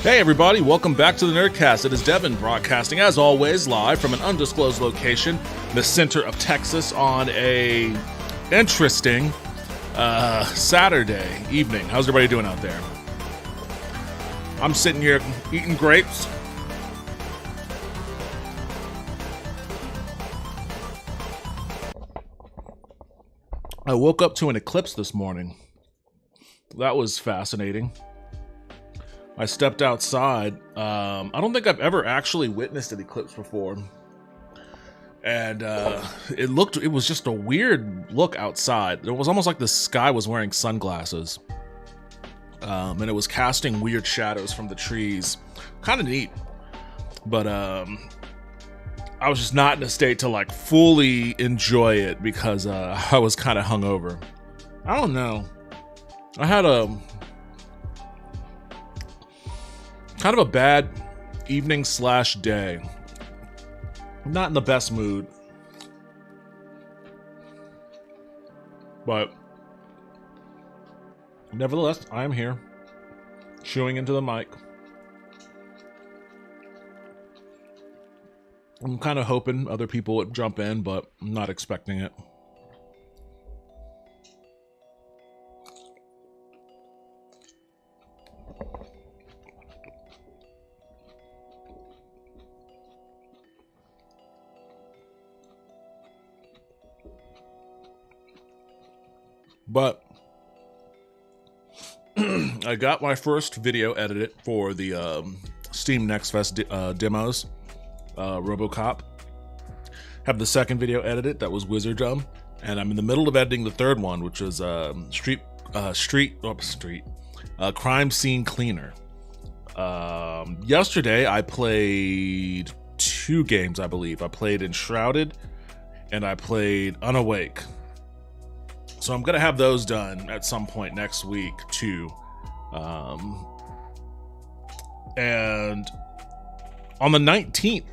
Hey everybody, welcome back to the Nerdcast. It is Devin broadcasting, as always, live from an undisclosed location in the center of Texas on a interesting Saturday evening. How's everybody doing out there? I'm sitting here eating grapes. I woke up to an eclipse this morning. That was fascinating. I stepped outside. I don't think I've ever actually witnessed an eclipse before. And it was just a weird look outside. It was almost like the sky was wearing sunglasses. And it was casting weird shadows from the trees. Kind of neat. But I was just not in a state to like fully enjoy it because I was kind of hungover. I don't know. I had kind of a bad evening / day. I'm not in the best mood. But nevertheless, I am here, chewing into the mic. I'm kind of hoping other people would jump in, but I'm not expecting it. But I got my first video edited for the Steam Next Fest demos, RoboCop. Have the second video edited, that was Wizardom, and I'm in the middle of editing the third one, which is Crime Scene Cleaner. Yesterday I played 2 games, I believe. I played Enshrouded and I played Unawake. So I'm going to have those done at some point next week, too. And on the 19th,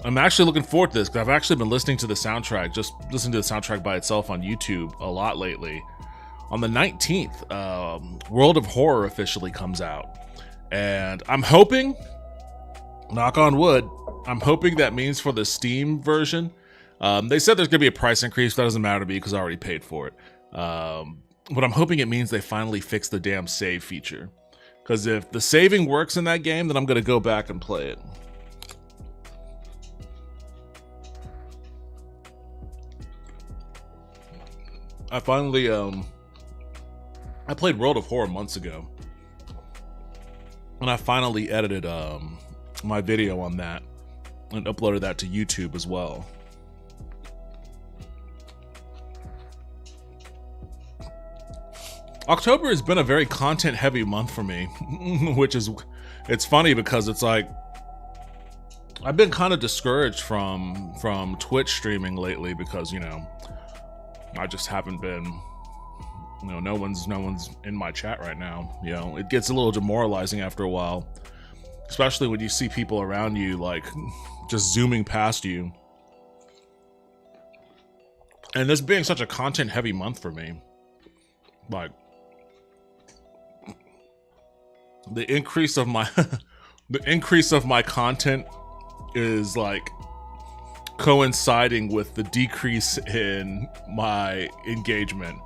I'm actually looking forward to this, because I've actually been listening to the soundtrack, just listening to the soundtrack by itself on YouTube a lot lately. On the 19th, World of Horror officially comes out. And I'm hoping, knock on wood, I'm hoping that means for the Steam version. They said there's going to be a price increase. That doesn't matter to me because I already paid for it. But I'm hoping it means they finally fix the damn save feature. Because if the saving works in that game, then I'm going to go back and play it. I finally, I played World of Horror months ago. And I finally edited my video on that and uploaded that to YouTube as well. October has been a very content-heavy month for me, which is, it's funny because it's like, I've been kind of discouraged from Twitch streaming lately because, you know, I just haven't been, you know, no one's in my chat right now. You know, it gets a little demoralizing after a while, especially when you see people around you, like, just zooming past you. And this being such a content-heavy month for me, like, the increase of my content is like coinciding with the decrease in my engagement.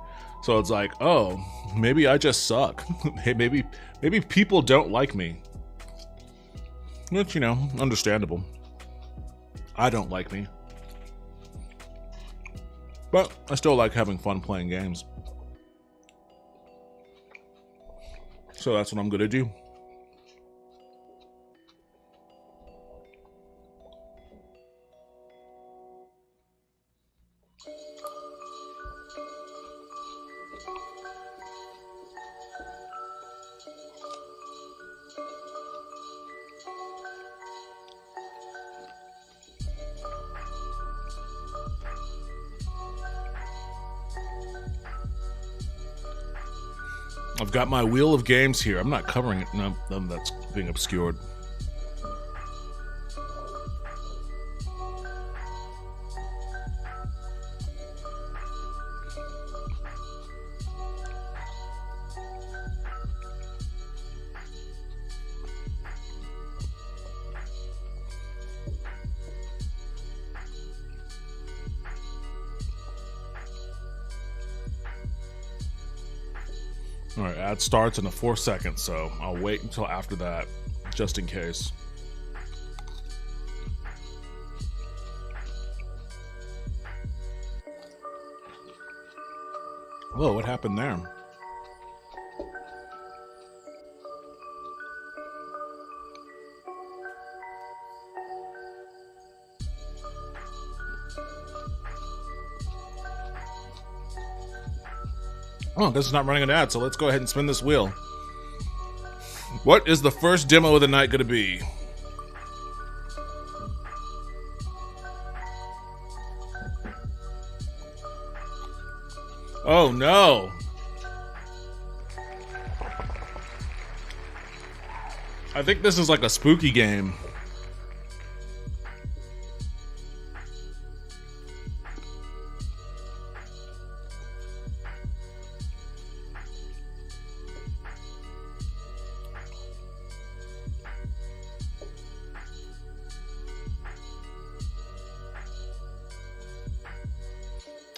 So it's like, oh, maybe I just suck. maybe people don't like me. Which, you know, understandable. I don't like me. But I still like having fun playing games. So that's what I'm gonna do. I've got my wheel of games here. I'm not covering it. No, that's being obscured. All right, ad starts in 4 seconds, so I'll wait until after that, just in case. Whoa, what happened there? Oh, this is not running an ad, so let's go ahead and spin this wheel. What is the first demo of the night going to be? Oh no! I think this is like a spooky game.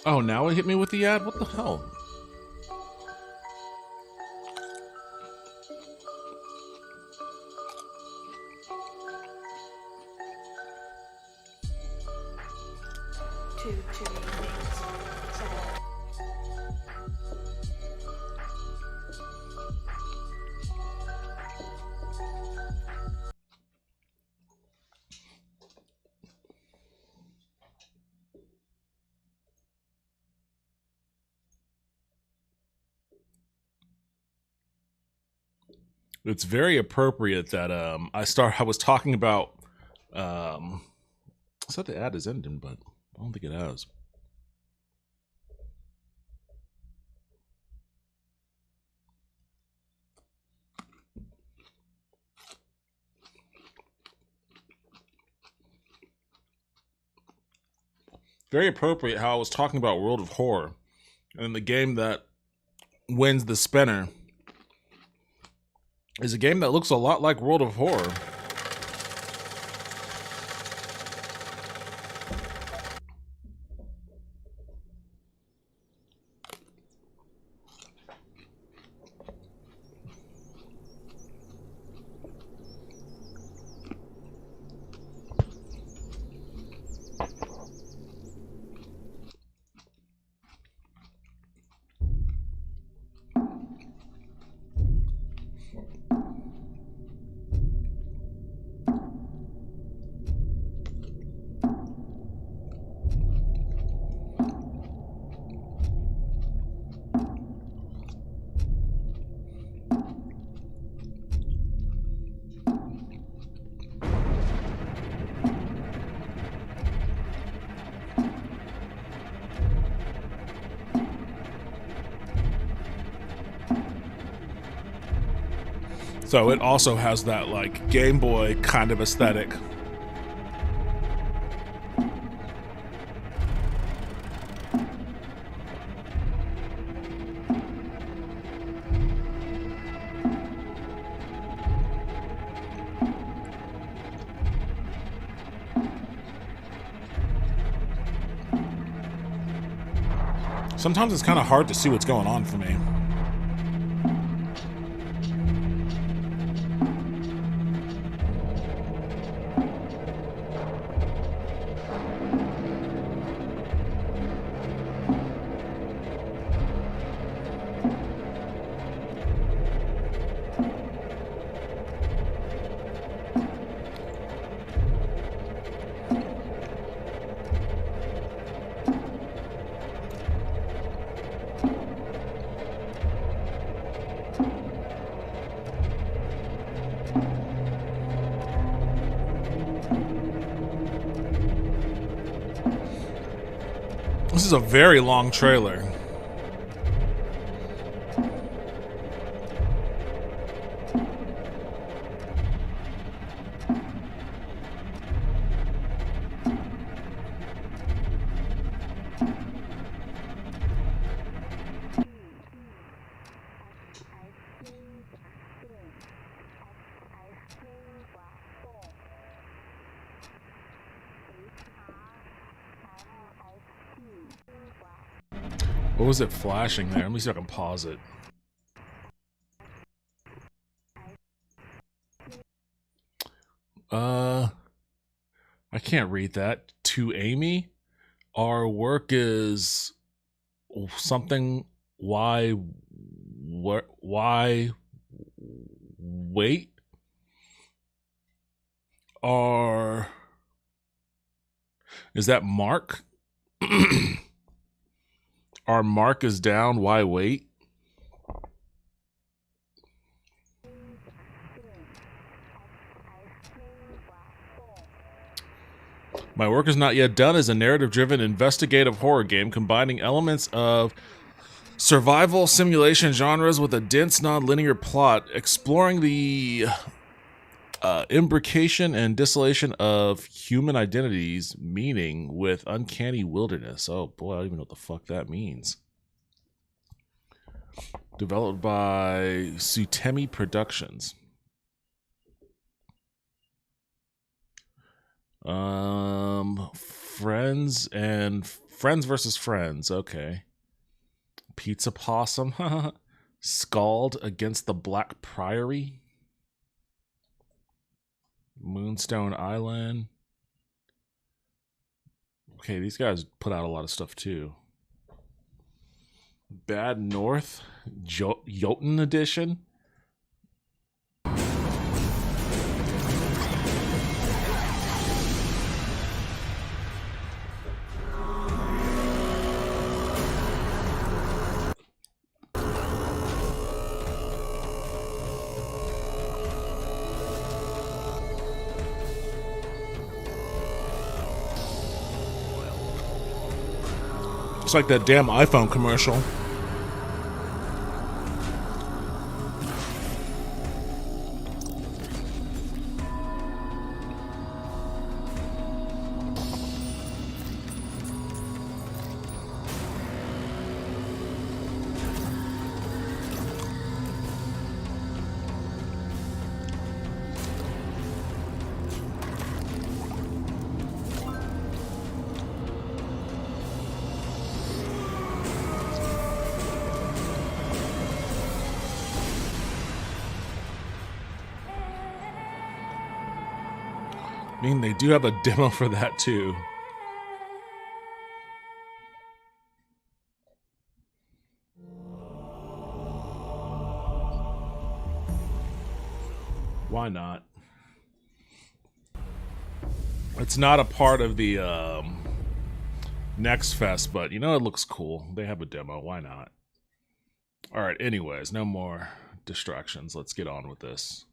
Oh, now it hit me with the ad? What the hell? It's very appropriate that I was talking about I said the ad is ending, but I don't think it has. Very appropriate how I was talking about World of Horror, and the game that wins the spinner is a game that looks a lot like World of Horror. So it also has that like Game Boy kind of aesthetic. Sometimes it's kind of hard to see what's going on for me. This is a very long trailer. What was it flashing there? Let me see if I can pause it. I can't read that. To Amy, our work is something. Why wait? Are Is that Mark? Our Mark is down. Why wait? My Work Is Not Yet Done is a narrative-driven investigative horror game combining elements of survival simulation genres with a dense, non-linear plot, exploring the imbrication and distillation of human identities, meaning with uncanny wilderness. Oh boy, I don't even know what the fuck that means. Developed by Sutemi Productions. Friends versus Friends. Okay. Pizza Possum. Scald Against the Black Priory. Moonstone Island. Okay, these guys put out a lot of stuff too. Bad North, Jotun Edition. It's like that damn iPhone commercial. I mean, they do have a demo for that too. Why not? It's not a part of the Next Fest, but you know, it looks cool. They have a demo. Why not? All right, anyways, no more distractions. Let's get on with this.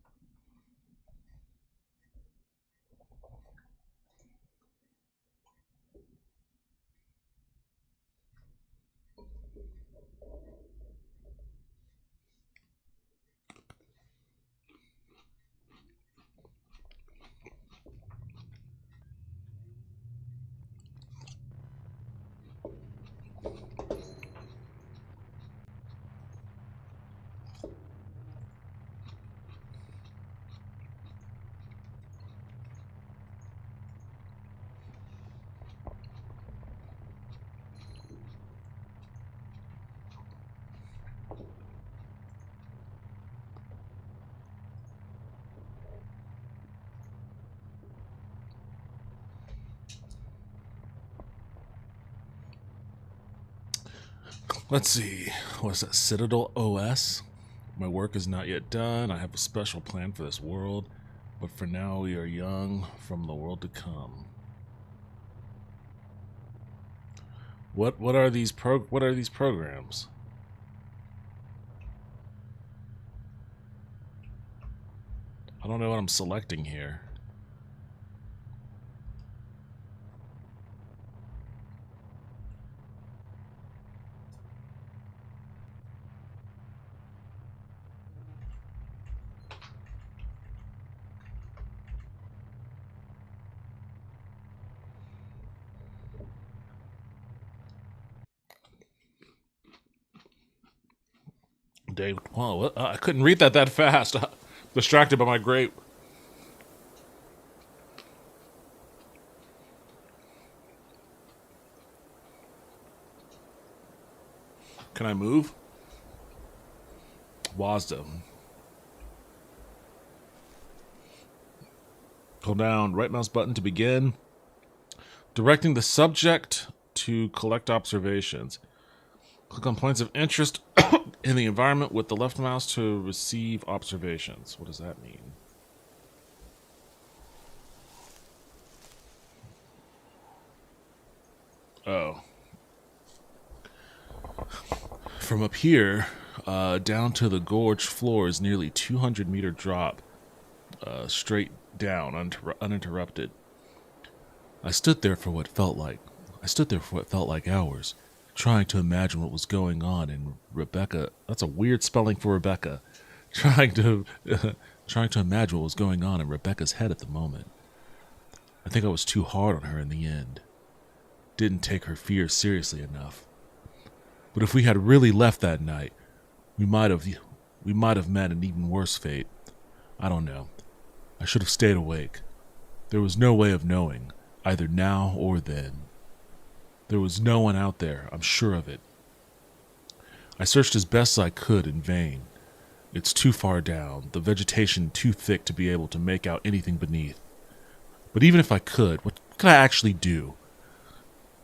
Let's see. What's that? Citadel OS? My work is not yet done. I have a special plan for this world, but for now we are young from the world to come. What are these programs? I don't know what I'm selecting here. Dave, wow, what? I couldn't read that fast. Distracted by my grape. Can I move? WASDA. Hold down right mouse button to begin. Directing the subject to collect observations. Click on points of interest in the environment with the left mouse to receive observations. What does that mean? Oh. From up here, down to the gorge floor is nearly 200-meter drop, straight down, uninterrupted. I stood there for what felt like hours, trying to imagine what was going on in Rebecca. That's a weird spelling for Rebecca. Trying to imagine what was going on in Rebecca's head at the moment. I think I was too hard on her in the end. Didn't take her fears seriously enough. But if we had really left that night, we might have met an even worse fate. I don't know. I should have stayed awake. There was no way of knowing, either now or then. There was no one out there, I'm sure of it. I searched as best I could in vain. It's too far down, the vegetation too thick to be able to make out anything beneath. But even if I could, what could I actually do?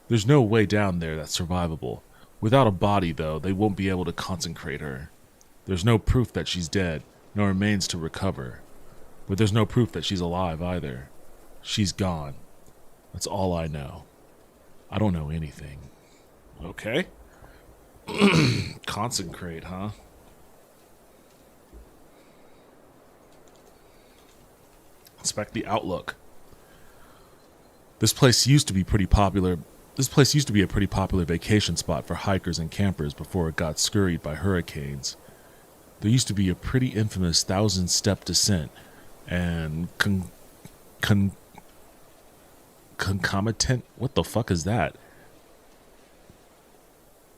There's no way down there that's survivable. Without a body, though, they won't be able to consecrate her. There's no proof that she's dead, no remains to recover. But there's no proof that she's alive either. She's gone. That's all I know. I don't know anything. Okay. Consecrate, huh? Inspect the outlook. This place used to be a pretty popular vacation spot for hikers and campers before it got scurried by hurricanes. There used to be a pretty infamous 1,000-step descent and concomitant, what the fuck is that?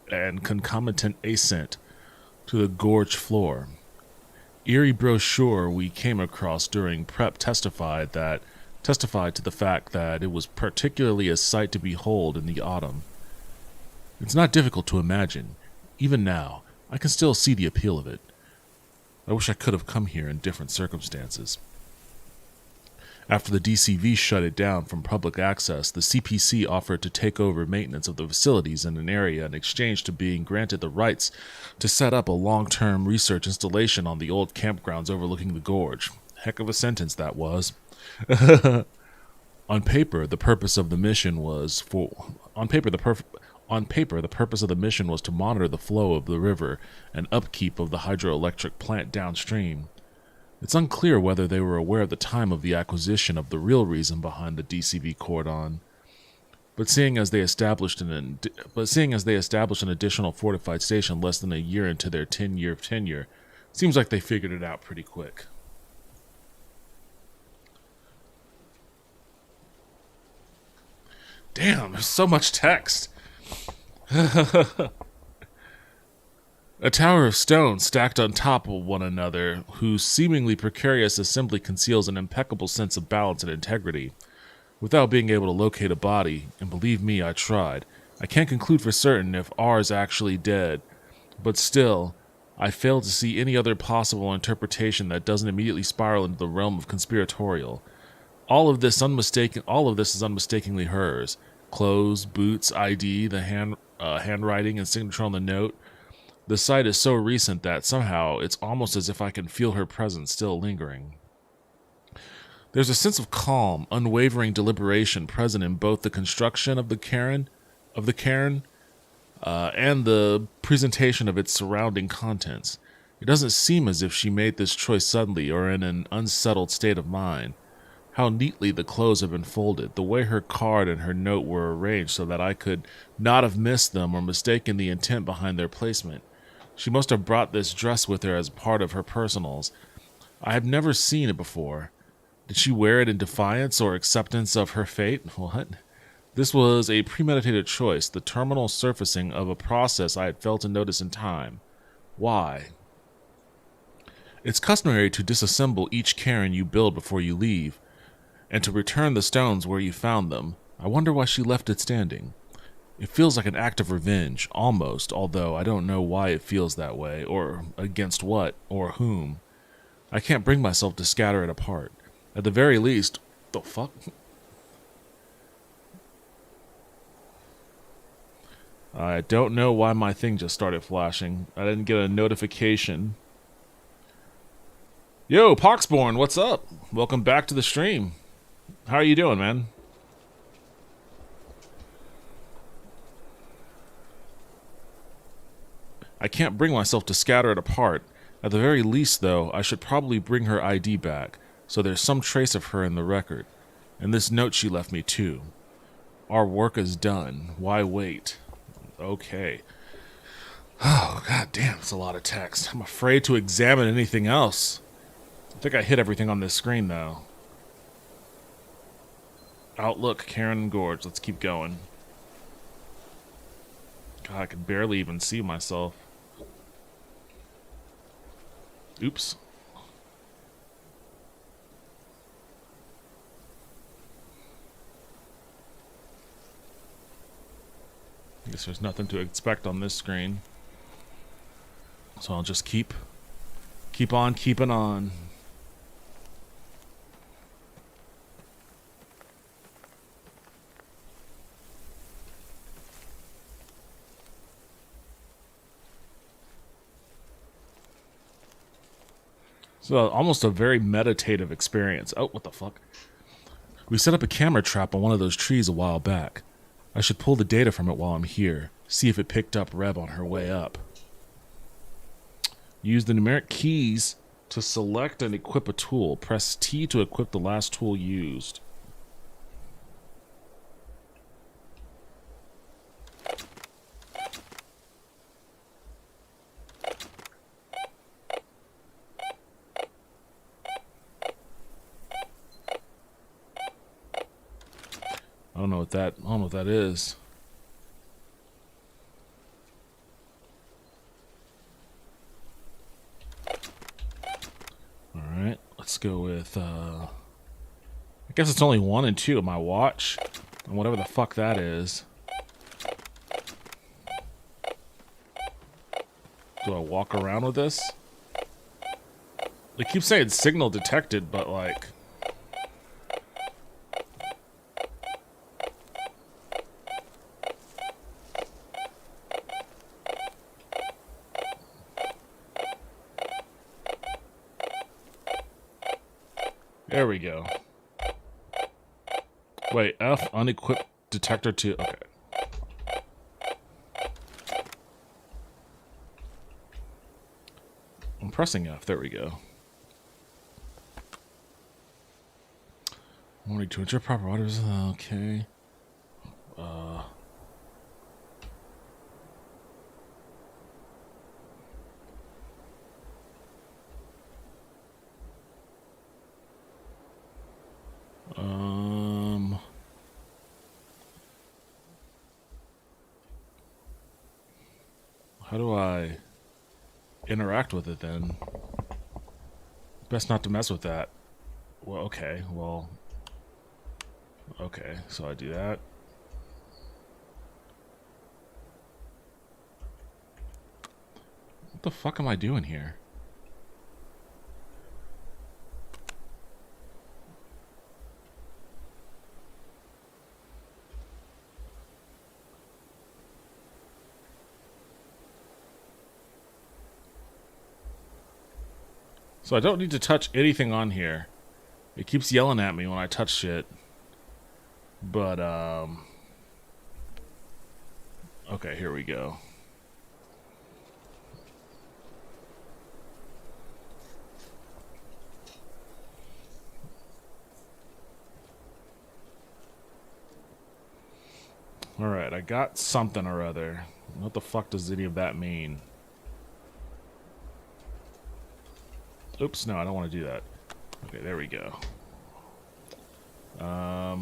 And concomitant ascent to the gorge floor. Eerie brochure we came across during prep testified to the fact that it was particularly a sight to behold in the autumn. It's not difficult to imagine. Even now, I can still see the appeal of it. I wish I could have come here in different circumstances. After the DCV shut it down from public access, the CPC offered to take over maintenance of the facilities in an area in exchange to being granted the rights to set up a long-term research installation on the old campgrounds overlooking the gorge. Heck of a sentence that was. On paper, the purpose of the mission was to monitor the flow of the river and upkeep of the hydroelectric plant downstream. It's unclear whether they were aware at the time of the acquisition of the real reason behind the DCV cordon. But seeing as they established an additional fortified station less than a year into their 10-year tenure, seems like they figured it out pretty quick. Damn, there's so much text. A tower of stone stacked on top of one another, whose seemingly precarious assembly conceals an impeccable sense of balance and integrity. Without being able to locate a body, and believe me, I tried, I can't conclude for certain if R is actually dead, but still, I fail to see any other possible interpretation that doesn't immediately spiral into the realm of conspiratorial. All of this is unmistakably hers. Clothes, boots, ID, the handwriting and signature on the note. The sight is so recent that somehow it's almost as if I can feel her presence still lingering. There's a sense of calm, unwavering deliberation present in both the construction of the cairn, and the presentation of its surrounding contents. It doesn't seem as if she made this choice suddenly or in an unsettled state of mind. How neatly the clothes have been folded, the way her card and her note were arranged so that I could not have missed them or mistaken the intent behind their placement. She must have brought this dress with her as part of her personals. I have never seen it before. Did she wear it in defiance or acceptance of her fate? What? This was a premeditated choice, the terminal surfacing of a process I had failed to notice in time. Why? It's customary to disassemble each cairn you build before you leave, and to return the stones where you found them. I wonder why she left it standing. It feels like an act of revenge, almost, although I don't know why it feels that way, or against what, or whom. I can't bring myself to scatter it apart. At the very least, The fuck? I don't know why my thing just started flashing. I didn't get a notification. Yo, Poxborn, what's up? Welcome back to the stream. How are you doing, man? I can't bring myself to scatter it apart. At the very least, though, I should probably bring her ID back, so there's some trace of her in the record. And this note she left me, too. Our work is done. Why wait? Okay. Oh, god damn, it's a lot of text. I'm afraid to examine anything else. I think I hit everything on this screen, though. Outlook, Karen Gorge. Let's keep going. God, I can barely even see myself. Oops. I guess there's nothing to expect on this screen. So I'll just keep on keeping on. So almost a very meditative experience. Oh, what the fuck? We set up a camera trap on one of those trees a while back. I should pull the data from it while I'm here. See if it picked up Reb on her way up. Use the numeric keys to select and equip a tool. Press T to equip the last tool used. I don't know what that is. Alright, let's go with I guess it's only 1 and 2 of my watch. And whatever the fuck that is. Do I walk around with this? They keep saying signal detected, but like there we go. Wait, F, unequipped detector to... Okay. I'm pressing F, there we go. Warning to ensure proper orders, okay. How do I interact with it then? Best not to mess with that. Well, okay, well... Okay, so I do that. What the fuck am I doing here? So I don't need to touch anything on here. It keeps yelling at me when I touch shit. But, okay, here we go. Alright, I got something or other. What the fuck does any of that mean? Oops, no, I don't want to do that. Okay, there we go. I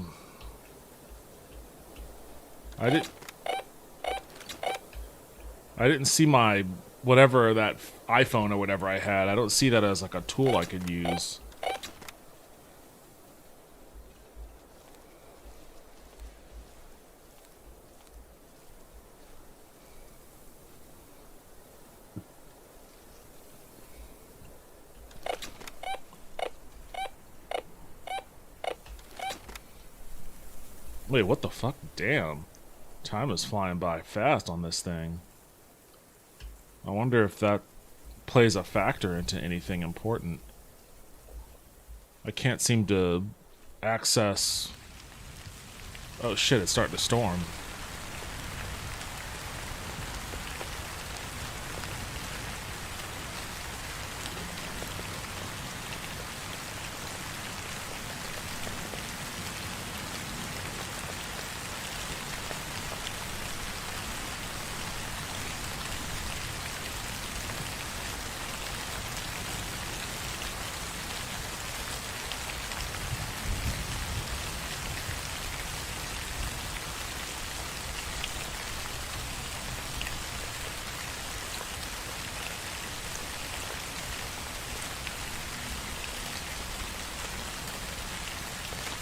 didn't see my whatever, that iPhone or whatever I had. I don't see that as like a tool I could use. Wait, what the fuck? Damn. Time is flying by fast on this thing. I wonder if that plays a factor into anything important. I can't seem to access... Oh shit, it's starting to storm.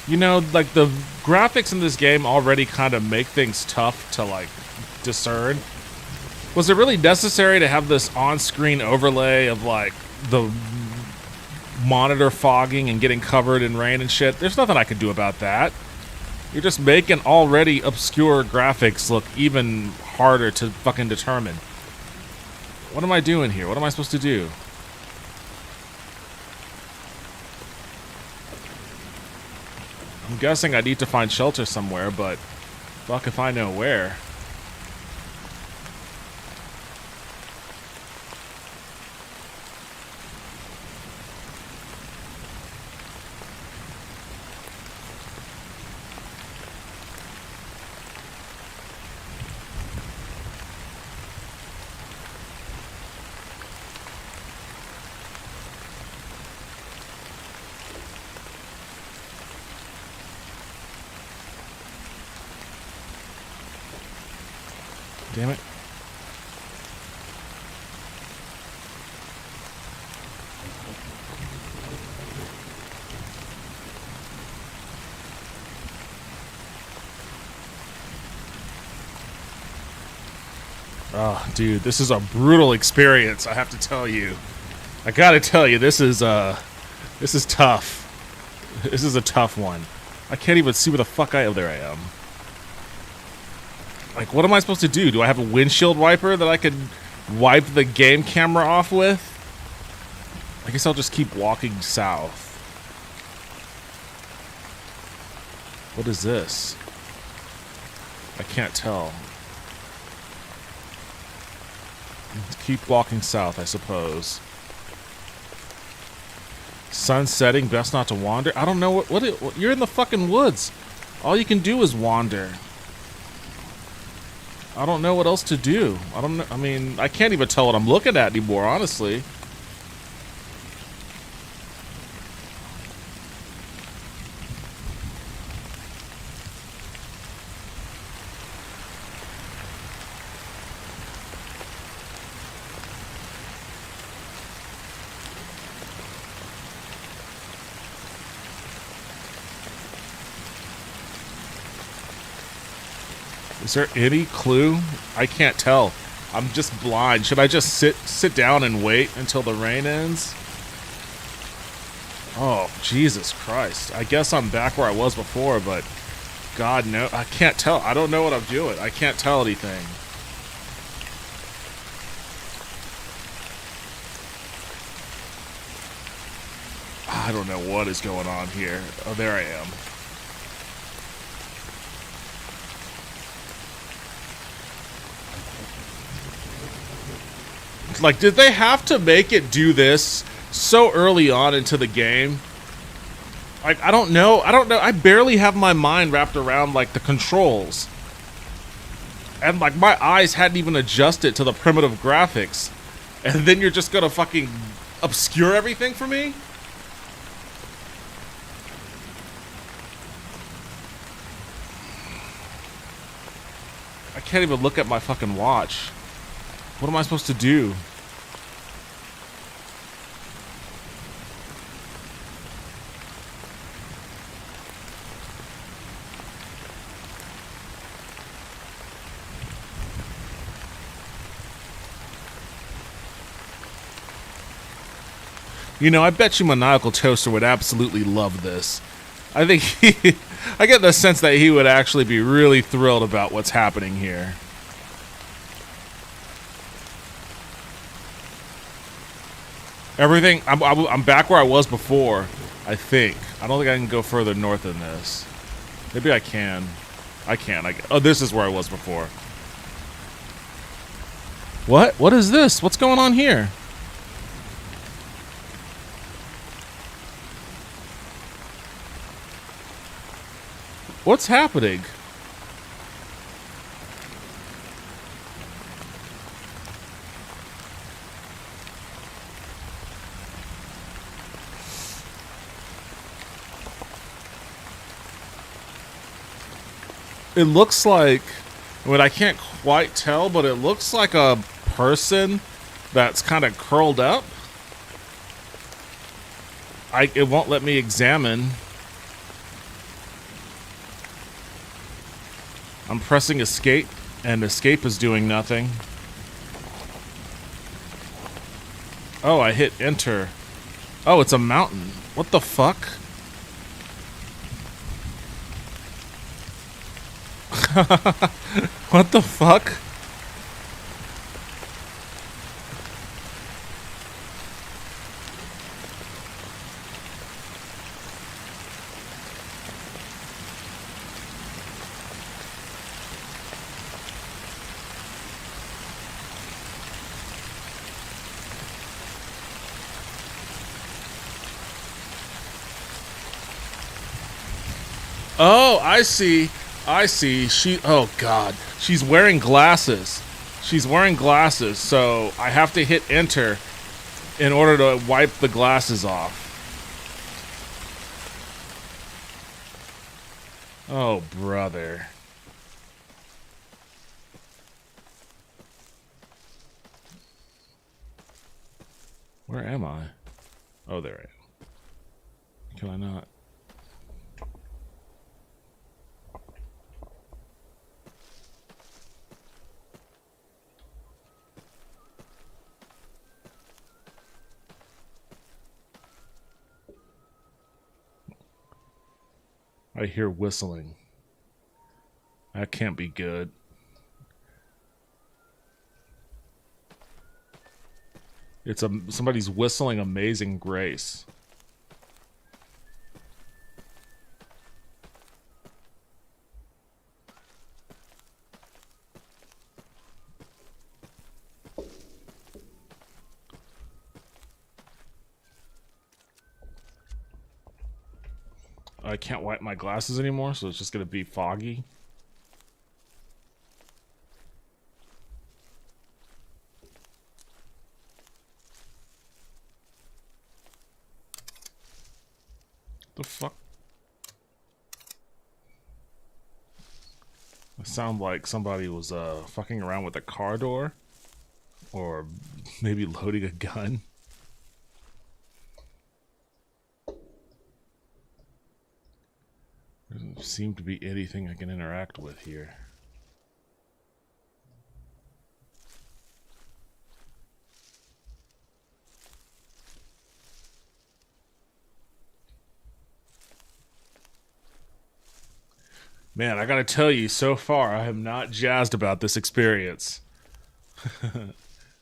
You know, like, the graphics in this game already kind of make things tough to, like, discern. Was it really necessary to have this on-screen overlay of, like, the monitor fogging and getting covered in rain and shit? There's nothing I could do about that. You're just making already obscure graphics look even harder to fucking determine. What am I doing here? What am I supposed to do? I'm guessing I need to find shelter somewhere, but fuck if I know where. Damn it. Oh, dude, this is a brutal experience, I have to tell you. I gotta tell you, this is tough. This is a tough one. I can't even see where the fuck I am. There I am. Like, what am I supposed to do? Do I have a windshield wiper that I could wipe the game camera off with? I guess I'll just keep walking south. What is this? I can't tell. Keep walking south, I suppose. Sun setting, best not to wander. I don't know what you're in the fucking woods. All you can do is wander. I don't know what else to do. I don't know. I mean, I can't even tell what I'm looking at anymore, honestly. Is there any clue? I can't tell. I'm just blind. Should I just sit down and wait until the rain ends? Oh, Jesus Christ. I guess I'm back where I was before, but God, no. I can't tell. I don't know what I'm doing. I can't tell anything. I don't know what is going on here. Oh, there I am. Like, did they have to make it do this so early on into the game? Like, I don't know. I barely have my mind wrapped around, like, the controls. And, like, my eyes hadn't even adjusted to the primitive graphics. And then you're just gonna fucking obscure everything for me? I can't even look at my fucking watch. What am I supposed to do? You know, I bet you Maniacal Toaster would absolutely love this. I think I get the sense that he would actually be really thrilled about what's happening here. Everything, I'm back where I was before, I think. I don't think I can go further north than this. Maybe I can. I can. Oh, this is where I was before. What? What is this? What's going on here? What's happening? It looks like, I mean, I can't quite tell, but it looks like a person that's kind of curled up. It won't let me examine. I'm pressing escape, and escape is doing nothing. Oh, I hit enter. Oh, it's a mountain. What the fuck? What the fuck? Oh, I see. I see. Oh god. She's wearing glasses. She's wearing glasses, so I have to hit enter in order to wipe the glasses off. Oh, brother. Where am I? Oh, there I am. Can I not? I hear whistling. That can't be good. It's somebody's whistling Amazing Grace. I can't wipe my glasses anymore, so it's just gonna be foggy. The fuck? It sounded like somebody was fucking around with a car door, or maybe loading a gun. There doesn't seem to be anything I can interact with here. Man, I gotta tell you, so far I am not jazzed about this experience.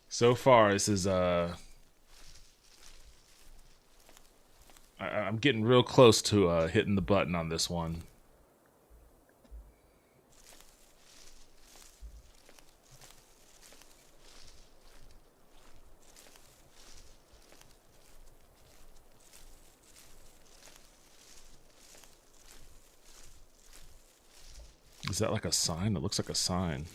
So far, this is I'm getting real close to hitting the button on this one. Is that like a sign? It looks like a sign.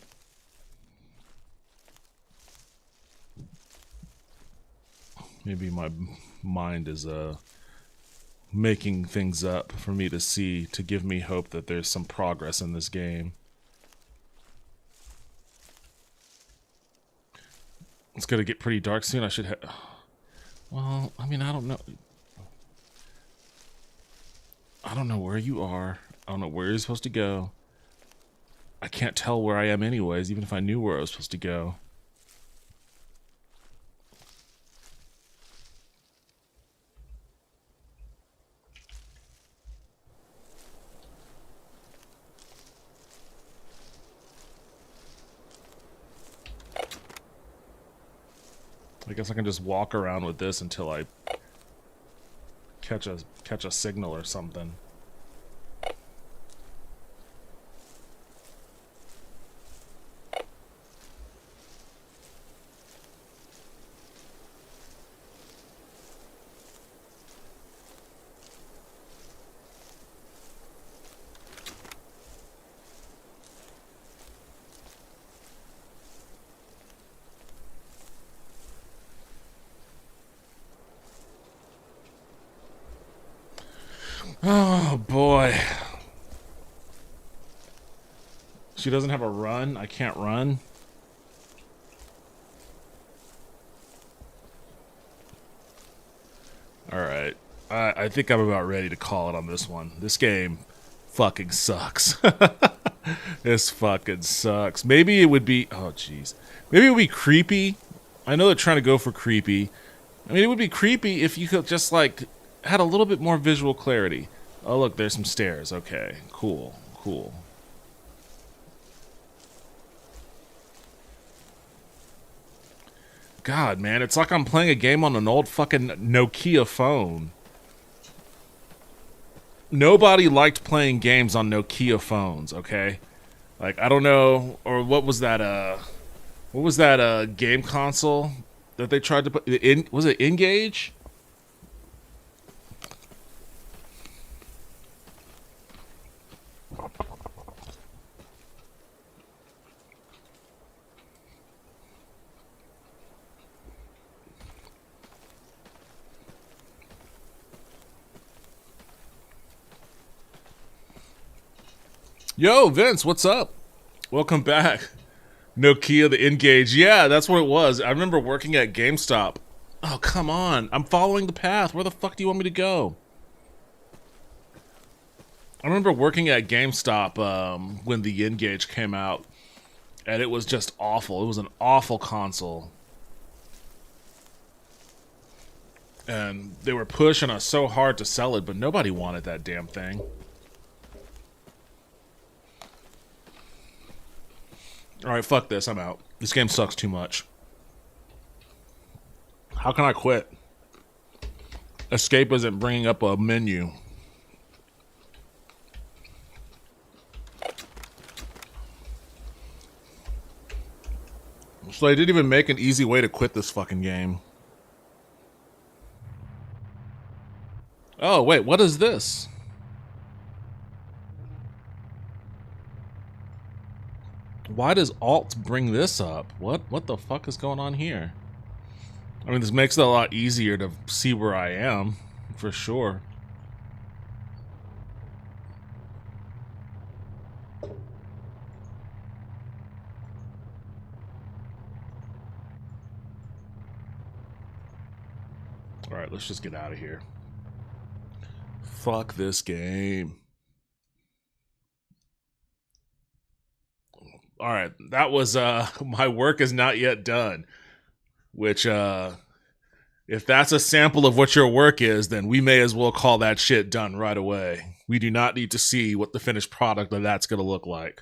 Maybe my mind is making things up for me to see, to give me hope that there's some progress in this game. It's gonna get pretty dark soon. I should have... Well, I mean, I don't know. I don't know where you are. I don't know where you're supposed to go. I can't tell where I am anyways, even if I knew where I was supposed to go. I guess I can just walk around with this until I catch a signal or something. Oh boy. She doesn't have a run. I can't run. Alright. I think I'm about ready to call it on this one. This game fucking sucks. This fucking sucks. Maybe it would be... Oh, jeez. Maybe it would be creepy. I know they're trying to go for creepy. I mean, it would be creepy if you could just, like, had a little bit more visual clarity. Oh, look, there's some stairs. Okay, cool, cool. God, man, it's like I'm playing a game on an old fucking Nokia phone. Nobody liked playing games on Nokia phones, okay? Like, I don't know, or what was that game console that they tried to put in? Was it Engage? Yo, Vince, what's up? Welcome back. Nokia, the Engage. Yeah, that's what it was. I remember working at GameStop. Oh, come on. I'm following the path. Where the fuck do you want me to go? I remember working at GameStop when the Engage came out, and it was just awful. It was an awful console. And they were pushing us so hard to sell it, but nobody wanted that damn thing. Alright, fuck this. I'm out. This game sucks too much. How can I quit? Escape isn't bringing up a menu. So they didn't even make an easy way to quit this fucking game. Oh, wait, what is this? Why does Alt bring this up? What the fuck is going on here? I mean, this makes it a lot easier to see where I am, for sure. Alright, let's just get out of here. Fuck this game. Alright, that was, my work is not yet done. Which, if that's a sample of what your work is, then we may as well call that shit done right away. We do not need to see what the finished product of that's gonna look like.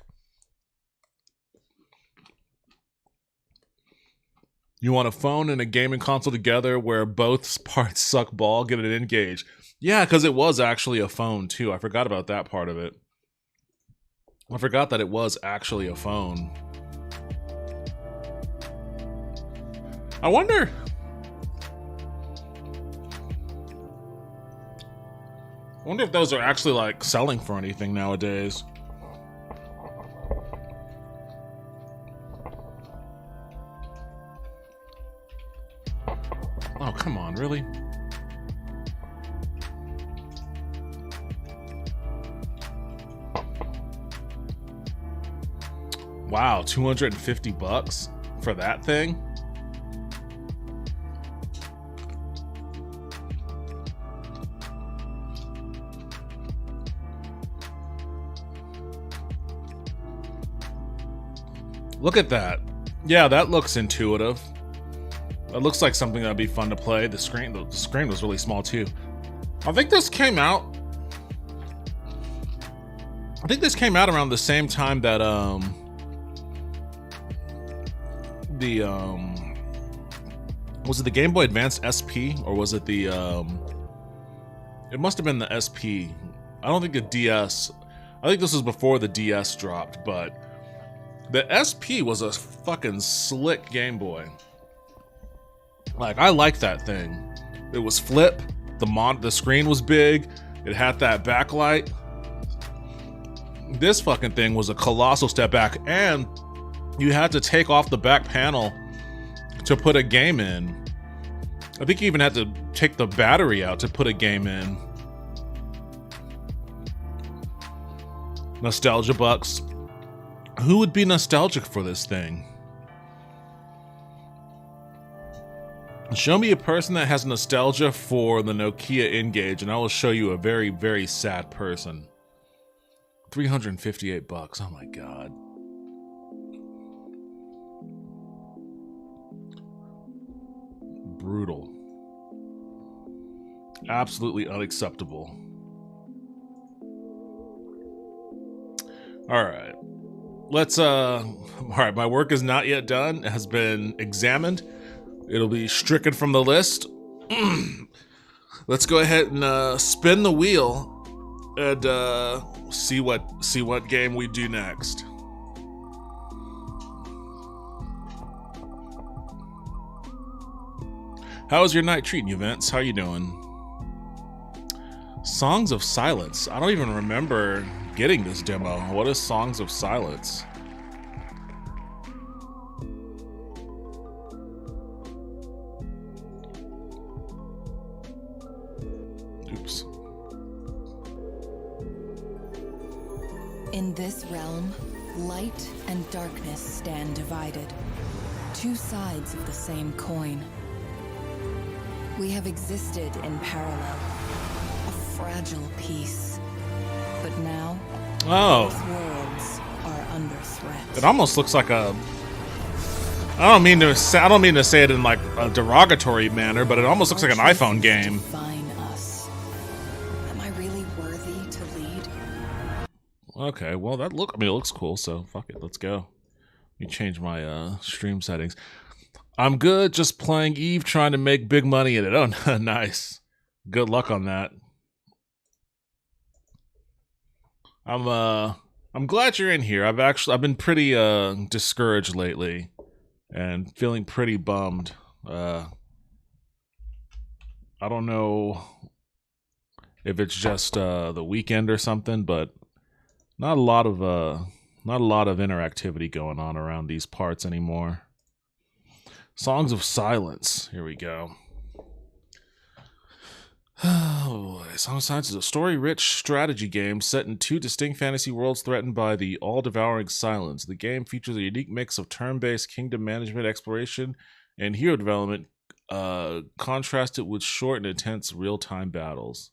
You want a phone and a gaming console together where both parts suck ball, get it Engage. Yeah, because it was actually a phone, too. I forgot about that part of it. I forgot that it was actually a phone. I wonder if those are actually, like, selling for anything nowadays. Oh, come on, really? Wow, 250 bucks for that thing? Look at that. Yeah, that looks intuitive. It looks like something that'd be fun to play. The screen was really small too. I think this came out around the same time that Was it the Game Boy Advance SP, or was it the it must have been the SP. I don't think the DS. I think this was before the DS dropped, but the SP was a fucking slick Game Boy. Like, I like that thing. It was flip. The screen was big. It had that backlight. This fucking thing was a colossal step back, and you had to take off the back panel to put a game in. I think you even had to take the battery out to put a game in. Nostalgia bucks. Who would be nostalgic for this thing? Show me a person that has nostalgia for the Nokia N-Gage, and I will show you a very, very sad person. $358. Oh my god. Brutal. Absolutely unacceptable. Alright. Let's, alright, my work is not yet done. It has been examined. It'll be stricken from the list. Let's go ahead and spin the wheel and see what game we do next. How's your night treating you, Vince? How you doing? Songs of Silence. I don't even remember getting this demo. What is Songs of Silence? Oops. In this realm, light and darkness stand divided. Two sides of the same coin. We have existed in parallel. A fragile piece. But now, both worlds are under threat. It almost looks like a... I don't mean to say it in like a derogatory manner, but it almost looks like an iPhone game. Define us. Am I really worthy to lead? Okay, well it looks cool, so fuck it, let's go. Let me change my stream settings. I'm good, just playing Eve, trying to make big money in it. Oh, nice. Good luck on that. I'm glad you're in here. I've been pretty discouraged lately and feeling pretty bummed. I don't know if it's just the weekend or something, but not a lot of interactivity going on around these parts anymore. Songs of Silence. Here we go. Oh boy. Songs of Silence is a story-rich strategy game set in two distinct fantasy worlds threatened by the all-devouring silence. The game features a unique mix of turn-based kingdom management, exploration, and hero development, contrasted with short and intense real-time battles.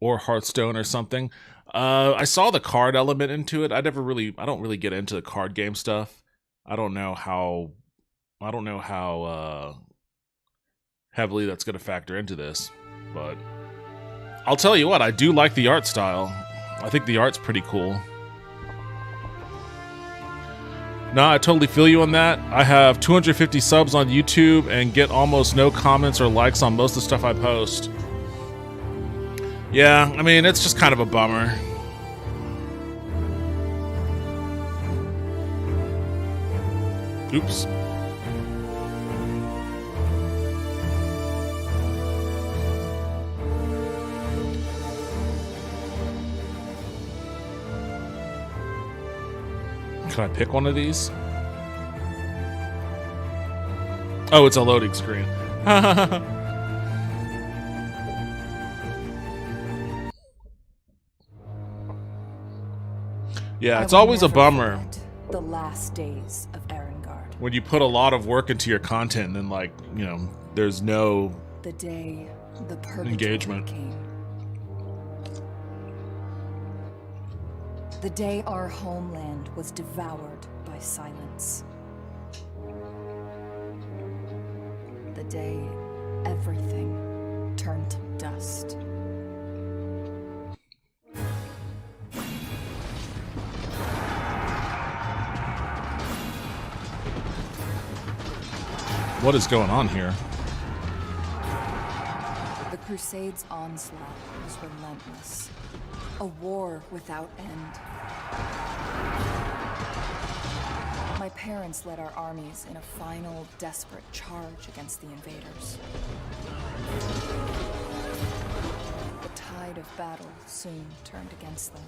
Or Hearthstone or something. I saw the card element into it. I don't really get into the card game stuff. I don't know how heavily that's going to factor into this, but I'll tell you what, I do like the art style. I think the art's pretty cool. No, I totally feel you on that. I have 250 subs on YouTube and get almost no comments or likes on most of the stuff I post. Yeah, I mean, it's just kind of a bummer. Oops. Can I pick one of these? Oh, it's a loading screen. Yeah, it's always a bummer. The last days of Erengard. When you put a lot of work into your content and then, like, you know, there's no the day the purgatory engagement came. The day our homeland was devoured by silence. The day everything turned to dust. What is going on here? The Crusades' onslaught was relentless. A war without end. My parents led our armies in a final, desperate charge against the invaders. The tide of battle soon turned against them.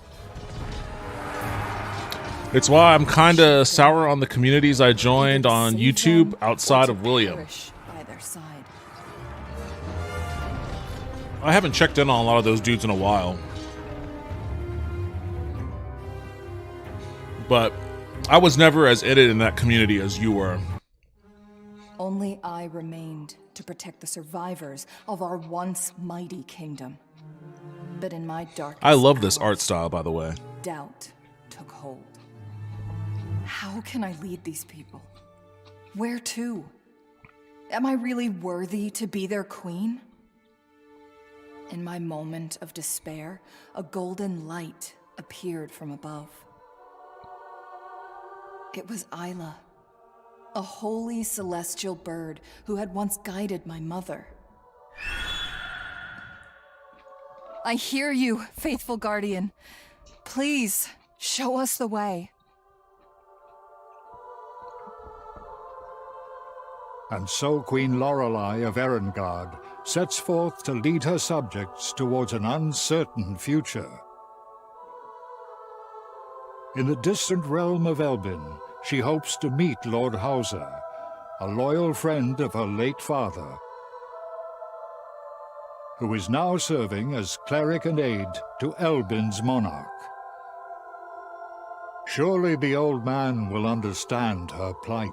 It's why I'm kind of sour on the communities I joined on YouTube outside of William. By their side. I haven't checked in on a lot of those dudes in a while. But I was never as in it in that community as you were. Only I remained to protect the survivors of our once mighty kingdom. But in my darkest I love this hours, art style, by the way. doubt took hold. How can I lead these people? Where to? Am I really worthy to be their queen? In my moment of despair, a golden light appeared from above. It was Isla, a holy celestial bird who had once guided my mother. I hear you, faithful guardian. Please, show us the way. And so Queen Lorelei of Erengard sets forth to lead her subjects towards an uncertain future. In the distant realm of Elbin, she hopes to meet Lord Hauser, a loyal friend of her late father, who is now serving as cleric and aide to Elbin's monarch. Surely the old man will understand her plight.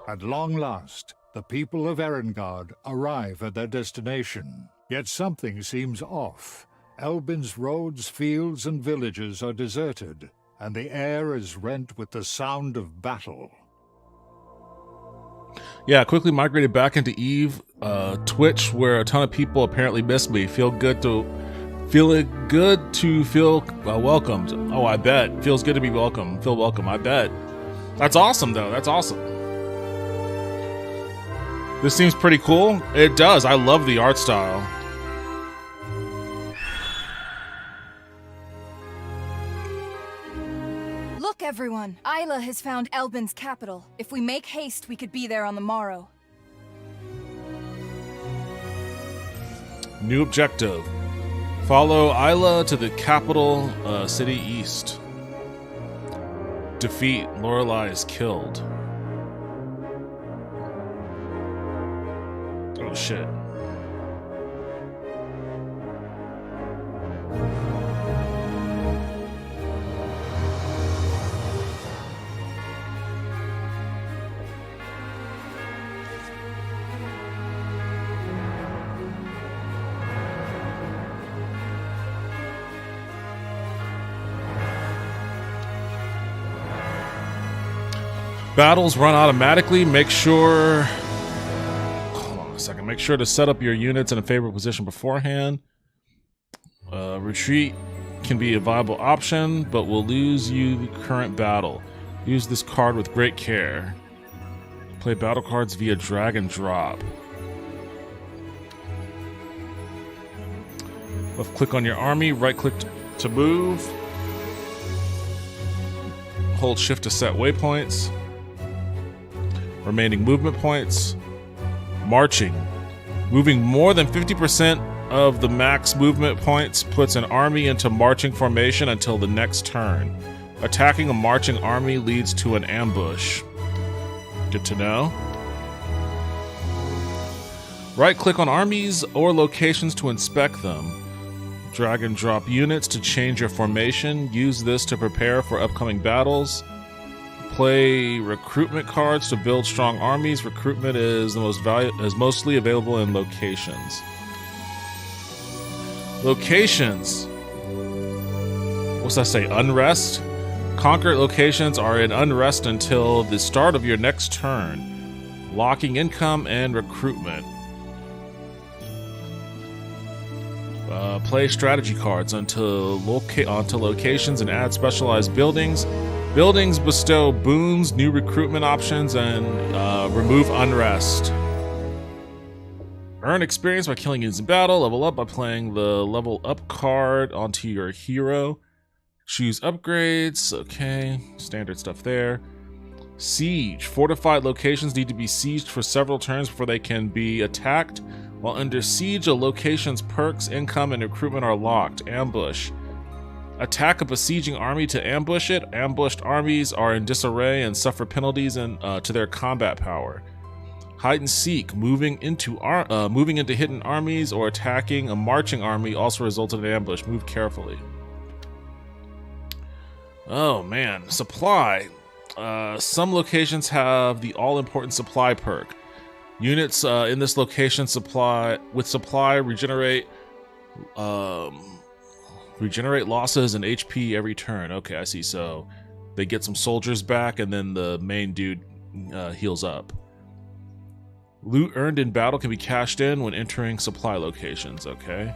At long last, the people of Erengard arrive at their destination. Yet something seems off. Elbin's roads, fields, and villages are deserted, and the air is rent with the sound of battle. Yeah, I quickly migrated back into Eve, Twitch, where a ton of people apparently miss me. Feeling good to feel welcomed. Oh, I bet. Feels good to be welcome. Feel welcome. I bet. That's awesome, though. That's awesome. This seems pretty cool. It does. I love the art style. Look, everyone. Isla has found Elbin's capital. If we make haste, we could be there on the morrow. New objective. Follow Isla to the capital city east. Defeat. Lorelei is killed. Oh shit. Battles run automatically. Make sure Make sure to set up your units in a favorable position beforehand. Retreat can be a viable option, but will lose you the current battle. Use this card with great care. Play battle cards via drag and drop. Left click on your army, right click to move. Hold shift to set waypoints. Remaining movement points. Marching. Moving more than 50% of the max movement points puts an army into marching formation until the next turn. Attacking a marching army leads to an ambush. Good to know. Right-click on armies or locations to inspect them. Drag and drop units to change your formation. Use this to prepare for upcoming battles. Play recruitment cards to build strong armies. Recruitment is mostly available in locations. Locations. What's that say? Unrest? Conquered locations are in unrest until the start of your next turn. Locking income and recruitment. Play strategy cards onto locations and add specialized buildings. Buildings bestow boons, new recruitment options, and remove unrest. Earn experience by killing units in battle. Level up by playing the level up card onto your hero. Choose upgrades. Okay, standard stuff there. Siege. Fortified locations need to be sieged for several turns before they can be attacked. While under siege, a location's perks, income, and recruitment are locked. Ambush. Attack a besieging army to ambush it. Ambushed armies are in disarray and suffer penalties to their combat power. Hide and seek. Moving into hidden armies or attacking a marching army also results in an ambush. Move carefully. Oh man, supply. Some locations have the all-important supply perk. Units in this location regenerate losses and HP every turn. Okay, I see. So they get some soldiers back, and then the main dude heals up. Loot earned in battle can be cashed in when entering supply locations. Okay.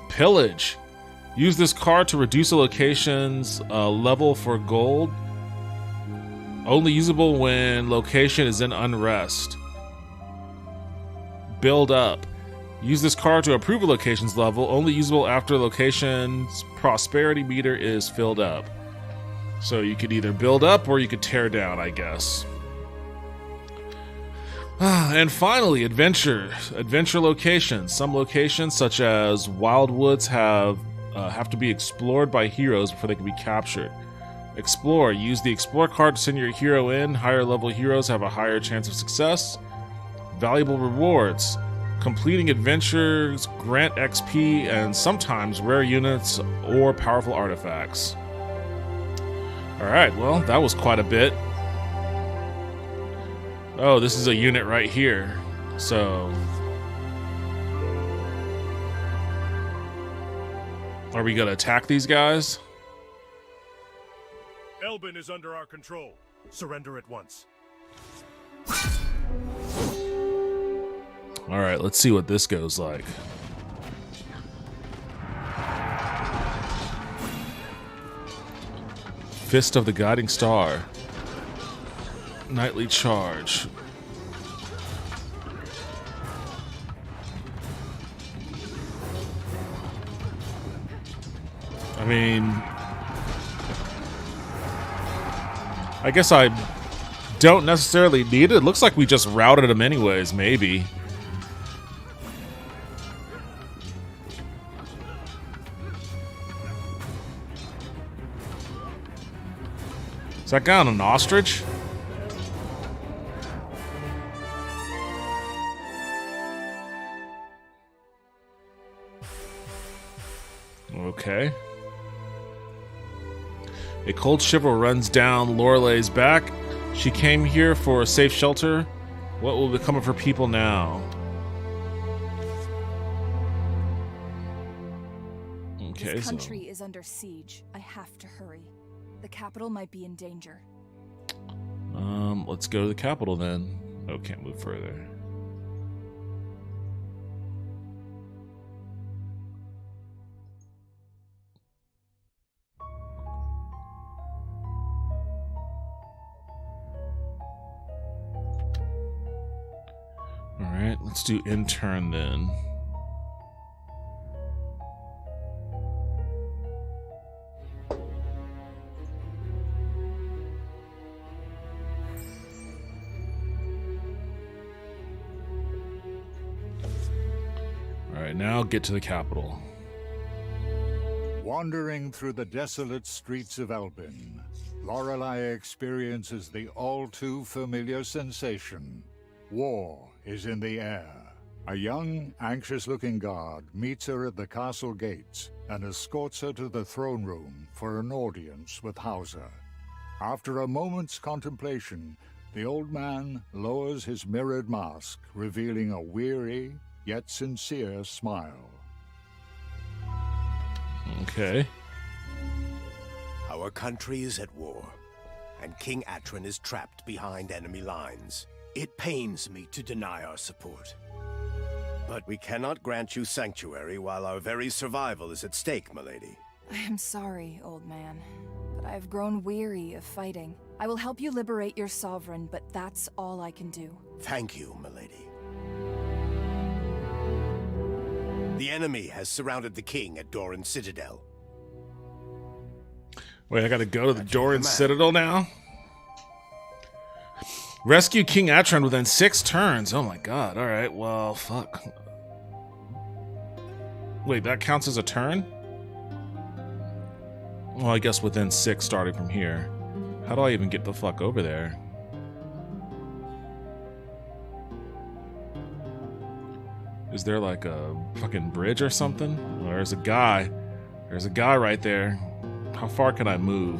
Pillage. Use this card to reduce a location's level for gold. Only usable when location is in unrest. Build up. Use this card to improve a location's level. Only usable after location's prosperity meter is filled up. So you could either build up or you could tear down, I guess. And finally, adventure. Adventure locations. Some locations, such as Wildwoods, have to be explored by heroes before they can be captured. Explore. Use the Explore card to send your hero in. Higher level heroes have a higher chance of success. Valuable rewards. Completing adventures grant XP and sometimes rare units or powerful artifacts. Alright, well, that was quite a bit. Oh, this is a unit right here. So... are we gonna attack these guys? Elbin is under our control. Surrender at once. Alright, let's see what this goes like. Fist of the Guiding Star. Nightly charge. I mean, I guess I don't necessarily need it. It looks like we just routed them anyways, maybe. Is that guy on an ostrich? Okay. A cold shiver runs down Lorelei's back. She came here for a safe shelter. What will become of her people now? Okay, This country is under siege. I have to hurry. The capital might be in danger. Let's go to the capital then. Oh, can't move further. Alright, let's do intern then. Alright, now get to the capital. Wandering through the desolate streets of Elbin, Lorelei experiences the all-too-familiar sensation. War is in the air. A young, anxious-looking guard meets her at the castle gates and escorts her to the throne room for an audience with Hauser. After a moment's contemplation, the old man lowers his mirrored mask, revealing a weary, yet sincere smile. Okay. Our country is at war, and King Atron is trapped behind enemy lines. It pains me to deny our support. But we cannot grant you sanctuary while our very survival is at stake, milady. I am sorry, old man, but I have grown weary of fighting. I will help you liberate your sovereign, but that's all I can do. Thank you, milady. The enemy has surrounded the king at Doran Citadel. Wait, I gotta go to the Doran Citadel now? Rescue King Atron within 6 turns. Oh my god. Alright, well, fuck. Wait, that counts as a turn? Well, I guess within 6 starting from here. How do I even get the fuck over there? Is there like a fucking bridge or something? Oh, there's a guy. There's a guy right there. How far can I move?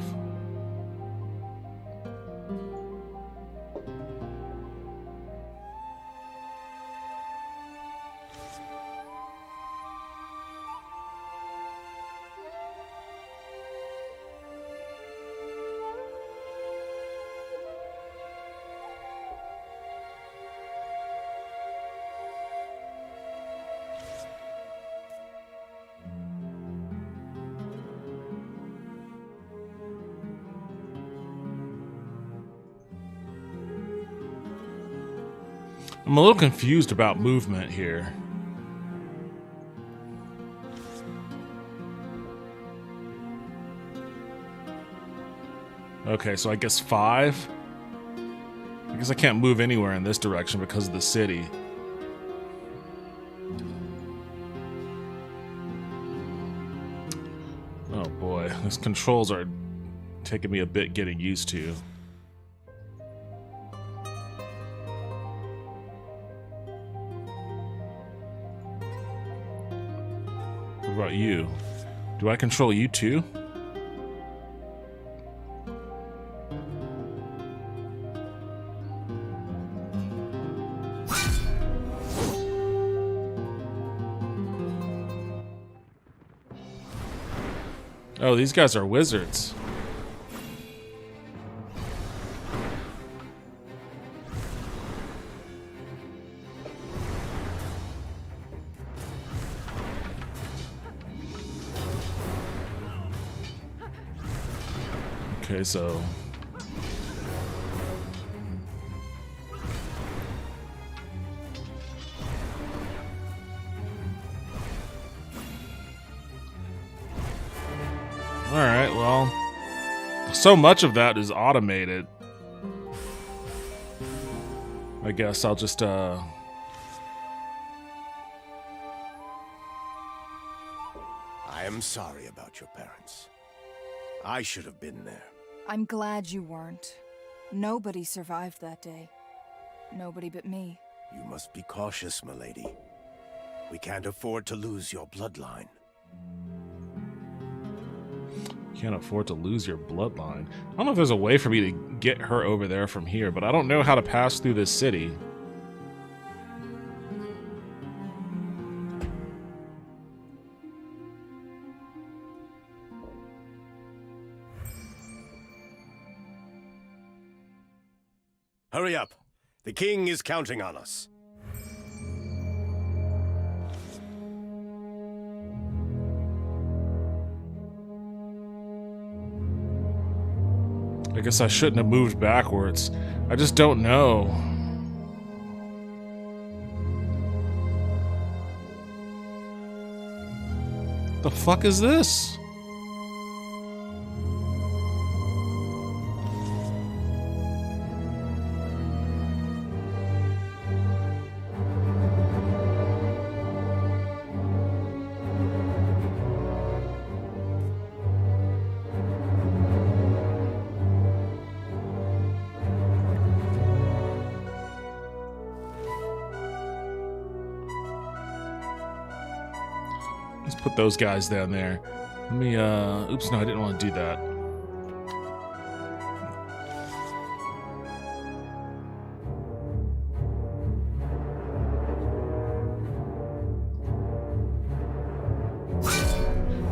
I'm a little confused about movement here. Okay, so I guess 5? I guess I can't move anywhere in this direction because of the city. Oh boy, these controls are taking me a bit getting used to. What about you? Do I control you too? Oh, these guys are wizards. Okay, so alright, well, so much of that is automated. I guess I'll just, I am sorry about your parents. I should have been there. I'm glad you weren't. Nobody survived that day. Nobody but me. You must be cautious, milady. We can't afford to lose your bloodline. can't afford to lose your bloodline. I don't know if there's a way for me to get her over there from here, but I don't know how to pass through this city. Hurry up. The king is counting on us. I guess I shouldn't have moved backwards. I just don't know. The fuck is this? Let's put those guys down there. Let me, oops, no, I didn't want to do that.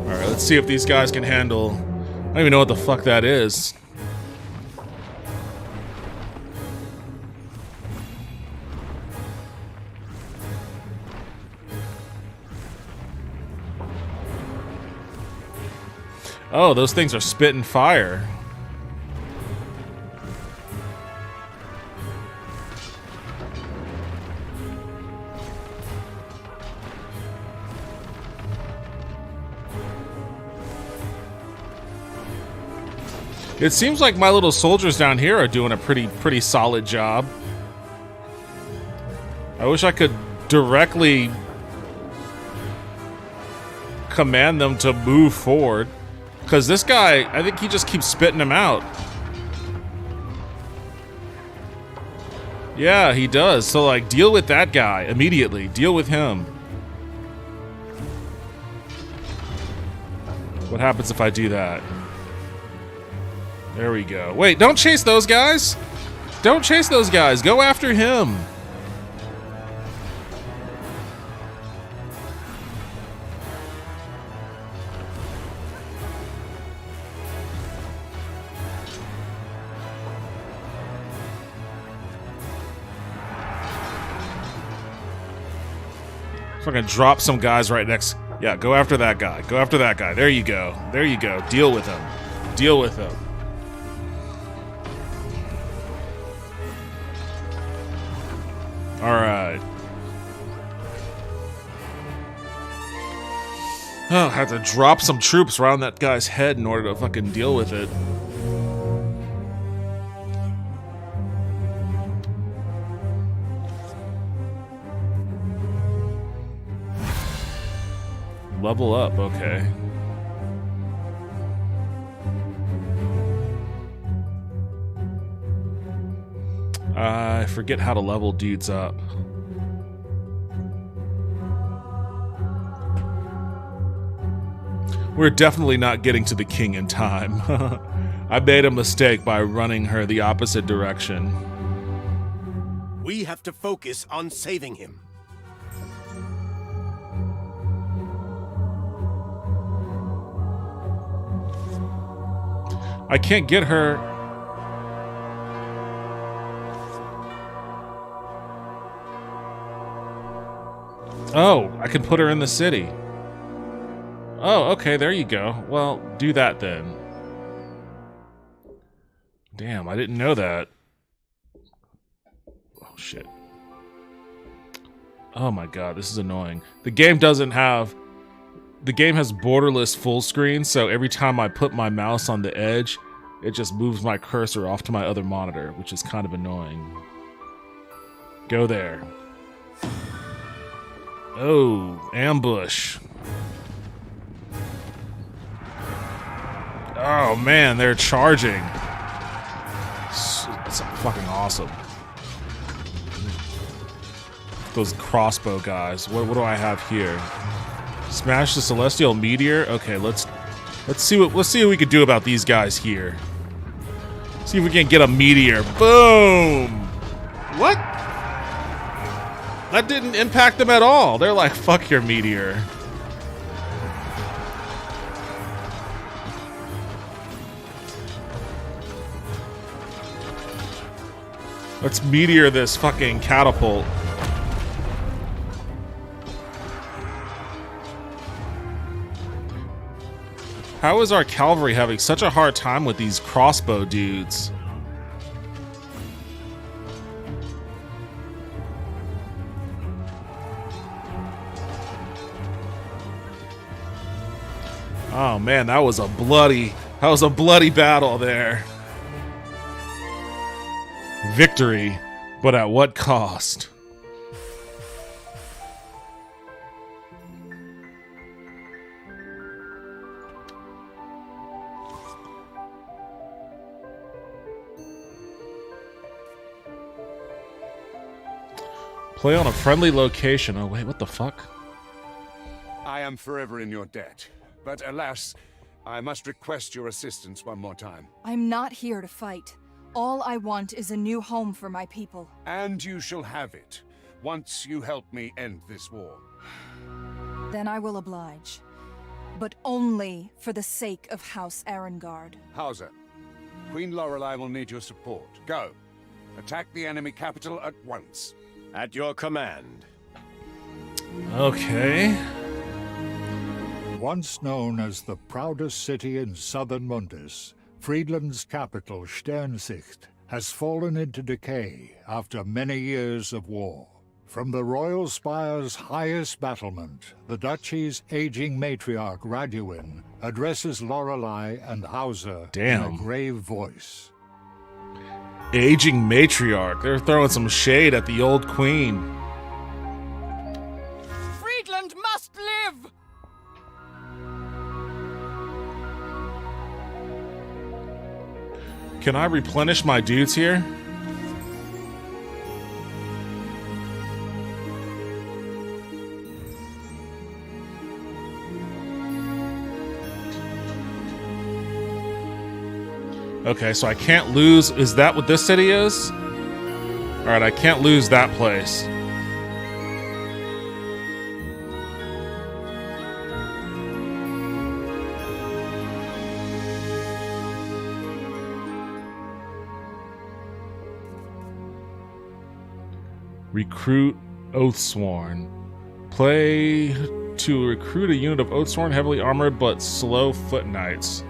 Alright, let's see if these guys can handle... I don't even know what the fuck that is. Oh, those things are spitting fire. It seems like my little soldiers down here are doing a pretty solid job. I wish I could directly command them to move forward. Because this guy, I think he just keeps spitting them out. Yeah, he does. So, like, deal with that guy immediately. Deal with him. What happens if I do that? There we go. Wait, don't chase those guys! Don't chase those guys! Go after him! Fucking drop some guys right next. Yeah, go after that guy. Go after that guy. There you go. There you go. Deal with him. Deal with him. Alright. Oh, I have to drop some troops around that guy's head in order to fucking deal with it. Level up, okay. I forget how to level dudes up. We're definitely not getting to the king in time. I made a mistake by running her the opposite direction. We have to focus on saving him. I can't get her. Oh, I can put her in the city. Oh, okay, there you go. Well, do that then. Damn, I didn't know that. Oh, shit. Oh my god, this is annoying. The game doesn't have... The game has borderless full screen, so every time I put my mouse on the edge, it just moves my cursor off to my other monitor, which is kind of annoying. Go there. Oh, ambush. Oh man, they're charging. It's fucking awesome. Those crossbow guys. What do I have here? Smash the celestial meteor. Okay, let's see what we can do about these guys here. See if we can get a meteor. Boom! What? That didn't impact them at all. They're like, fuck your meteor. Let's meteor this fucking catapult. How is our cavalry having such a hard time with these crossbow dudes? Oh man, that was a bloody battle there. Victory, but at what cost? Play on a friendly location. Oh wait, what the fuck? I am forever in your debt, but alas, I must request your assistance one more time. I'm not here to fight. All I want is a new home for my people. And you shall have it, once you help me end this war. Then I will oblige. But only for the sake of House Erengard. Hauser, Queen Lorelei will need your support. Go. Attack the enemy capital at once. At your command. Okay. Once known as the proudest city in southern Mundus, Friedland's capital, Sternsicht, has fallen into decay after many years of war. From the royal spire's highest battlement, the duchy's aging matriarch Raduin addresses Lorelei and Hauser in a grave voice. Aging matriarch. They're throwing some shade at the old queen. Friedland must live! Can I replenish my dudes here? Okay, so I can't lose. Is that what this city is? Alright, I can't lose that place. Recruit Oathsworn. Play to recruit a unit of Oathsworn, heavily armored but slow foot knights.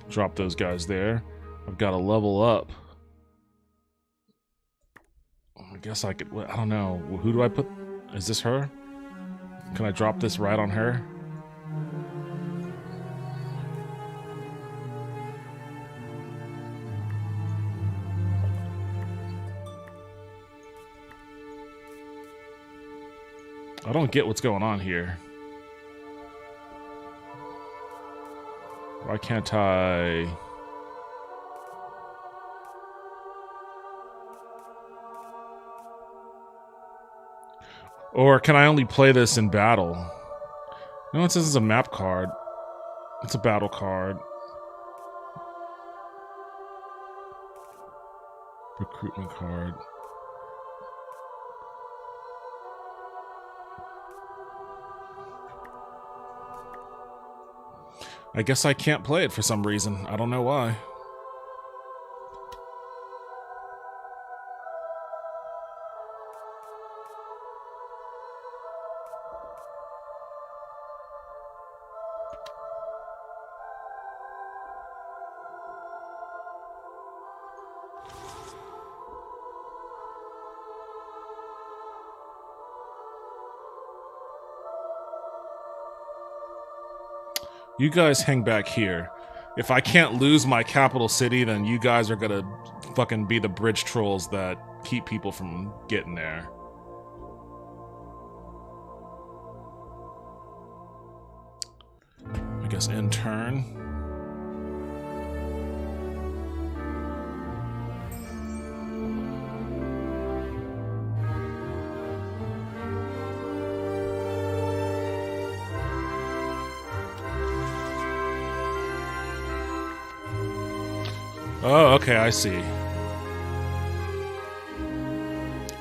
Drop those guys there. I've got to level up. I guess I could. I don't know. Who do I put? Is this her? Can I drop this right on her? I don't get what's going on here. Why can't I? Or can I only play this in battle? No, it says it's a map card. It's a battle card. Recruitment card. I guess I can't play it for some reason. I don't know why. You guys hang back here. If I can't lose my capital city, then you guys are gonna fucking be the bridge trolls that keep people from getting there. I guess in turn. Oh, okay, I see.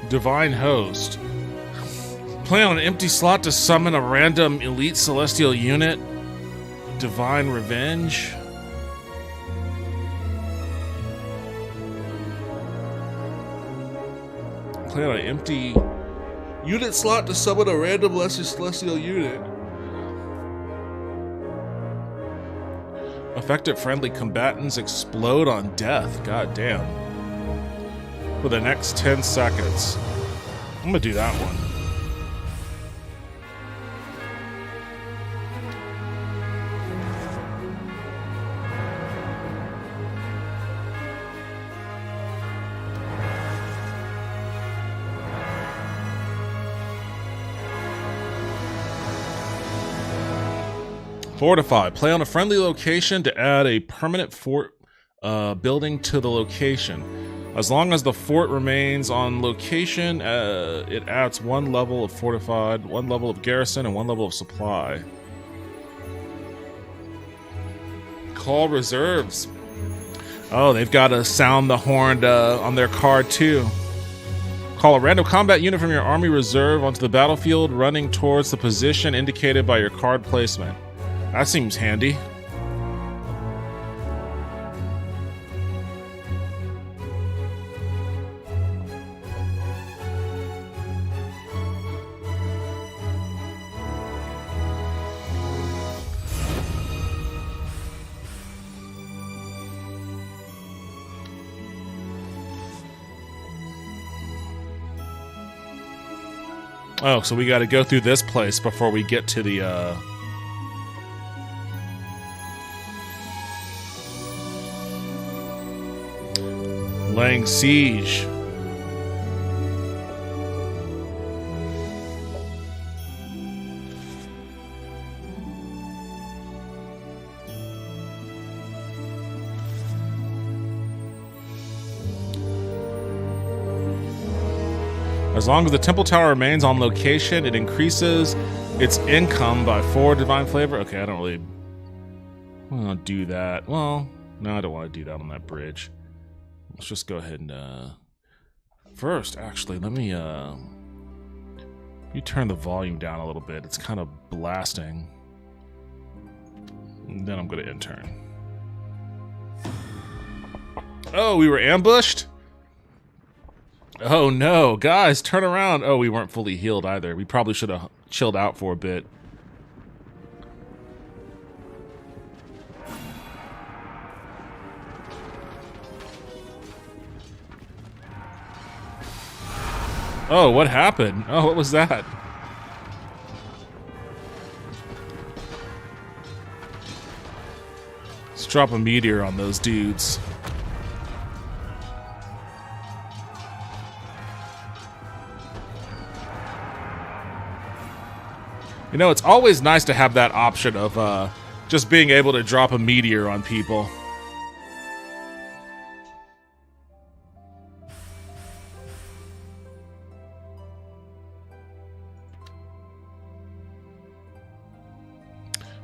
Divine Host. Play on an empty slot to summon a random elite celestial unit. Divine Revenge. Play on an empty unit slot to summon a random lesser celestial unit. Affected friendly combatants explode on death. God damn. For the next 10 seconds. I'm gonna do that one. Fortify. Play on a friendly location to add a permanent fort building to the location. As long as the fort remains on location, it adds 1 level of fortified, 1 level of garrison, and 1 level of supply. Call reserves. Oh, they've got to sound the horn on their card too. Call a random combat unit from your army reserve onto the battlefield, running towards the position indicated by your card placement. That seems handy. Oh, so we got to go through this place before we get to the, laying siege. As long as the temple tower remains on location, it increases its income by 4 divine flavor. Okay, I don't really want to do that. Well, no, I don't want to do that on that bridge. Let's just go ahead and, first, actually, let me, you turn the volume down a little bit. It's kind of blasting. And then I'm going to intern. Oh, we were ambushed? Oh no, guys, turn around. Oh, we weren't fully healed either. We probably should have chilled out for a bit. Oh, what happened? Oh, what was that? Let's drop a meteor on those dudes. You know, it's always nice to have that option of just being able to drop a meteor on people.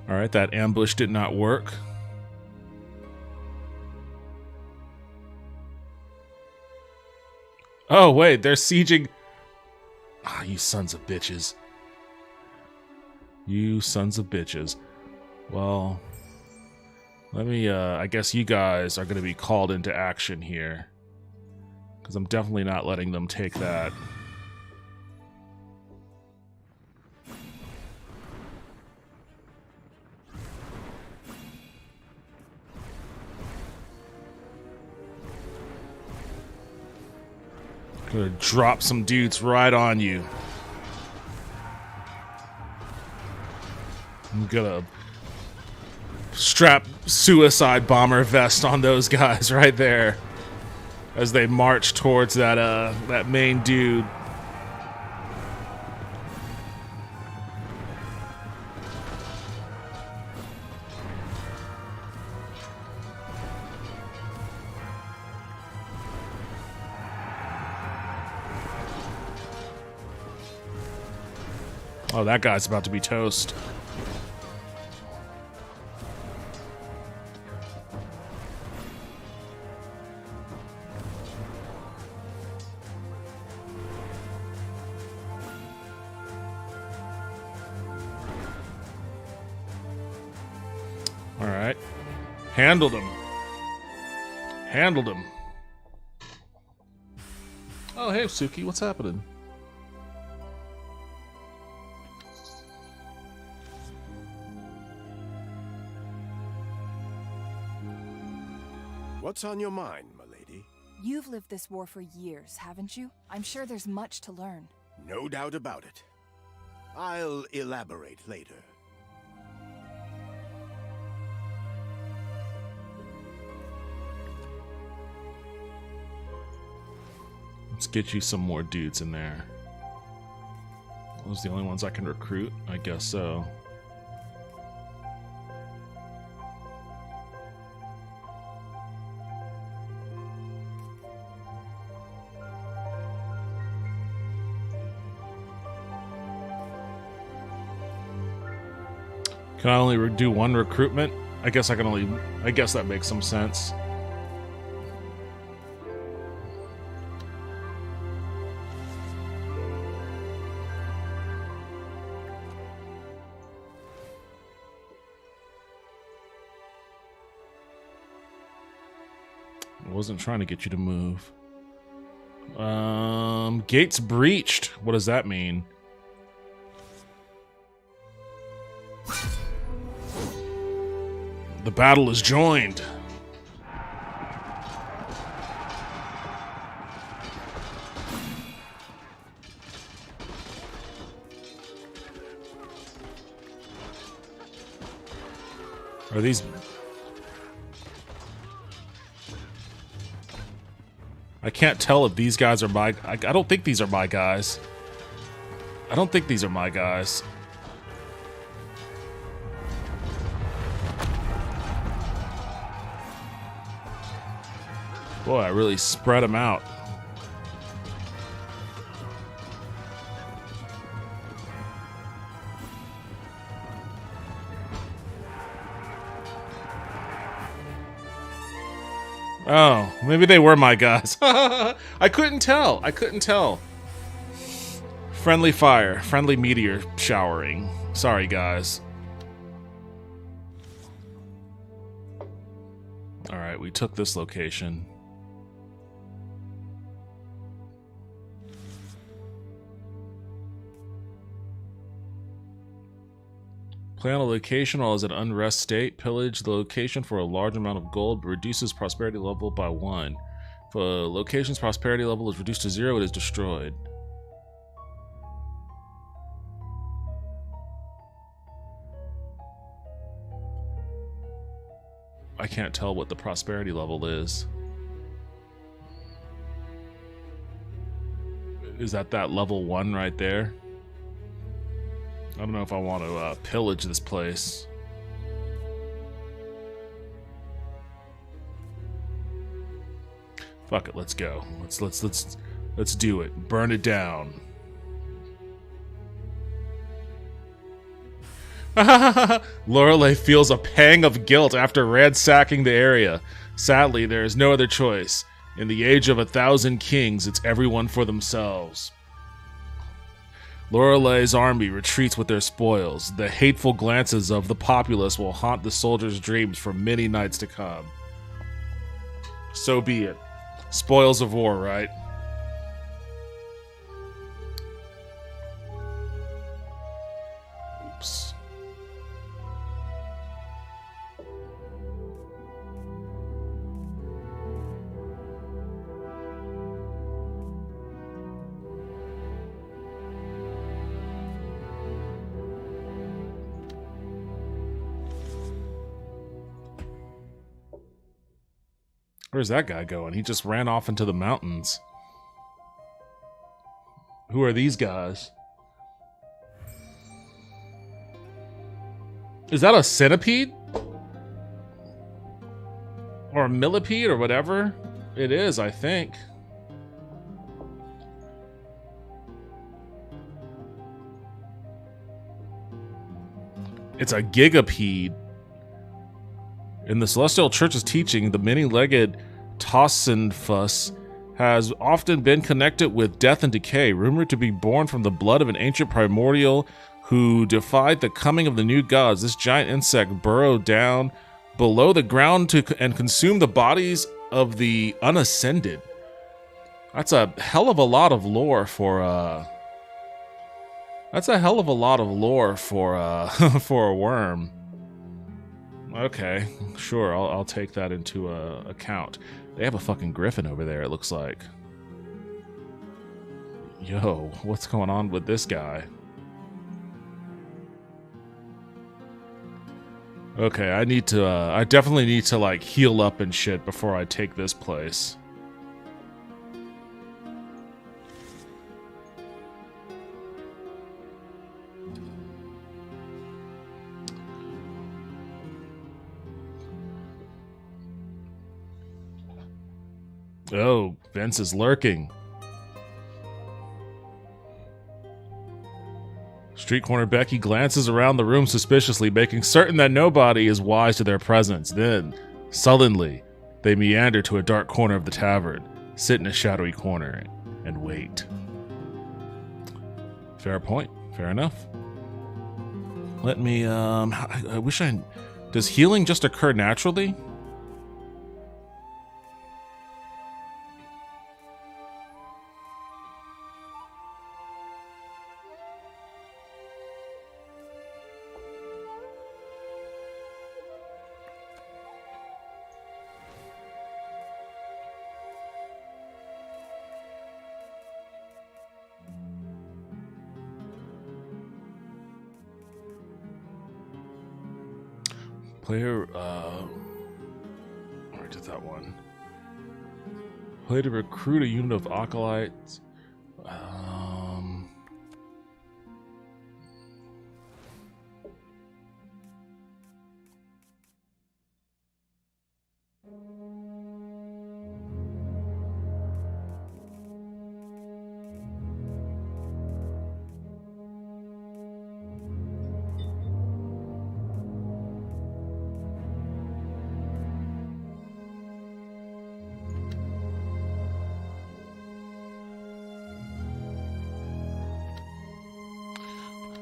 All right, that ambush did not work. Oh, wait, they're sieging. Ah, you sons of bitches. You sons of bitches. Well, let me, I guess you guys are going to be called into action here. Because I'm definitely not letting them take that. Gonna drop some dudes right on you. I'm gonna strap suicide bomber vest on those guys right there as they march towards that that main dude. Oh, that guy's about to be toast. All right. Handled him. Handled him. Oh, hey, Suki, what's happening? What's on your mind, milady? You've lived this war for years, haven't you? I'm sure there's much to learn. No doubt about it. I'll elaborate later. Let's get you some more dudes in there. Those are the only ones I can recruit? I guess so. Can I only do one recruitment? I guess I can only... I guess that makes some sense. I wasn't trying to get you to move. Gates breached. What does that mean? The battle is joined. Are these... I can't tell if these guys are my... I don't think these are my guys. I don't think these are my guys. Boy, I really spread them out. Oh, maybe they were my guys. I couldn't tell. I couldn't tell. Friendly fire. Friendly meteor showering. Sorry, guys. Alright, we took this location. Plan a location while it's an unrest state. Pillage the location for a large amount of gold, but reduces prosperity level by 1. If a location's prosperity level is reduced to 0, it is destroyed. I can't tell what the prosperity level is. Is that level 1 right there? I don't know if I want to pillage this place. Fuck it, let's go. Let's do it. Burn it down. Lorelei feels a pang of guilt after ransacking the area. Sadly, there is no other choice. In the age of 1,000 kings, it's everyone for themselves. Lorelei's army retreats with their spoils. The hateful glances of the populace will haunt the soldiers' dreams for many nights to come. So be it. Spoils of war, right? Oops. Where's that guy going? He just ran off into the mountains. Who are these guys? Is that a centipede? Or a millipede or whatever? It is, I think. It's a gigapede. In the Celestial Church's teaching, the many-legged Tossinfus has often been connected with death and decay, rumored to be born from the blood of an ancient primordial who defied the coming of the new gods. This giant insect burrowed down below the ground and consumed the bodies of the unascended. That's a hell of a lot of lore for That's a hell of a lot of lore for for a worm. Okay, sure, I'll take that into account. They have a fucking griffin over there, it looks like. Yo, what's going on with this guy? Okay, I definitely need to, like, heal up and shit before I take this place. Oh, Vince is lurking. Street corner Becky glances around the room suspiciously, making certain that nobody is wise to their presence. Then, sullenly, they meander to a dark corner of the tavern, sit in a shadowy corner, and wait. Fair point. Fair enough. Let me, I wish I... Does healing just occur naturally? Player, I did that one. Play to recruit a unit of acolytes.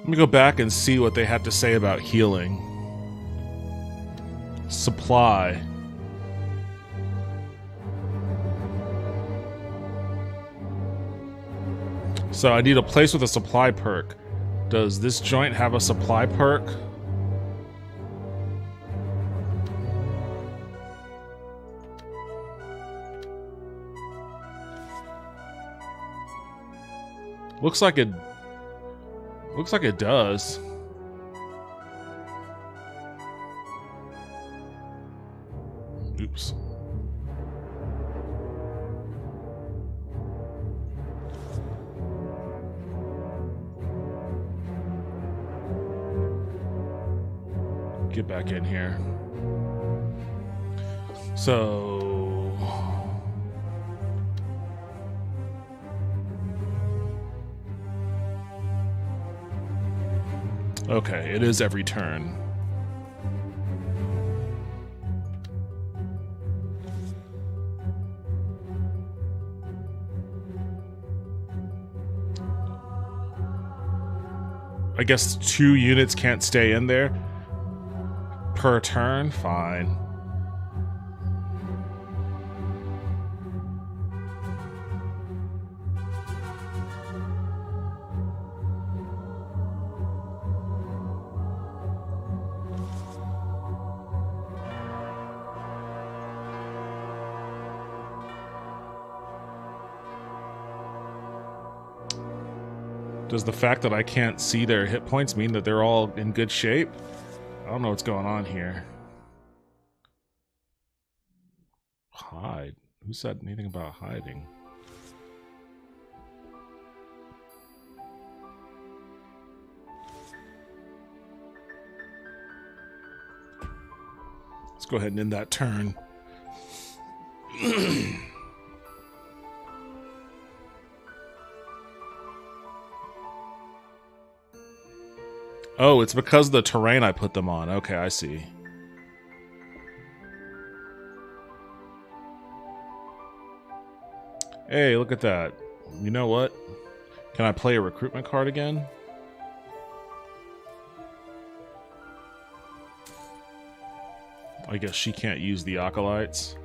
Let me go back and see what they had to say about healing. Supply. So I need a place with a supply perk. Does this joint have a supply perk? Looks like it does. Oops. Get back in here. So okay, it is every turn. I guess 2 units can't stay in there per turn? Fine. Does the fact that I can't see their hit points mean that they're all in good shape? I don't know what's going on here. Hide? Who said anything about hiding? Let's go ahead and end that turn. Oh, it's because of the terrain I put them on. Okay, I see. Hey, look at that. You know what? Can I play a recruitment card again? I guess she can't use the acolytes.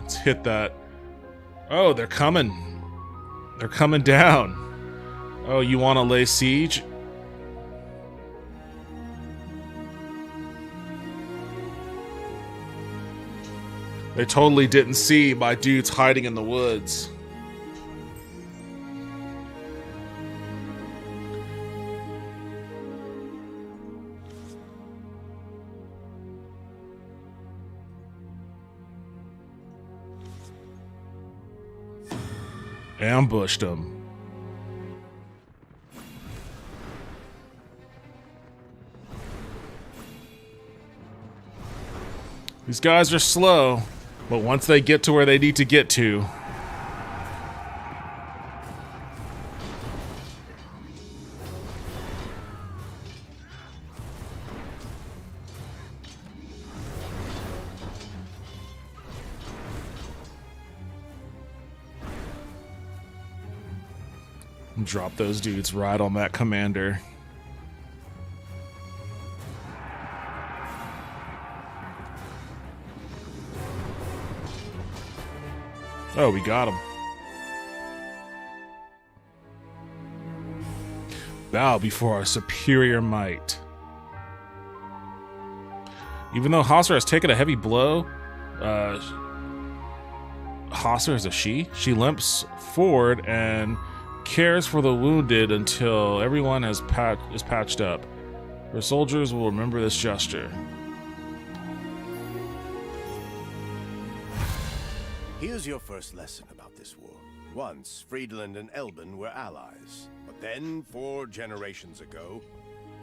Let's hit that. Oh, they're coming. They're coming down. Oh, you want to lay siege? They totally didn't see my dudes hiding in the woods. Ambushed them. These guys are slow, but once they get to where they need to get to, drop those dudes right on that commander. Oh, we got him. Bow before our superior might. Even though Hosser has taken a heavy blow, Hosser is a she. She limps forward and cares for the wounded until everyone is patched up. Her soldiers will remember this gesture. Here's your first lesson about this war. Once, Friedland and Elben were allies. But then, 4 generations ago,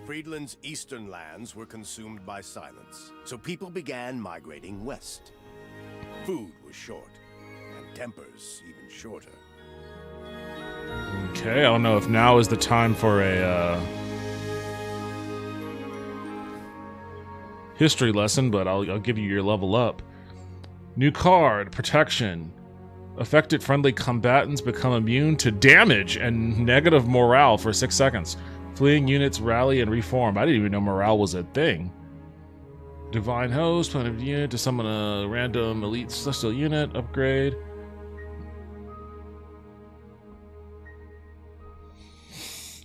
Friedland's eastern lands were consumed by silence. So people began migrating west. Food was short, and tempers even shorter. Okay, I don't know if now is the time for a history lesson, but I'll give you your level up. New card, protection. Affected friendly combatants become immune to damage and negative morale for 6 seconds. Fleeing units rally and reform. I didn't even know morale was a thing. Divine Host, point of unit to summon a random elite celestial unit. Upgrade.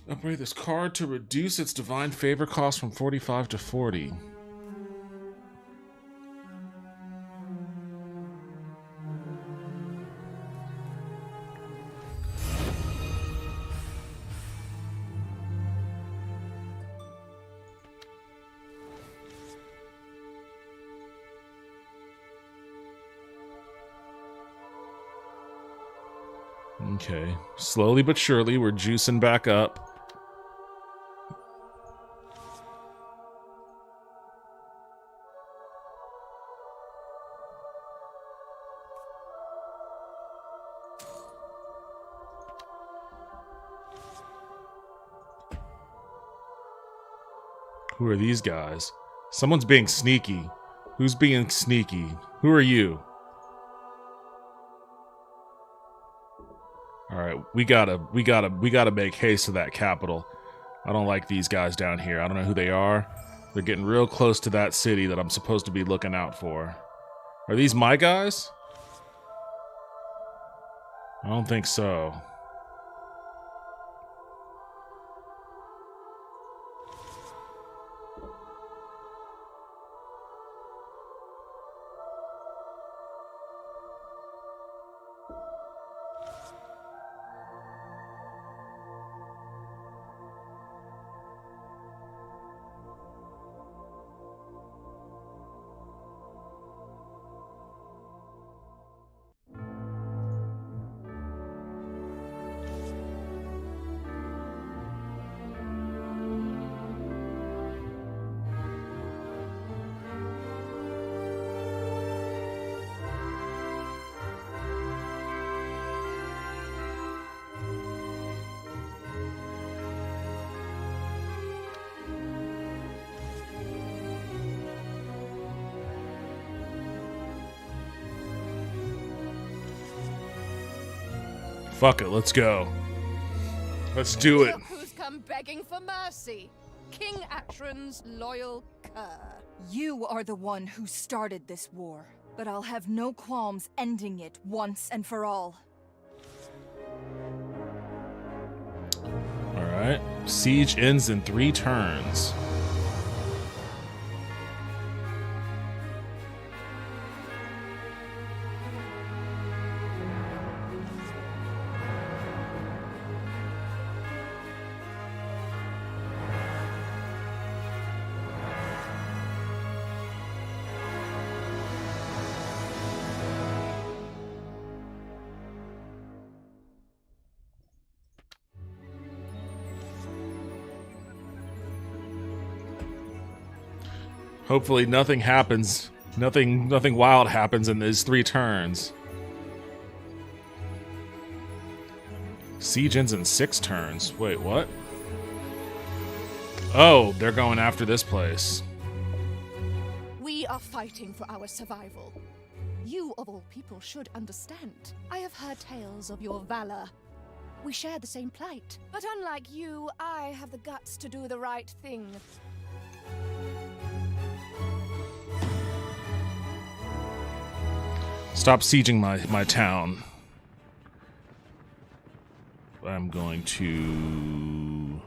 Upgrade this card to reduce its divine favor cost from 45 to 40. Okay, slowly but surely we're juicing back up. Who are these guys? Someone's being sneaky. Who's being sneaky? Who are you? All right, we gotta make haste to that capital. I don't like these guys down here. I don't know who they are. They're getting real close to that city that I'm supposed to be looking out for. Are these my guys? I don't think so. Fuck it, let's go. Let's do it. Look who's come begging for mercy. King Atron's loyal cur. You are the one who started this war, but I'll have no qualms ending it once and for all. Alright. Siege ends in 3 turns. Hopefully nothing happens. Nothing wild happens in these 3 turns. Siege ends in 6 turns. Wait, what? Oh, they're going after this place. We are fighting for our survival. You, of all people, should understand. I have heard tales of your valor. We share the same plight. But unlike you, I have the guts to do the right thing. Stop sieging my town. I'm going to...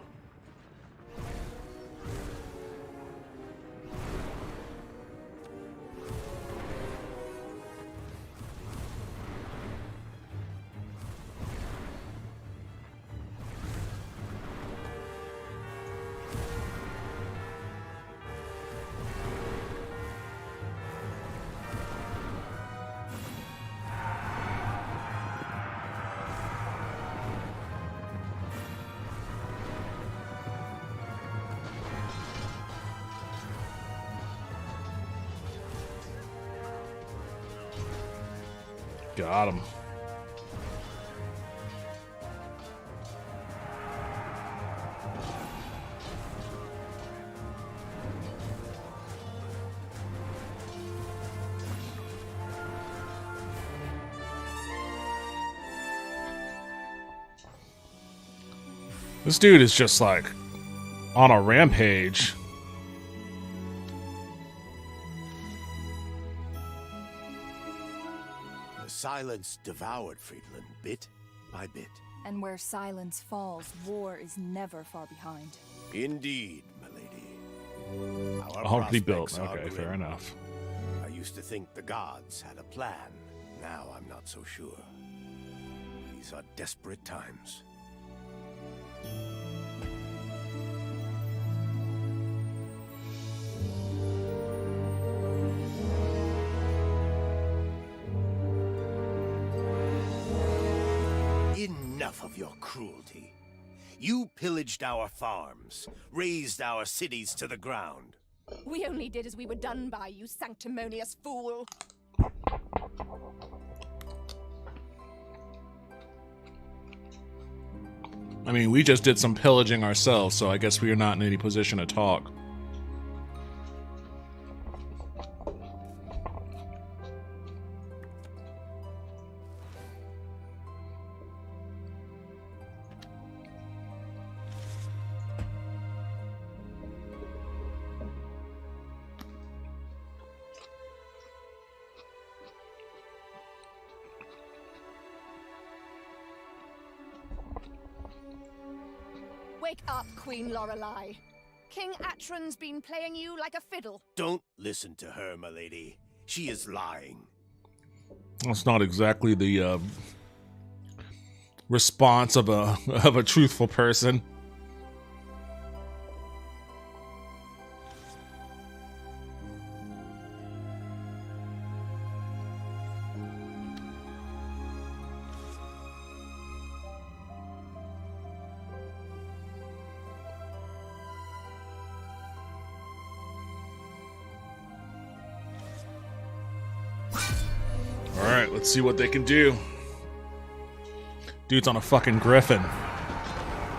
Got him. This dude is just like on a rampage. The silence devoured Friedland bit by bit. And where silence falls, war is never far behind. Indeed, milady. Our Already built. prospects are Okay, fair grim. enough. I used to think the gods had a plan. Now I'm not so sure. These are desperate times. Enough of your cruelty. You pillaged our farms, razed our cities to the ground. We only did as we were done by, you sanctimonious fool. I mean, we just did some pillaging ourselves, so I guess we are not in any position to talk. Wake up, Queen Lorelei. King Atron's been playing you like a fiddle. Don't listen to her, milady. She is lying. That's not exactly the response of a truthful person. Alright, let's see what they can do. Dude's on a fucking griffin.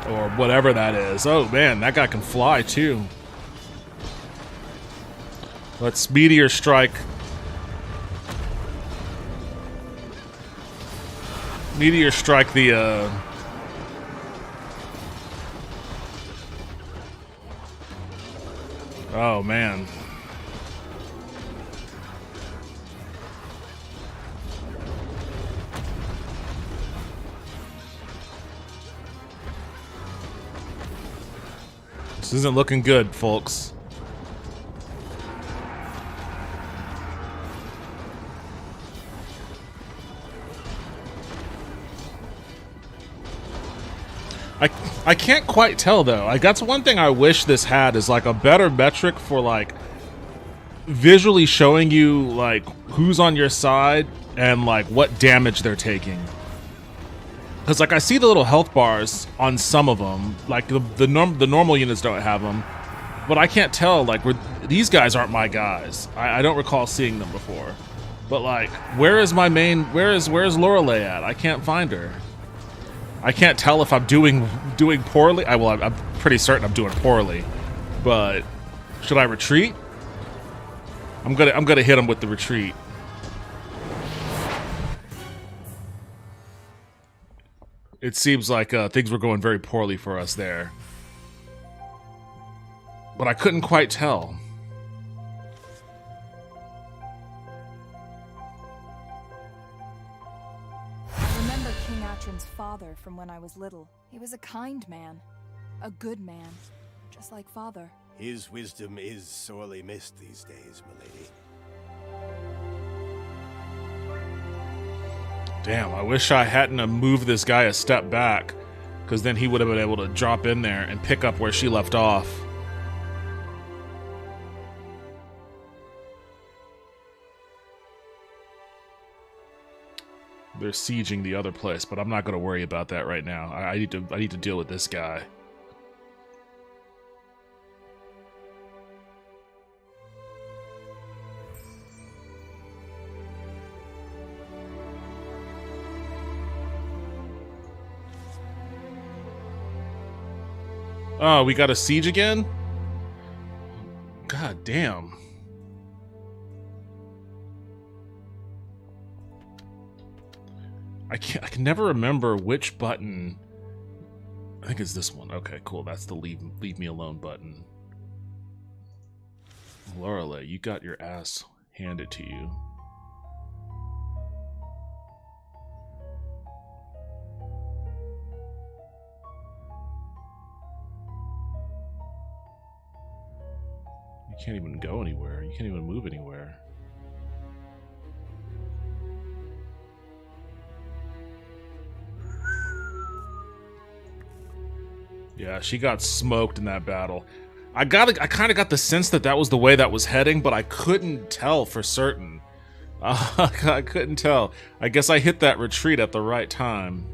Or whatever that is. Oh man, that guy can fly too. Let's meteor strike. Meteor strike the Oh man. This isn't looking good, folks. I can't quite tell though. Like that's one thing I wish this had is like a better metric for like visually showing you like who's on your side and like what damage they're taking. Because like I see the little health bars on some of them, like the normal units don't have them, but I can't tell like these guys aren't my guys. I don't recall seeing them before. But like, where is my main? Where's Lorelei at? I can't find her. I can't tell if I'm doing poorly. I'm pretty certain I'm doing poorly. But should I retreat? I'm gonna hit him with the retreat. It seems like things were going very poorly for us there. But I couldn't quite tell. I remember King Atron's father from when I was little. He was a kind man. A good man. Just like father. His wisdom is sorely missed these days, milady. Damn, I wish I hadn't moved this guy a step back, because then he would have been able to drop in there and pick up where she left off. They're sieging the other place, but I'm not going to worry about that right now. I need to deal with this guy. Oh, we got a siege again? God damn. I can never remember which button. I think it's this one. Okay, cool. That's the leave me alone button. Lorelei, you got your ass handed to you. You can't even go anywhere. You can't even move anywhere. Yeah, she got smoked in that battle. I kind of got the sense that that was the way that was heading, but I couldn't tell for certain. I couldn't tell. I guess I hit that retreat at the right time.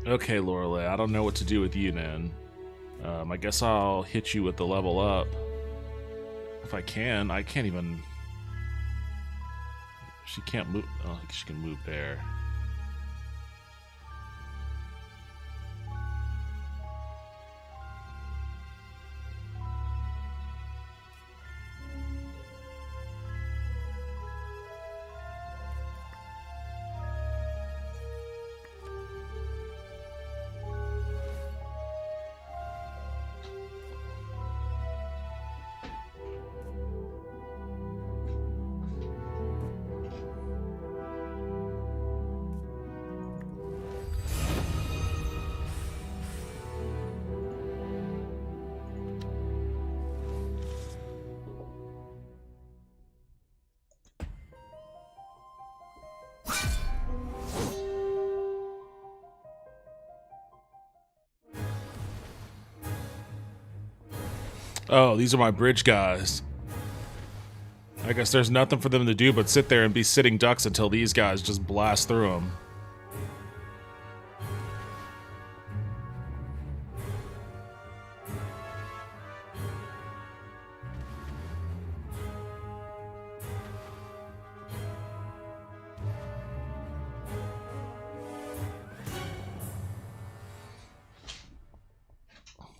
Okay, Lorelei, I don't know what to do with you then. I guess I'll hit you with the level up. If I can. I can't even... She can't move... Oh, she can move there. Oh, these are my bridge guys. I guess there's nothing for them to do but sit there and be sitting ducks until these guys just blast through them.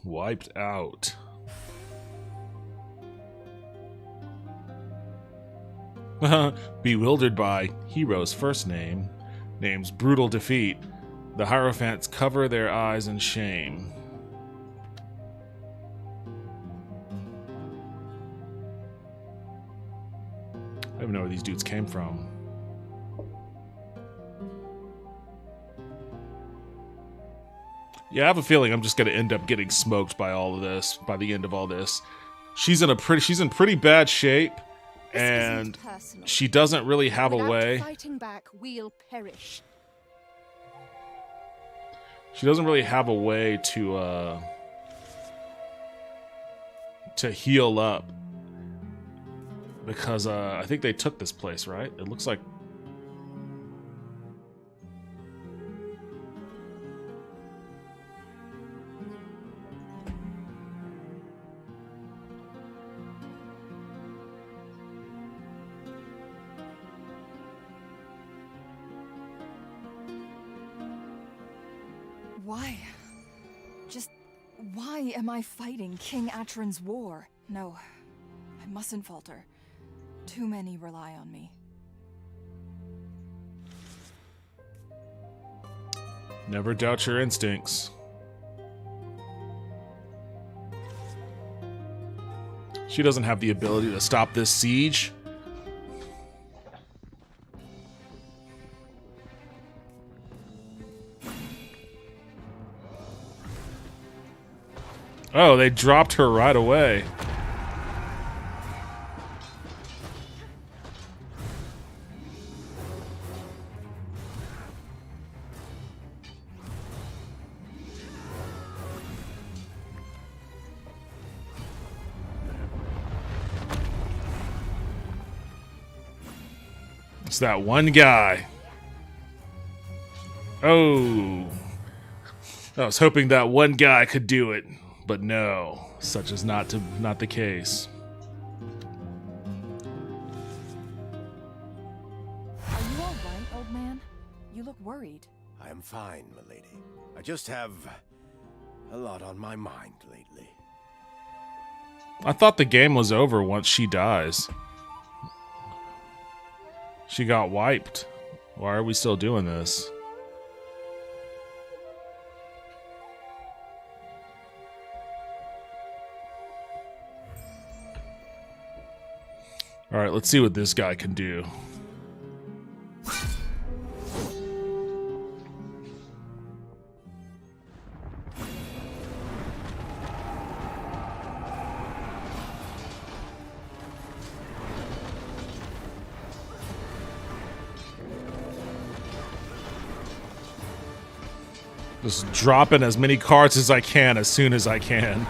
Wiped out. Bewildered by Hero's first name, name's brutal defeat, the Hierophants cover their eyes in shame. I don't even know where these dudes came from. Yeah, I have a feeling I'm just gonna end up getting smoked by all of this, by the end of all this. She's in pretty bad shape. And she doesn't really have a way. Fighting back, we'll perish. She doesn't really have a way to heal up because I think they took this place, right? It looks like. Why am I fighting King Atron's war? No, I mustn't falter. Too many rely on me. Never doubt your instincts. She doesn't have the ability to stop this siege. Oh, they dropped her right away. It's that one guy. Oh. I was hoping that one guy could do it. But no, such is not the case. Are you all right, old man? You look worried. I am fine, milady. I just have a lot on my mind lately. I thought the game was over once she dies. She got wiped. Why are we still doing this? Alright, let's see what this guy can do. Just dropping as many cards as I can as soon as I can.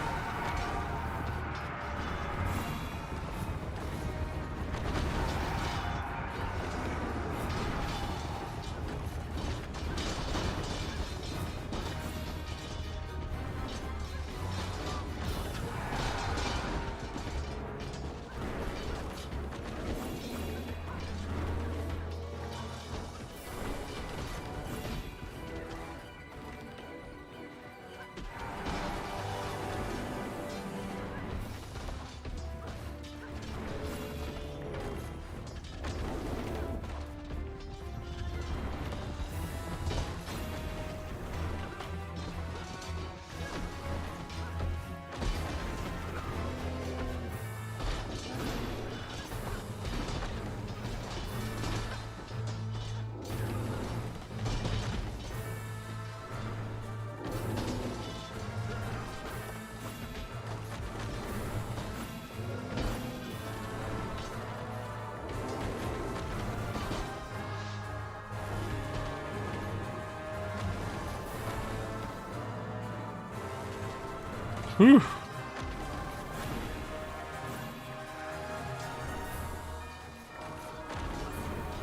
Whew.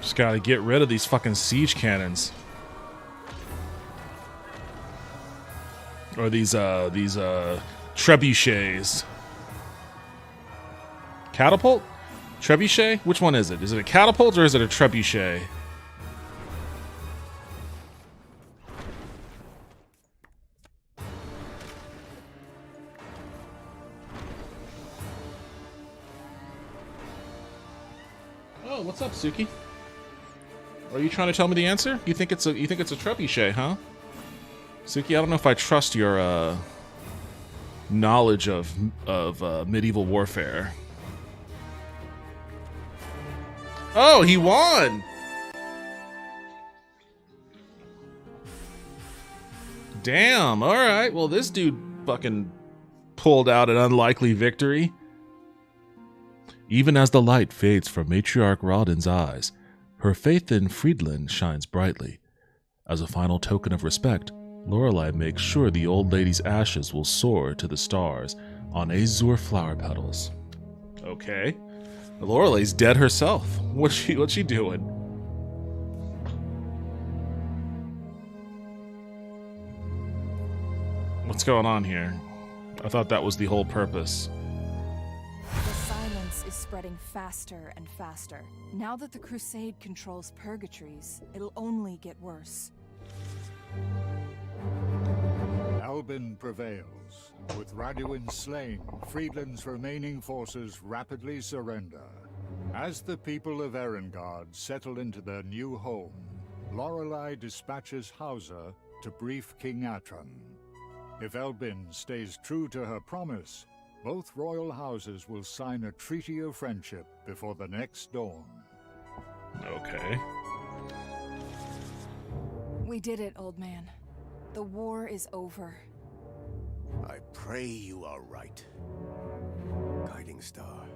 Just gotta get rid of these fucking siege cannons. Or these trebuchets. Catapult? Trebuchet? Which one is it? Is it a catapult or is it a trebuchet? Oh, what's up, Suki? Are you trying to tell me the answer? You think it's a trebuchet, huh? Suki, I don't know if I trust your knowledge of medieval warfare. Oh, he won! Damn, alright. Well, this dude fucking pulled out an unlikely victory. Even as the light fades from Matriarch Rawdon's eyes, her faith in Friedland shines brightly. As a final token of respect, Lorelei makes sure the old lady's ashes will soar to the stars on azure flower petals. Okay. Lorelei's dead herself. What's she doing? What's going on here? I thought that was the whole purpose. The silence is spreading faster and faster. Now that the Crusade controls purgatories, it'll only get worse. Albin prevails. With Raduin slain, Friedland's remaining forces rapidly surrender. As the people of Erengard settle into their new home, Lorelei dispatches Hauser to brief King Atron. If Albin stays true to her promise, both royal houses will sign a treaty of friendship before the next dawn. Okay. We did it, old man. The war is over. I pray you are right. Guiding Star,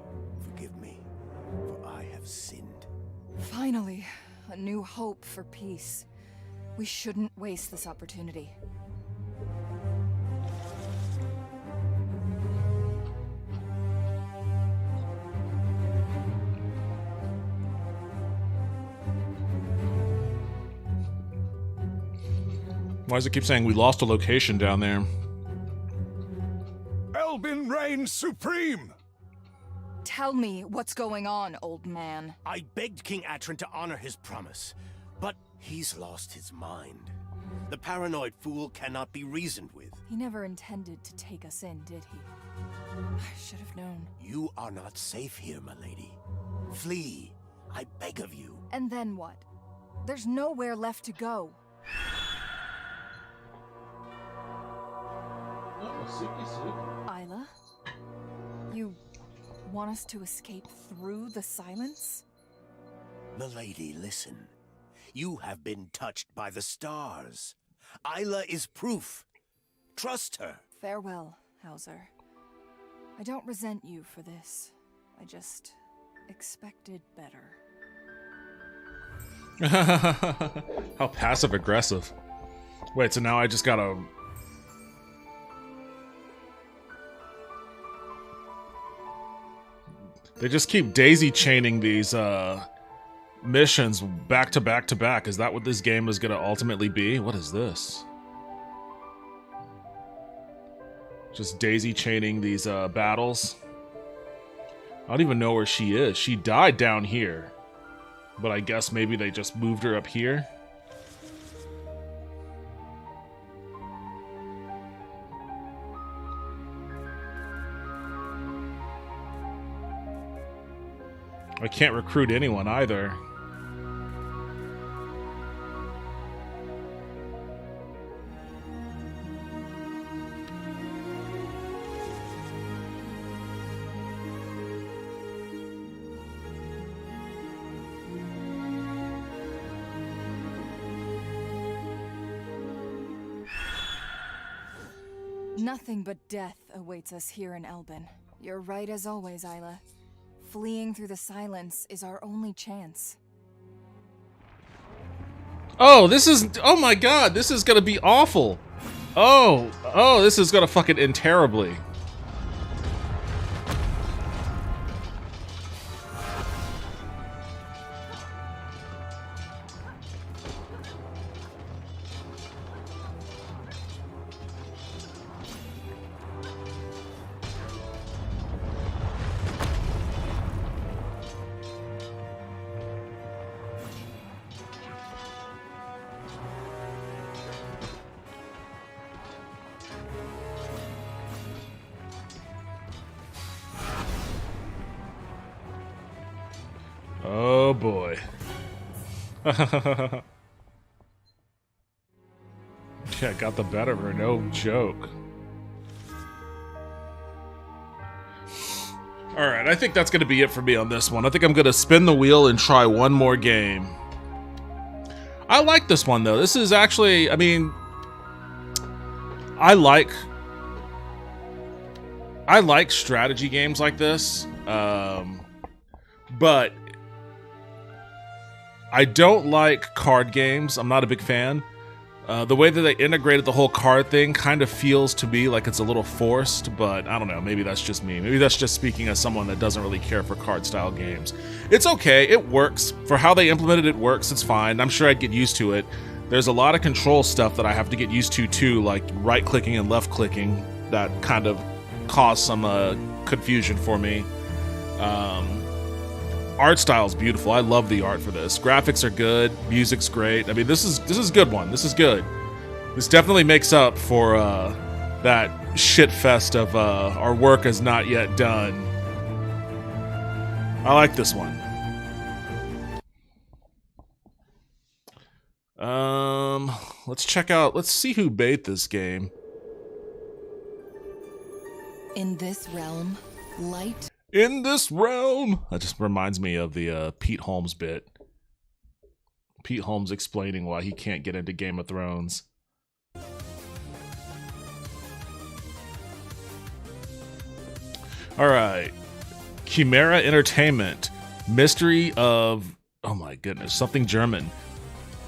forgive me, for I have sinned. Finally, a new hope for peace. We shouldn't waste this opportunity. Why does it keep saying we lost a location down there? Albin reigns supreme! Tell me what's going on, old man. I begged King Atron to honor his promise, but he's lost his mind. The paranoid fool cannot be reasoned with. He never intended to take us in, did he? I should have known. You are not safe here, my lady. Flee, I beg of you. And then what? There's nowhere left to go. Isla? You want us to escape through the silence? Milady, listen. You have been touched by the stars. Isla is proof. Trust her. Farewell, Hauser. I don't resent you for this. I just expected better. How passive aggressive. Wait, so now I just gotta... They just keep daisy chaining these missions back to back to back. Is that what this game is gonna ultimately be? What is this? Just daisy chaining these battles. I don't even know where she is. She died down here. But I guess maybe they just moved her up here. I can't recruit anyone either. Nothing but death awaits us here in Elbin. You're right as always, Isla. Fleeing through the silence is our only chance. Oh, this is... Oh my god, this is gonna be awful. Oh, this is gonna fucking end terribly. Oh boy. Yeah, got the better of her, no joke. Alright, I think that's gonna be it for me on this one. I think I'm gonna spin the wheel and try one more game. I like this one though. This is actually, I mean, I like strategy games like this. But I don't like card games. I'm not a big fan. The way that they integrated the whole card thing kind of feels to me like it's a little forced, but I don't know. Maybe that's just me. Maybe that's just speaking as someone that doesn't really care for card-style games. It's okay. It works. For how they implemented it, works. It's fine. I'm sure I'd get used to it. There's a lot of control stuff that I have to get used to, too, like right-clicking and left-clicking that kind of caused some confusion for me. Art style is beautiful. I love the art for this. Graphics are good. Music's great. I mean, this is a good one. This is good. This definitely makes up for that shit fest of our work is not yet done. I like this one. Let's check out. Let's see who made this game. In this realm, light. In this realm. That just reminds me of the Pete Holmes bit. Pete Holmes explaining why he can't get into Game of Thrones. All right. Chimera Entertainment. Mystery of... Oh my goodness. Something German.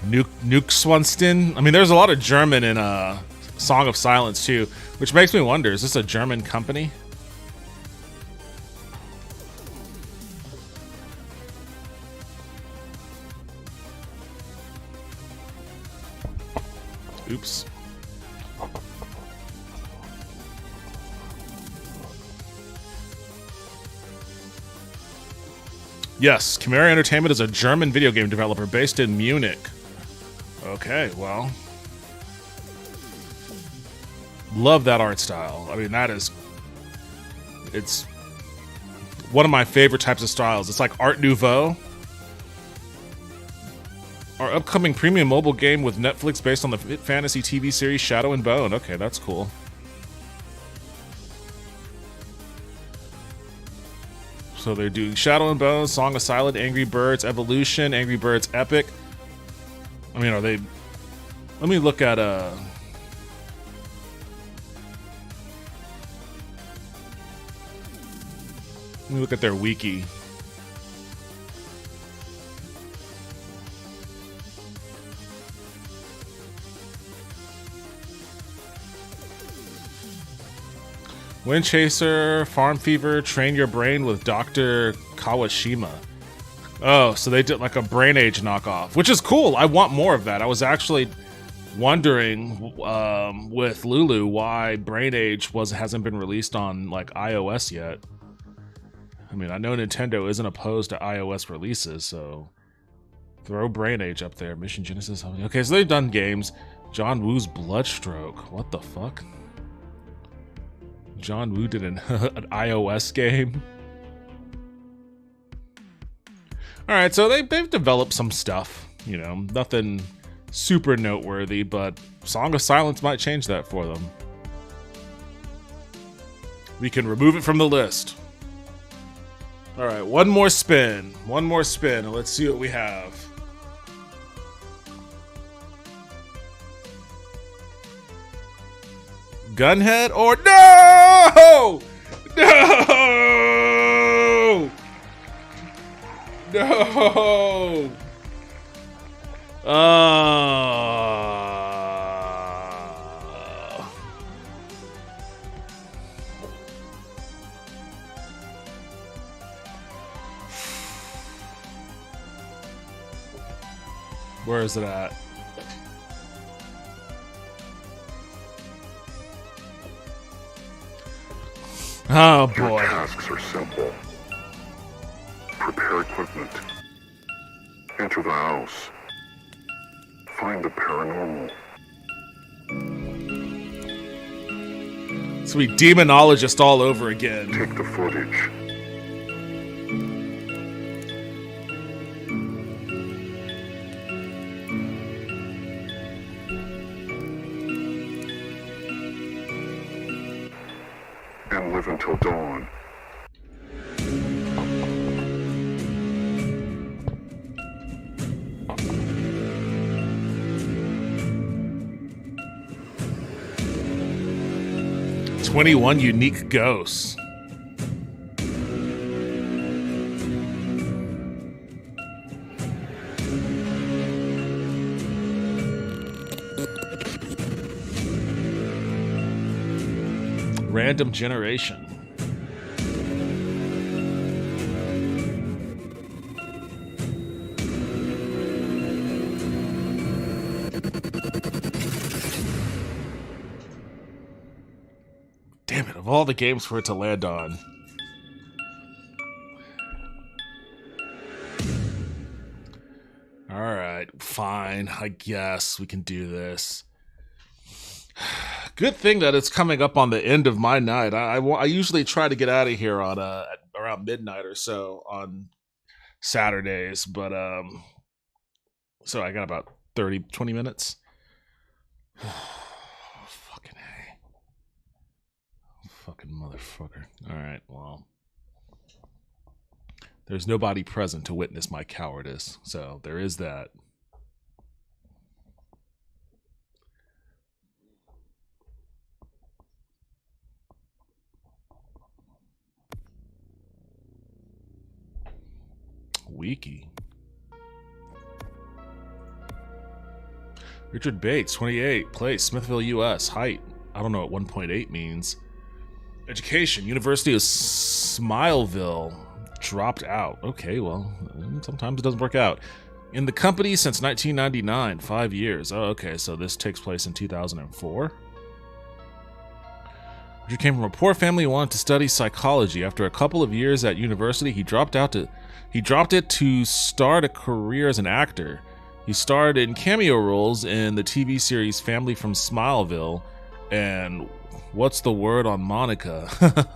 Neuschwanstein. I mean, there's a lot of German in Song of Silence too, which makes me wonder, is this a German company? Oops. Yes, Chimera Entertainment is a German video game developer based in Munich. Okay, well, Love that art style. I mean, it's one of my favorite types of styles. It's like Art Nouveau. Our upcoming premium mobile game with Netflix based on the fantasy TV series Shadow and Bone. Okay, that's cool. So they're doing Shadow and Bone, Song of Silence, Angry Birds Evolution, Angry Birds Epic. I mean, are they... Let me look at... Let me look at their wiki. Windchaser, Farm Fever, Train Your Brain with Dr. Kawashima. Oh, so they did like a Brain Age knockoff, which is cool. I want more of that. I was actually wondering with Lulu why Brain Age hasn't been released on like iOS yet. I mean, I know Nintendo isn't opposed to iOS releases, so throw Brain Age up there. Mission Genesis. Okay, so they've done games. John Woo's Bloodstroke. What the fuck? John Woo did an iOS game. All right, so they've developed some stuff. You know, nothing super noteworthy, but Song of Silence might change that for them. We can remove it from the list. All right, one more spin, and let's see what we have. Gunhead or no! No! No! Where is it at? Oh boy. Your tasks are simple. Prepare equipment. Enter the house. Find the paranormal. So we demonologist all over again. Take the footage. And live until dawn. "21 unique ghosts." Random generation. Damn it, of all the games for it to land on. Alright, fine. I guess we can do this. Good thing that it's coming up on the end of my night. I usually try to get out of here on around midnight or so on Saturdays, but so I got about 20 minutes. Fucking A. Fucking motherfucker. Alright, well. There's nobody present to witness my cowardice, so there is that. Wiki. Richard Bates, 28, place, Smithville, U.S., height. I don't know what 1.8 means. Education, University of Smileville. Dropped out. Okay, well, sometimes it doesn't work out. In the company since 1999, 5 years. Oh, okay, so this takes place in 2004. Richard came from a poor family and wanted to study psychology. After a couple of years at university, he dropped it to start a career as an actor. He starred in cameo roles in the TV series Family from Smileville and What's the word on Monica?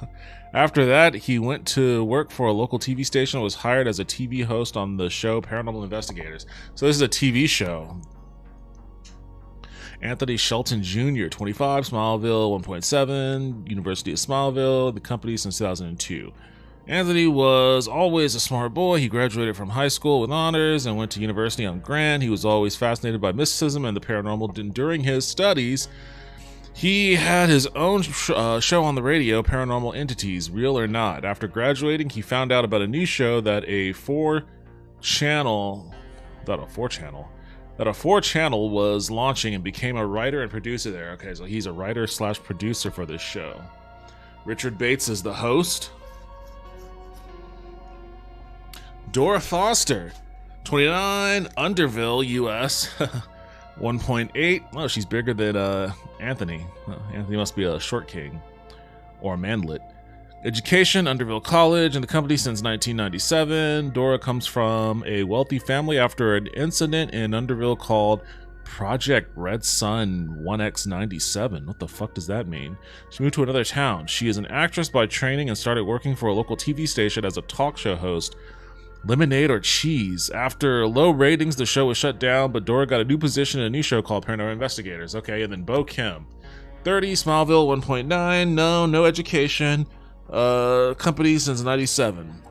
After that, he went to work for a local TV station and was hired as a TV host on the show Paranormal Investigators. So this is a TV show. Anthony Shelton Jr., 25, Smallville 1.7, University of Smallville, the company since 2002. Anthony was always a smart boy. He graduated from high school with honors and went to university on grant. He was always fascinated by mysticism and the paranormal. During his studies, he had his own show on the radio, Paranormal Entities, Real or Not. After graduating, he found out about a new show that a four-channel was launching and became a writer and producer there. Okay, so he's a writer slash producer for this show. Richard Bates is the host. Dora Foster, 29, Underville, US, 1.8. Oh, she's bigger than Anthony. Anthony must be a short king or a manlet. Education, Underville College, in the company since 1997. Dora comes from a wealthy family after an incident in Underville called Project Red Sun 1X97. What the fuck does that mean? She moved to another town. She is an actress by training and started working for a local TV station as a talk show host. Lemonade or Cheese. After low ratings, the show was shut down, but Dora got a new position in a new show called Paranormal Investigators. Okay, and then Bo Kim, 30, Smallville 1.9, no education, company since 97.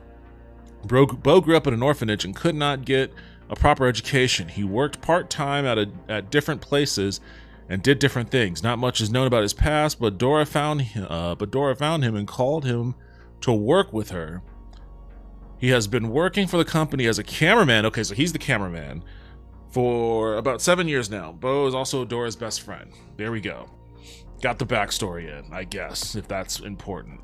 Bo grew up in an orphanage and could not get a proper education. He worked part-time at different places and did different things. Not much is known about his past, but Dora found him and called him to work with her. He has been working for the company as a cameraman. Okay, so he's the cameraman for about 7 years now. Bo is also Dora's best friend. There we go. Got the backstory in, I guess, if that's important.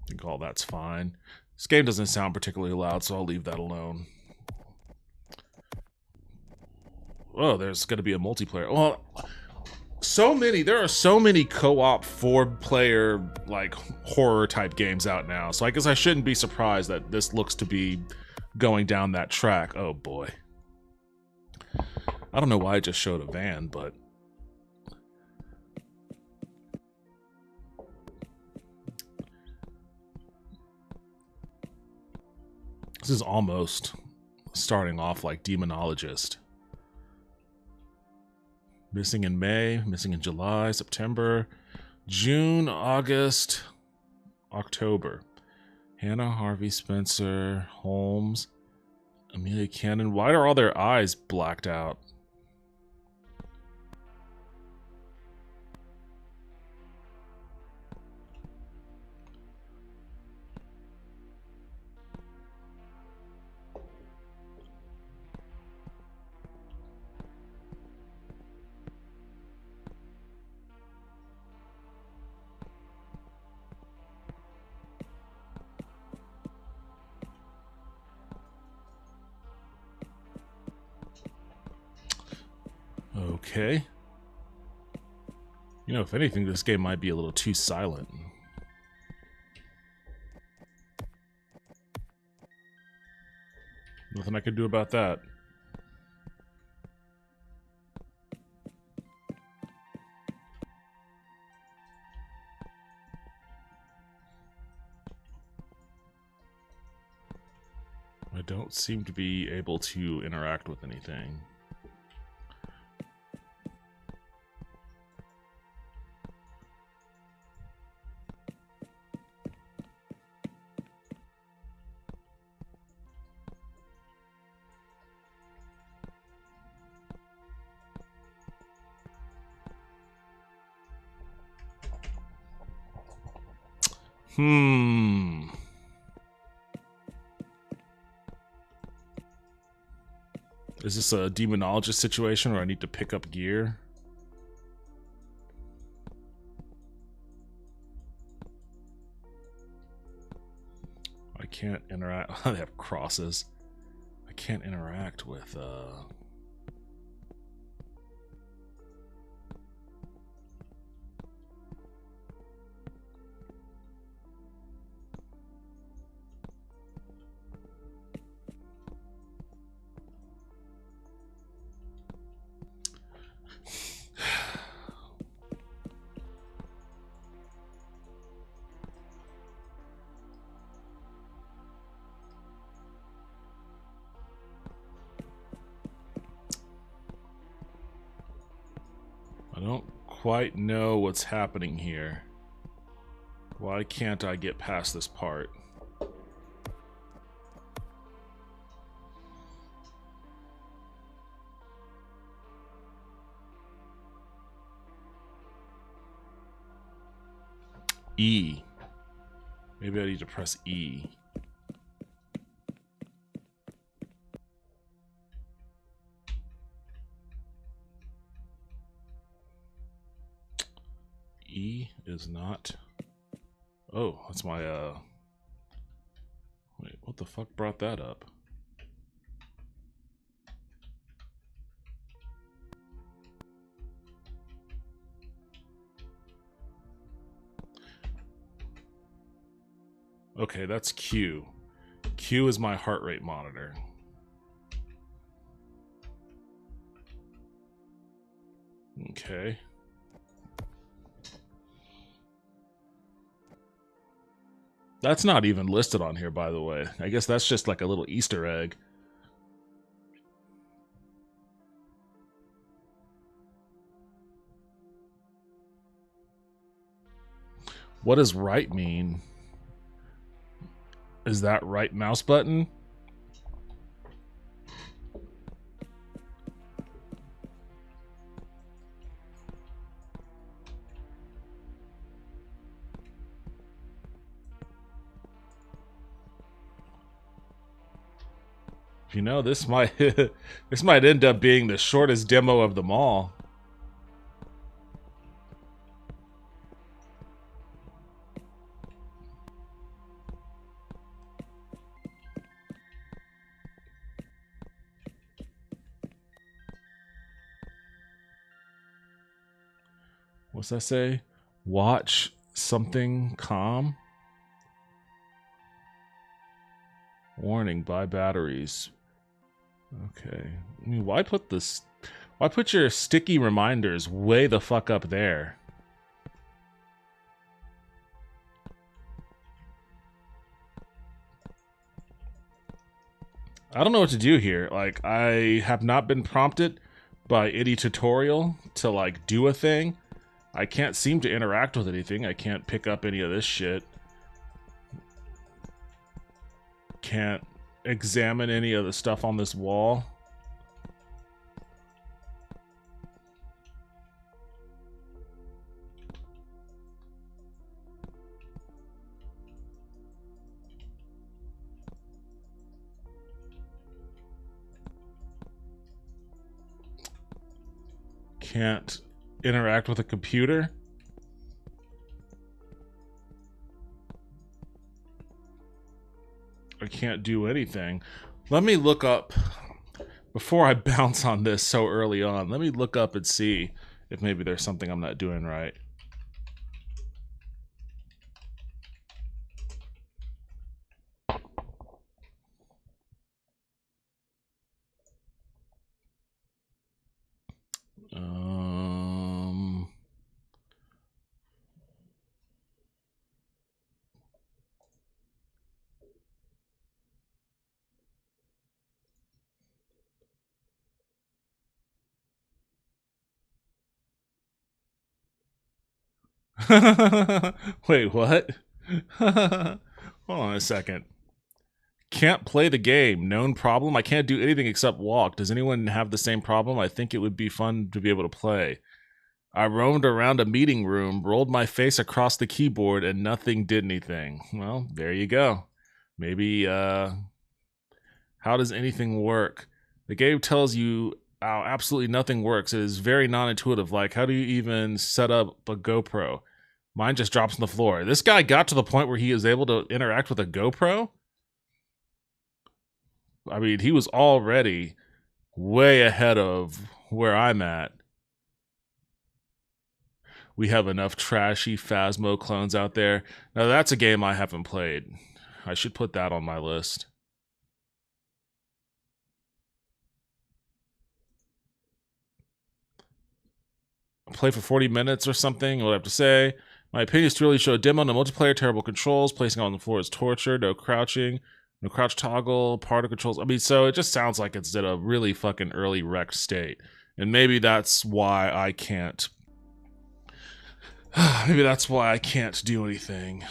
I think all that's fine. This game doesn't sound particularly loud, so I'll leave that alone. Oh, there's going to be a multiplayer. Well, there are so many co-op 4-player like horror type games out now, so I guess I shouldn't be surprised that this looks to be going down that track. Oh boy, I don't know why I just showed a van, but this is almost starting off like Demonologist. Missing in May, missing in July, September, June, August, October. Hannah, Harvey, Spencer, Holmes, Amelia Cannon. Why are all their eyes blacked out? Okay. You know, if anything, this game might be a little too silent. Nothing I could do about that. I don't seem to be able to interact with anything. Is this a Demonologist situation where I need to pick up gear? I can't interact. They have crosses. I can't interact with quite know what's happening here. Why can't I get past this part? E. Maybe I need to press E. E is not. Oh, that's my wait, what the fuck brought that up? Okay, that's Q. Q is my heart rate monitor. Okay. That's not even listed on here, by the way. I guess that's just like a little Easter egg. What does right mean? Is that right mouse button? You know, this might this might end up being the shortest demo of them all. What's that say? Watch something calm. Warning, buy batteries. Okay. I mean, why put this? Why put your sticky reminders way the fuck up there? I don't know what to do here. Like, I have not been prompted by any tutorial to, like, do a thing. I can't seem to interact with anything. I can't pick up any of this shit. Can't examine any of the stuff on this wall. Can't interact with a computer. I can't do anything. Let me look up, before I bounce on this so early on, let me look up and see if maybe there's something I'm not doing right. Wait, what? Hold on a second. Can't play the game. Known problem. I can't do anything except walk. Does anyone have the same problem? I think it would be fun to be able to play. I roamed around a meeting room, rolled my face across the keyboard, and nothing did anything. Well, there you go. Maybe, how does anything work? The game tells you how absolutely nothing works. It is very non-intuitive. Like, how do you even set up a GoPro? Mine just drops on the floor. This guy got to the point where he is able to interact with a GoPro? I mean, he was already way ahead of where I'm at. We have enough trashy Phasmo clones out there. Now, that's a game I haven't played. I should put that on my list. Play for 40 minutes or something, what I have to say. My opinion is to really show a demo, no multiplayer, terrible controls, placing on the floor is torture, no crouching, no crouch toggle, particle controls. I mean, so it just sounds like it's in a really fucking early wrecked state. And maybe that's why I can't Maybe that's why I can't do anything.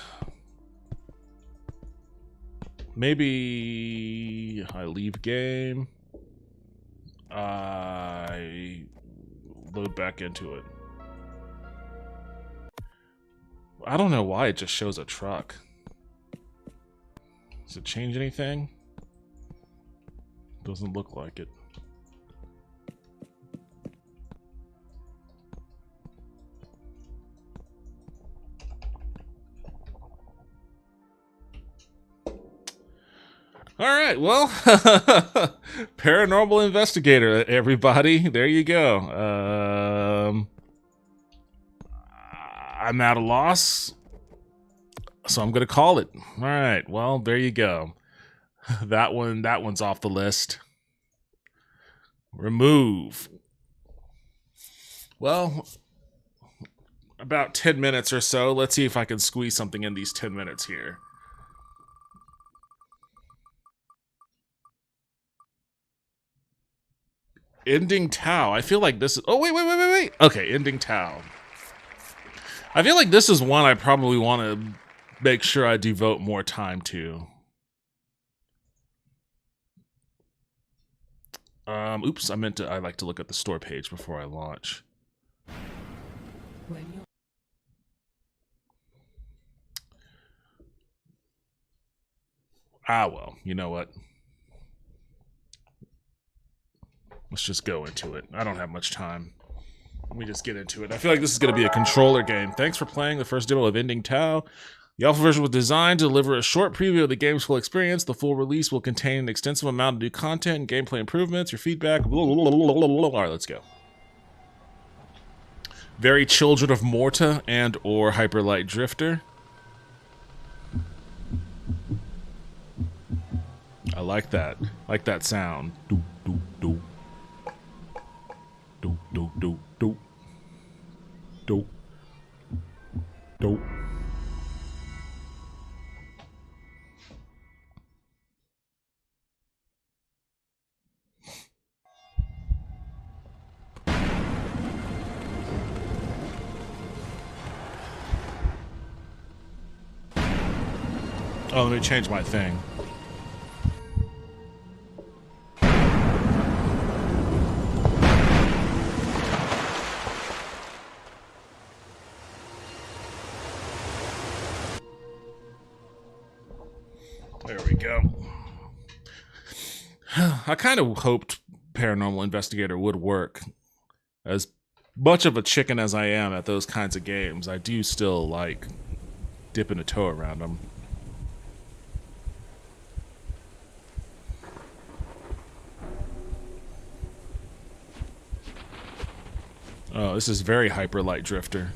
Maybe I leave game. I load back into it. I don't know why it just shows a truck. Does it change anything? Doesn't look like it. All right, well, paranormal investigator, everybody. There you go. I'm at a loss, so I'm gonna call it. All right, well, there you go. That one's off the list. Remove. Well, about 10 minutes or so. Let's see if I can squeeze something in these 10 minutes here. Ending Tau. I feel like this is... Oh, wait. Okay, Ending Tau. I feel like this is one I probably want to make sure I devote more time to. Oops, I like to look at the store page before I launch. Ah, well, you know what? Let's just go into it. I don't have much time. Let me just get into it. I feel like this is going to be a controller game. Thanks for playing the first demo of Ending Tau. The alpha version was designed to deliver a short preview of the game's full experience. The full release will contain an extensive amount of new content and gameplay improvements, your feedback. All right, let's go. Very Children of Morta and or Hyper Light Drifter. I like that. I like that sound. Do do do. Do do do do. Do. Do. Oh, let me change my thing. There we go. I kind of hoped Paranormal Investigator would work. As much of a chicken as I am at those kinds of games, I do still like dipping a toe around them. Oh, this is very Hyper Light Drifter.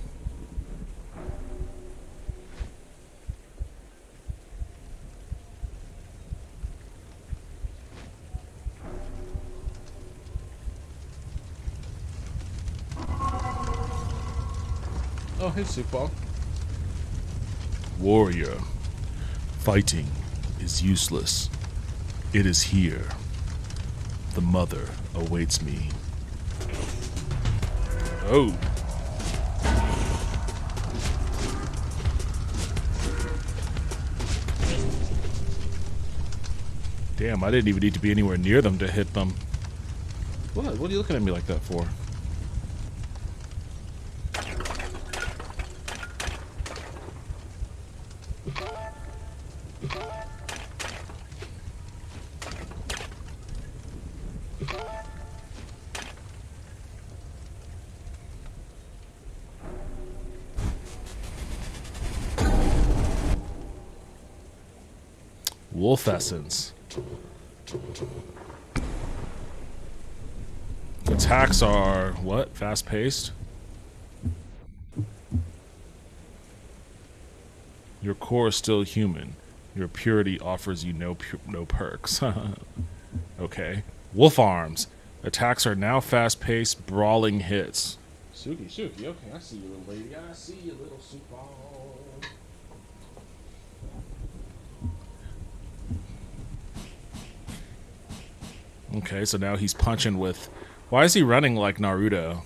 Oh, hey, Soupball. Warrior, fighting is useless. It is here. The mother awaits me. Oh. Damn, I didn't even need to be anywhere near them to hit them. What? What are you looking at me like that for? Wolf Essence. Attacks are, what? Fast-paced? Your core is still human. Your purity offers you no perks. Okay. Wolf Arms. Attacks are now fast-paced, brawling hits. Suki, okay, I see you, little lady. I see you, little soup ball. Okay, so now he's punching with... Why is he running like Naruto?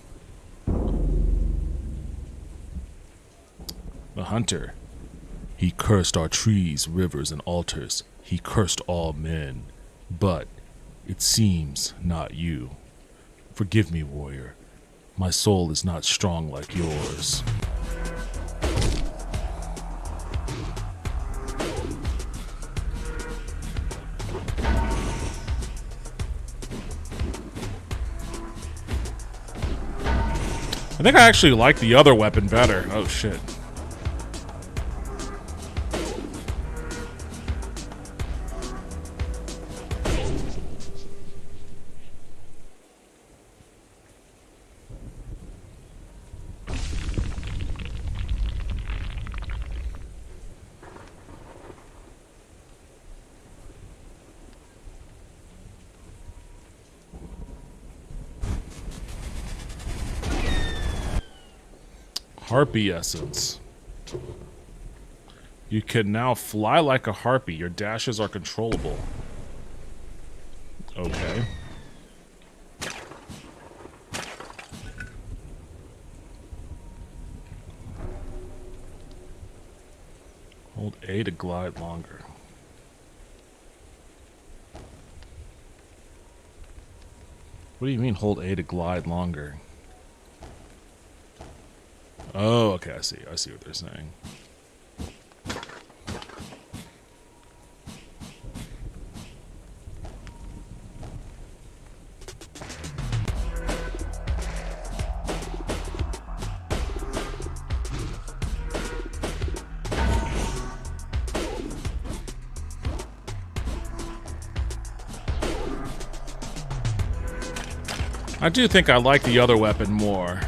hunter. He cursed our trees, rivers, and altars. He cursed all men. But it seems not you. Forgive me, warrior. My soul is not strong like yours. I think I actually like the other weapon better. Oh shit. Harpy essence. You can now fly like a harpy. Your dashes are controllable. Okay. Hold A to glide longer. What do you mean hold A to glide longer? Oh, okay, I see what they're saying. I do think I like the other weapon more.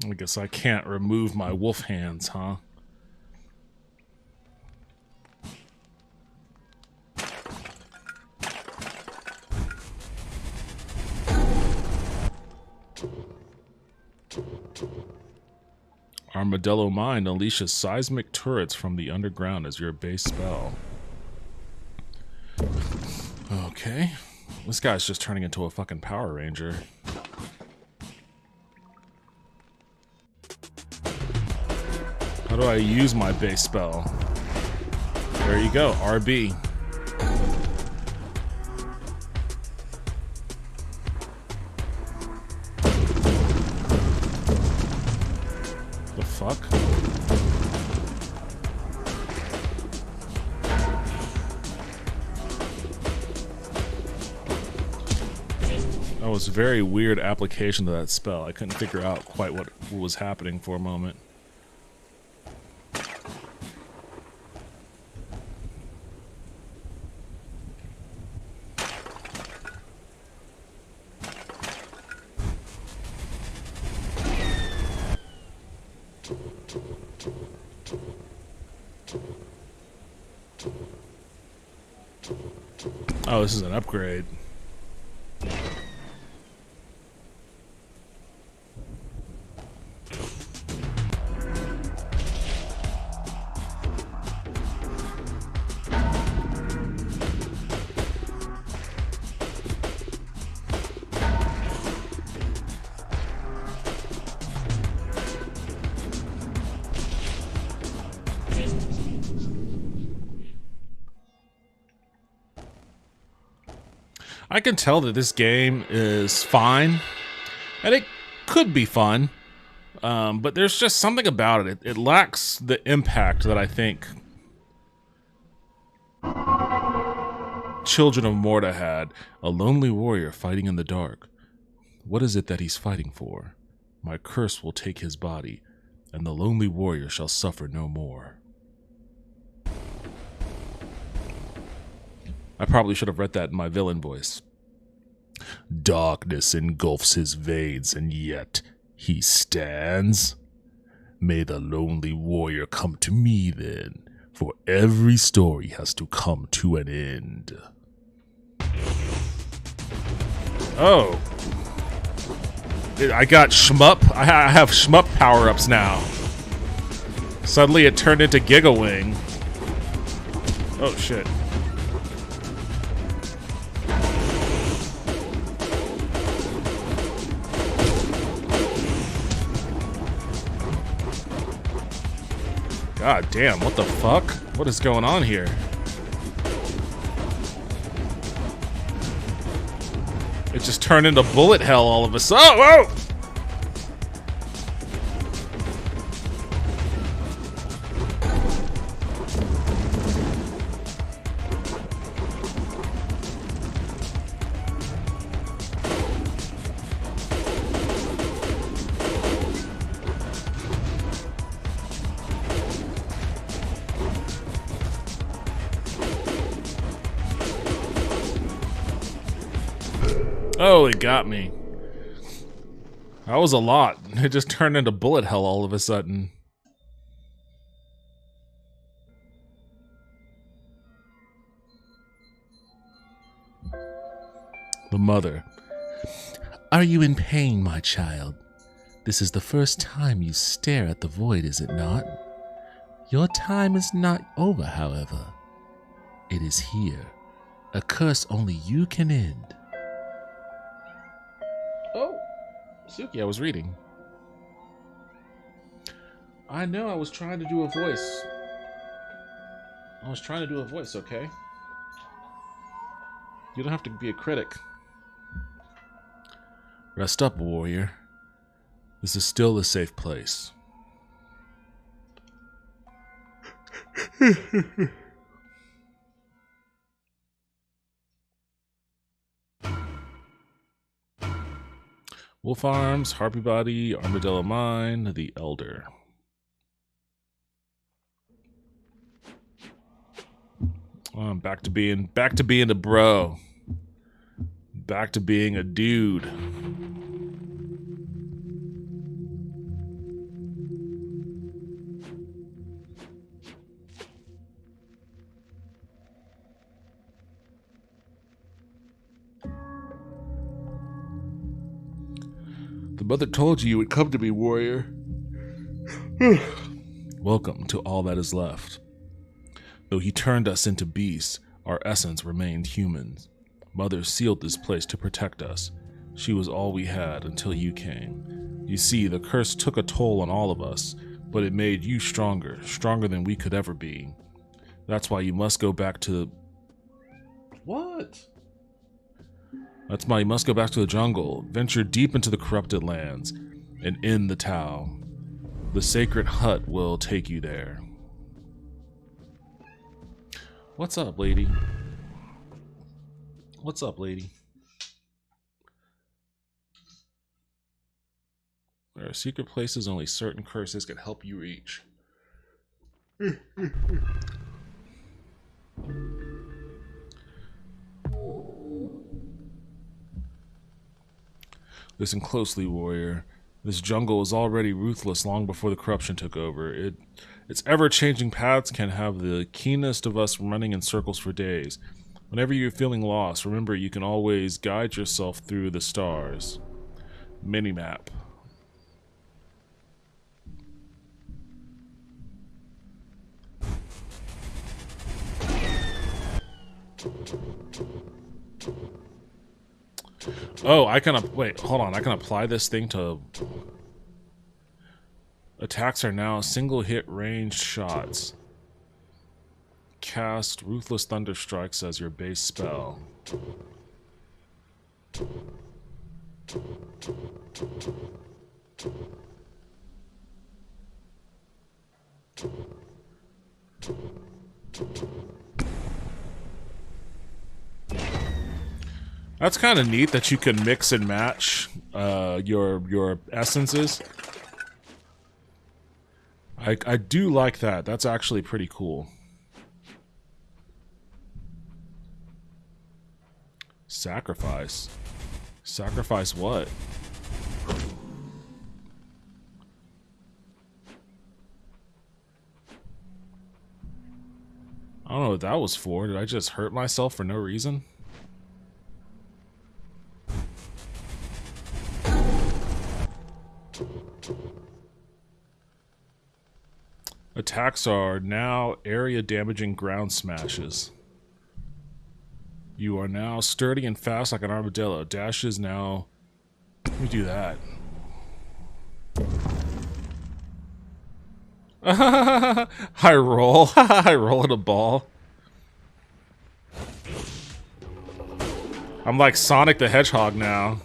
I guess I can't remove my wolf hands, huh? Armadillo Mind unleashes seismic turrets from the underground as your base spell. Okay. This guy's just turning into a fucking Power Ranger. How do I use my base spell? There you go, RB. The fuck? That was a very weird application to that spell. I couldn't figure out quite what was happening for a moment. Oh, this is an upgrade. I can tell that this game is fine, and it could be fun, but there's just something about it. It lacks the impact that I think Children of Morta had. A lonely warrior fighting in the dark. What is it that he's fighting for? My curse will take his body, and the lonely warrior shall suffer no more. I probably should have read that in my villain voice. Darkness engulfs his veins, and yet he stands. May the lonely warrior come to me then, for every story has to come to an end. Oh. I got shmup. I have shmup power-ups now. Suddenly it turned into Giga Wing. Oh shit. God damn, what the fuck? What is going on here? It just turned into bullet hell all of a sudden. Oh, whoa! Oh, it got me. That was a lot. It just turned into bullet hell all of a sudden. The mother. Are you in pain, my child? This is the first time you stare at the void, is it not? Your time is not over, however. It is here. A curse only you can end. Oh, Suki, I was reading. I know, I was trying to do a voice. Okay? You don't have to be a critic. Rest up, warrior. This is still a safe place. Wolf Arms, Harpy Body, Armadillo Mine, the Elder. Oh, I'm back to being a bro. Back to being a dude. The mother told you would come to me, warrior. Welcome to all that is left. Though he turned us into beasts, our essence remained humans. Mother sealed this place to protect us. She was all we had until you came. You see, the curse took a toll on all of us, but it made you stronger than we could ever be. That's why you must go back to... What? That's why you must go back to the jungle, venture deep into the corrupted lands, and end the Tau. The sacred hut will take you there. What's up, lady? What's up, lady? There are secret places only certain curses can help you reach. Listen closely, warrior. This jungle was already ruthless long before the corruption took over. Its ever-changing paths can have the keenest of us running in circles for days. Whenever you're feeling lost, remember you can always guide yourself through the stars. Minimap. Oh, I can wait, hold on. I can apply this thing to... Attacks are now single hit ranged shots. Cast Ruthless Thunder Strikes as your base spell. That's kind of neat that you can mix and match your essences. I do like that. That's actually pretty cool. Sacrifice. Sacrifice what? I don't know what that was for. Did I just hurt myself for no reason? attacks are now area damaging ground smashes. You are now sturdy and fast like an armadillo. Dash is now... Let me do that. I roll. I roll at a ball. I'm like Sonic the Hedgehog now.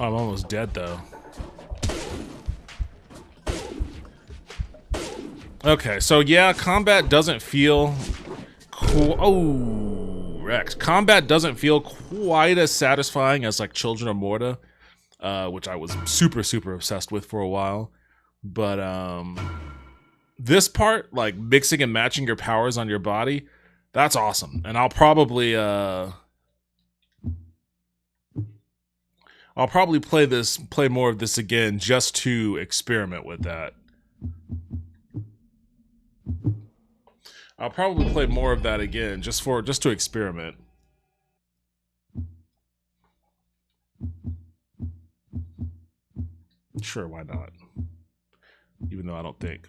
I'm almost dead though. Okay, so yeah, combat doesn't feel wrecked. Combat doesn't feel quite as satisfying as like Children of Morta, which I was super obsessed with for a while. But this part, like mixing and matching your powers on your body, that's awesome. And I'll probably play more of this again just to experiment with that. I'll probably play more of that again just to experiment. Sure, why not? Even though I don't think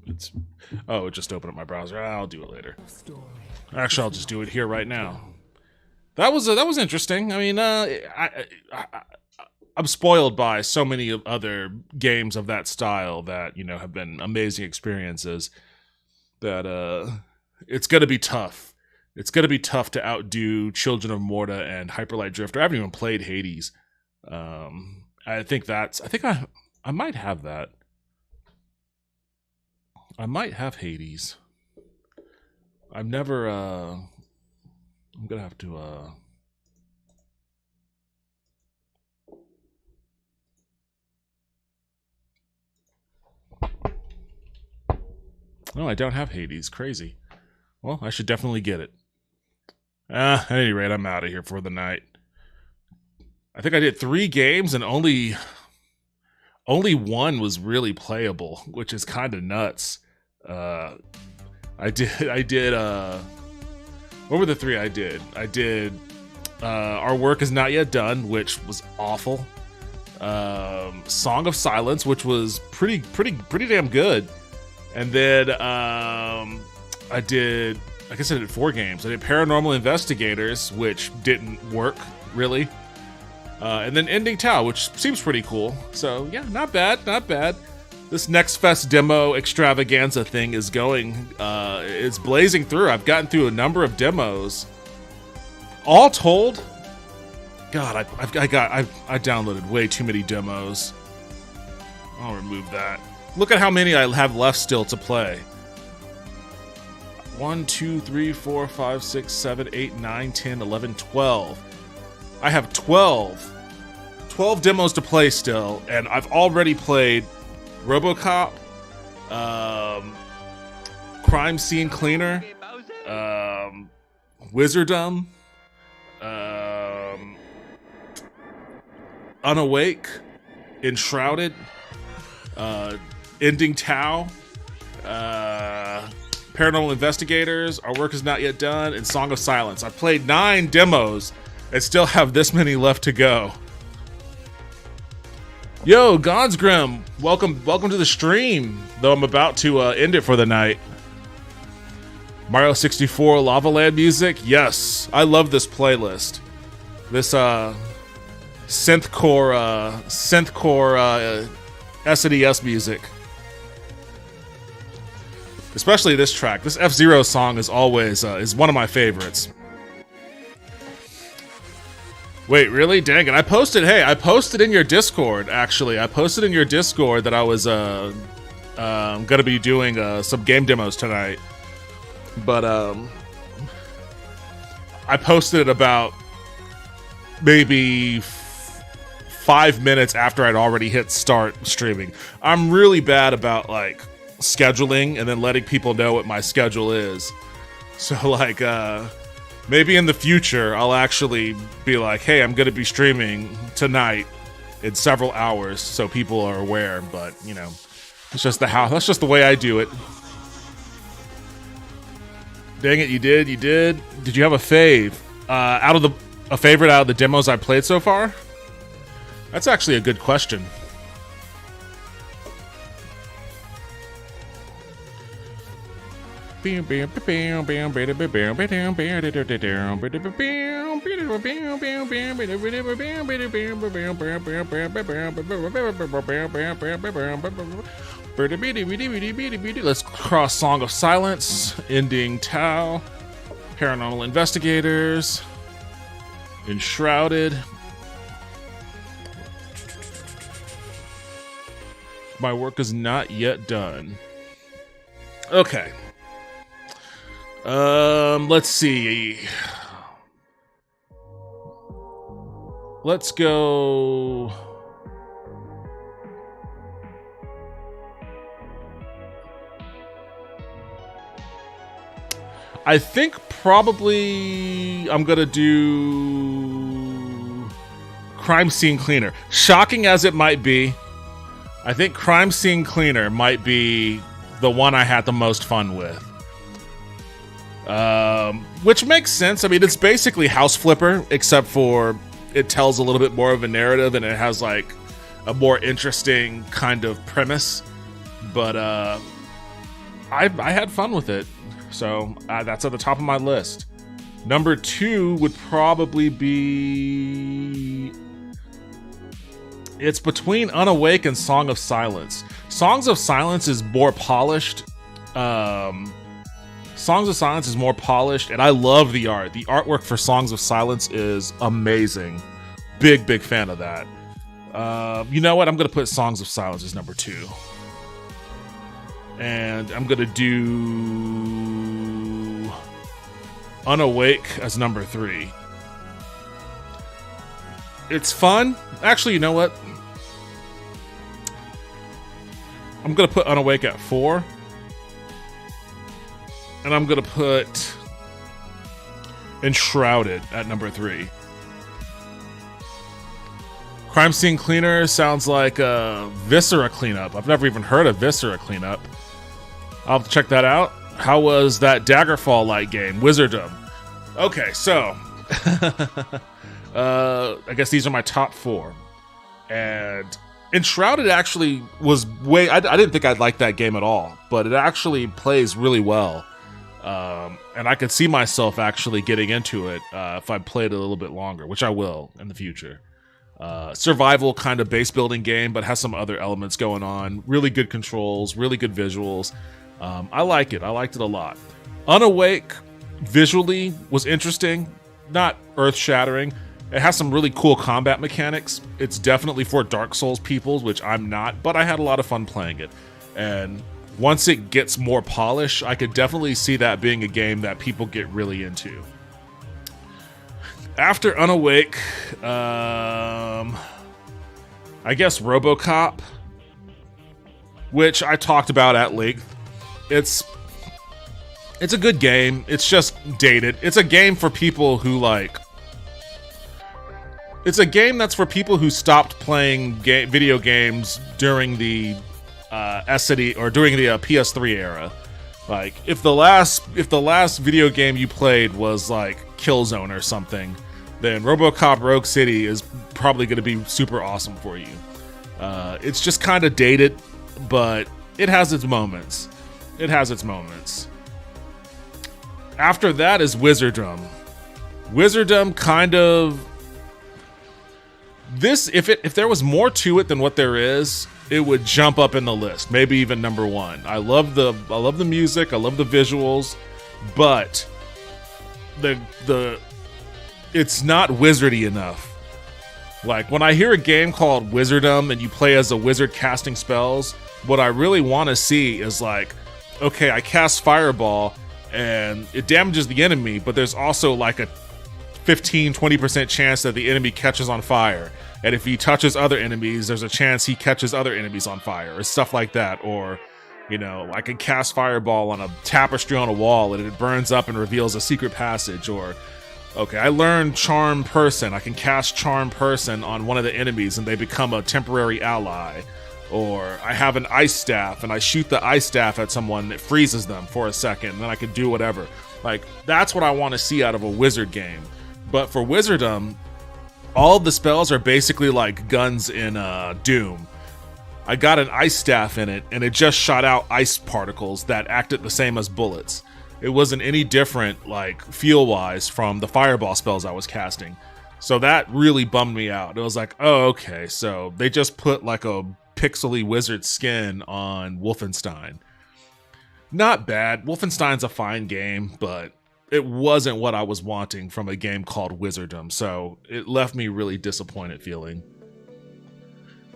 it's... Oh, it just opened up my browser. I'll do it later. Actually, I'll just do it here right now. That was interesting. I mean, I'm spoiled by so many other games of that style that, you know, have been amazing experiences. That it's gonna be tough. It's gonna be tough to outdo Children of Morta and Hyper Light Drifter. I haven't even played Hades. I think I might have that. I might have Hades. I've never. I'm gonna have to. Oh, I don't have Hades. Crazy. Well, I should definitely get it. At any rate, I'm out of here for the night. I think I did 3 games and only one was really playable, which is kind of nuts. I did what were the 3 I did? I did Our Work Is Not Yet Done, which was awful. Song of Silence, which was pretty damn good. And then I did, I guess I did 4 games. I did Paranormal Investigators, which didn't work, really. And then Ending Tao, which seems pretty cool. So, yeah, not bad, not bad. This Next Fest demo extravaganza thing is going, it's blazing through. I've gotten through a number of demos. All told, God, I downloaded way too many demos. I'll remove that. Look at how many I have left still to play. 1, 2, 3, 4, 5, 6, 7, 8, 9, 10, 11, 12. I have 12 demos to play still, and I've already played RoboCop, Crime Scene Cleaner, Wizardom, Unawake, Enshrouded, Ending Tao, Paranormal Investigators, Our Work Is Not Yet Done, and Song of Silence. I've played 9 demos and still have this many left to go. Yo, Godsgrim, welcome to the stream, though I'm about to end it for the night. Mario 64 Lava Land music, yes, I love this playlist. This synthcore SNES music. Especially this track. This F-Zero song is always is one of my favorites. Wait, really? Dang it. I posted in your Discord, actually. I posted in your Discord that I was gonna be doing some game demos tonight. But I posted it about maybe 5 minutes after I'd already hit start streaming. I'm really bad about like scheduling and then letting people know what my schedule is. So like maybe in the future I'll actually be like, hey, I'm gonna be streaming tonight in several hours, so people are aware. But you know, it's just that's just the way I do it. Dang it, you did. Did you have a fave? A favorite out of the demos I played so far? That's actually a good question. Let's cross Song of Silence, Ending Tau, Paranormal Investigators, Enshrouded. My work is not yet done. Okay. Let's see. Let's go. I think probably I'm gonna do Crime Scene Cleaner. Shocking as it might be, I think Crime Scene Cleaner might be the one I had the most fun with. Which makes sense. I mean, it's basically House Flipper, except for it tells a little bit more of a narrative and it has like a more interesting kind of premise. But I had fun with it. So that's at the top of my list. Number 2 would probably be... It's between Unawake and Song of Silence. Songs of Silence is more polished. Songs of Silence is more polished, and I love the art. The artwork for Songs of Silence is amazing. Big fan of that. You know what? I'm going to put Songs of Silence as number 2. And I'm going to do Unawake as number 3. It's fun. Actually, you know what? I'm going to put Unawake at 4. And I'm going to put Enshrouded at number 3. Crime Scene Cleaner sounds like a Viscera cleanup. I've never even heard of Viscera cleanup. I'll have to check that out. How was that Daggerfall-like game, Wizardom? Okay, so I guess these are my top 4. And Enshrouded actually was I didn't think I'd like that game at all, but it actually plays really well. And I could see myself actually getting into it if I played a little bit longer, which I will in the future. Survival kind of base building game, but has some other elements going on. Really good controls, really good visuals. I like it. I liked it a lot. Unawake visually was interesting, not earth-shattering. It has some really cool combat mechanics. It's definitely for Dark Souls people, which I'm not, but I had a lot of fun playing it. And once it gets more polish, I could definitely see that being a game that people get really into. After Unawake, I guess RoboCop, which I talked about at length. It's a good game. It's just dated. It's a game for people who like... It's a game that's for people who stopped playing video games during the SNES or during the PS3 era. Like, if the last video game you played was like Killzone or something, then RoboCop Rogue City is probably going to be super awesome for you. It's just kind of dated, but it has its moments. It has its moments. After that is Wizardom. Wizardom kind of... If there was more to it than what there is, it would jump up in the list, maybe even number 1. I love the music, I love the visuals, but it's not wizardy enough. Like, when I hear a game called Wizardom and you play as a wizard casting spells, what I really want to see is like, okay, I cast Fireball and it damages the enemy, but there's also like a 15-20% chance that the enemy catches on fire. And if he touches other enemies, there's a chance he catches other enemies on fire, or stuff like that. Or, you know, I can cast Fireball on a tapestry on a wall and it burns up and reveals a secret passage, or Okay, I learned Charm Person. I can cast Charm Person on one of the enemies and they become a temporary ally. Or I have an Ice Staff and I shoot the Ice Staff at someone that freezes them for a second and then I can do whatever. Like, that's what I want to see out of a wizard game. But for Wizardom, all of the spells are basically like guns in Doom. I got an Ice Staff in it and it just shot out ice particles that acted the same as bullets. It wasn't any different, like, feel-wise from the Fireball spells I was casting. So that really bummed me out. It was like, oh, okay, so they just put, like, a pixely wizard skin on Wolfenstein. Not bad. Wolfenstein's a fine game, but it wasn't what I was wanting from a game called Wizardom, so it left me really disappointed feeling.